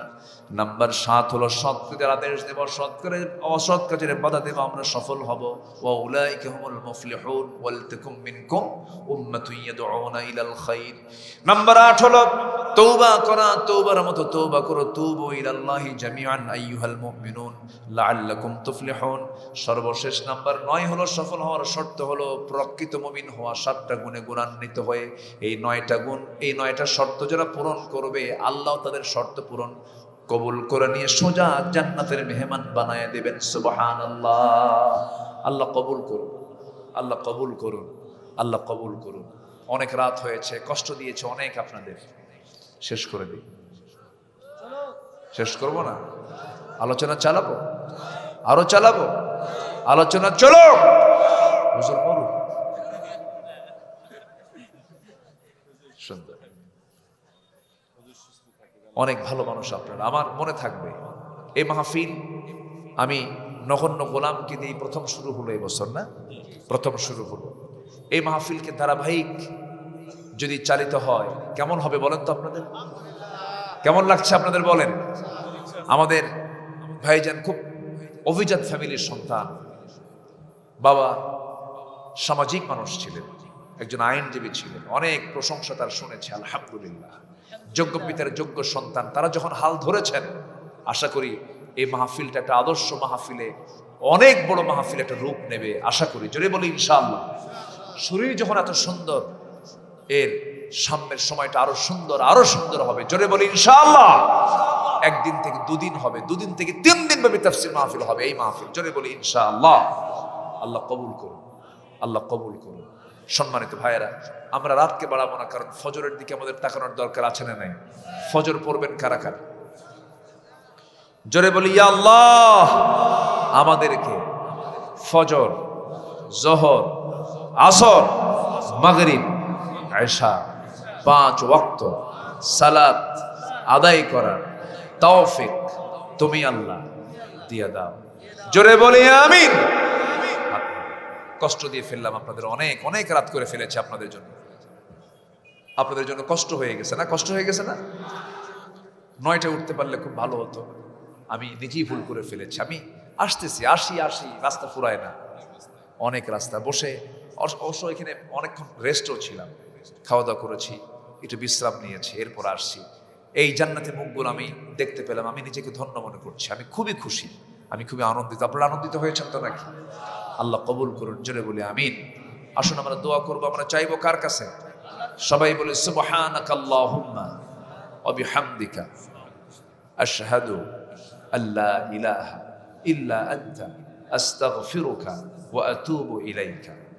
নাম্বার 7 হলো সৎ কাজের আদেশ দেব, অসৎ কাজের বাধা দেব, আমরা সফল হব। ওয়া উলাইকা হুমুল মুফলিহুন ওয়াল তাকুম মিনকুম উম্মাতুন ইয়াদউনা ইলাল খায়র। নাম্বার 8 হলো তওবা করা। তওবার মতো তওবা করো। তুবু ইলাল্লাহি জামিআন আইয়ুহাল মুমিনুন লাআল্লাকুম তুফলিহুন। সর্বশেষ নাম্বার 9 হলো সফল হওয়ার শর্ত হলো প্রকৃত মুমিন হওয়া, 7টা গুণে গুণান্বিত হয়ে। এই 9টা গুণ, এই 9টা শর্ত যারা পূরণ করবে, আল্লাহ তাদের শর্ত পূরণ কবুল করে নিয়ে সোজা জান্নাতের মেহমান বানায় দেবেন। সুবহানাল্লাহ। আল্লাহ কবুল করুন, আল্লাহ কবুল করুন, আল্লাহ কবুল করুন। অনেক রাত হয়েছে, কষ্ট দিয়েছে অনেক আপনাদের। শেষ করে দিই, শেষ করব না, আলোচনা চালাবো, আরো চালাবো, আলোচনা চলো। হুজুর বলুন। সুন্দর, অনেক ভালো মানুষ আপনারা, আমার মনে থাকবে। এই মাহফিল আমি নগণ্য গোলামকে দিয়ে প্রথম শুরু হলো এই বছর, না প্রথম শুরু হলো। এই মাহফিলকে ধারাবাহিক যদি চালিত হয় কেমন হবে বলেন তো আপনাদের? কেমন লাগছে আপনাদের বলেন? আমাদের ভাইজান খুব অভিজাত ফ্যামিলির সন্তান, বাবা সামাজিক মানুষ ছিলেন, একজন আইনজীবী ছিলেন, অনেক প্রশংসা তার শুনেছে আলহামদুলিল্লাহ। যোগ্য পিতার যোগ্য সন্তান, তারা যখন হাল ধরেছেন, আশা করি এই মাহফিলটা একটা আদর্শ মাহফিলে, অনেক বড় মাহফিল একটা রূপ নেবে আশা করি। জোরে বলি ইনশাআল্লাহ। শরীর যখন এত সুন্দর, এর সামনের সময়টা আরো সুন্দর, আরো সুন্দর হবে। জোরে বলি ইনশাআল্লাহ। একদিন থেকে দুদিন হবে, দুদিন থেকে 3 দিন ব্যাপী তাফসীর মাহফিল হবে এই মাহফিল। জোরে বলি ইনশাআল্লাহ। আল্লাহ কবুল করুন, আল্লাহ কবুল করুন। সম্মানিত ভাইয়েরা, আমরা রাতকে বাড়াবো না, কারণ ফজরের দিকে আমাদের তাকানোর দরকার আছে না নাই? ফজর পড়বেন কারা কারা? জোরে বলি ইয়া আল্লাহ, আমাদেরকে ফজর, জোহর, আসর, মাগরিব, এশা 5 ওয়াক্ত সালাত আদায় করার তৌফিক তুমি আল্লাহ দিয়ে দাও। জোরে বলি আমিন। কষ্ট দিয়ে ফেললাম আপনাদের, অনেক অনেক রাত করে ফেলেছে আপনাদের জন্য। আপনাদের জন্য কষ্ট হয়ে গেছে না? কষ্ট হয়ে গেছে না? 9টায় উঠতে পারলে খুব ভালো হতো। আমি নিজেই ভুল করে ফেলেছি। আমি আসতেছি, আসি রাস্তা ফুরায় না, অনেক রাস্তা। বসে অবশ্য এখানে অনেকক্ষণ রেস্টও ছিলাম, খাওয়া দাওয়া করেছি, একটু বিশ্রাম নিয়েছি, এরপর আসছি। এই জান্নাতের মুখগুলো আমি দেখতে পেলাম, আমি নিজেকে ধন্য মনে করছি। আমি খুবই খুশি, আমি খুবই আনন্দিত। আপনারা আনন্দিত হয়েছেন তো নাকি? আল্লাহ কবুল করুন। জোরে বলি আমিন। আসুন আমরা দোয়া করবো। আমরা চাইবো কার কাছে? সবাই বলে সুবহানাকাল্লাহুম্মা ওয়া বিহামদিকা আশহাদু আল্লা ইলাহা ইল্লা আনতা আস্তাগফিরুকা ওয়া আতুবু ইলাইকা।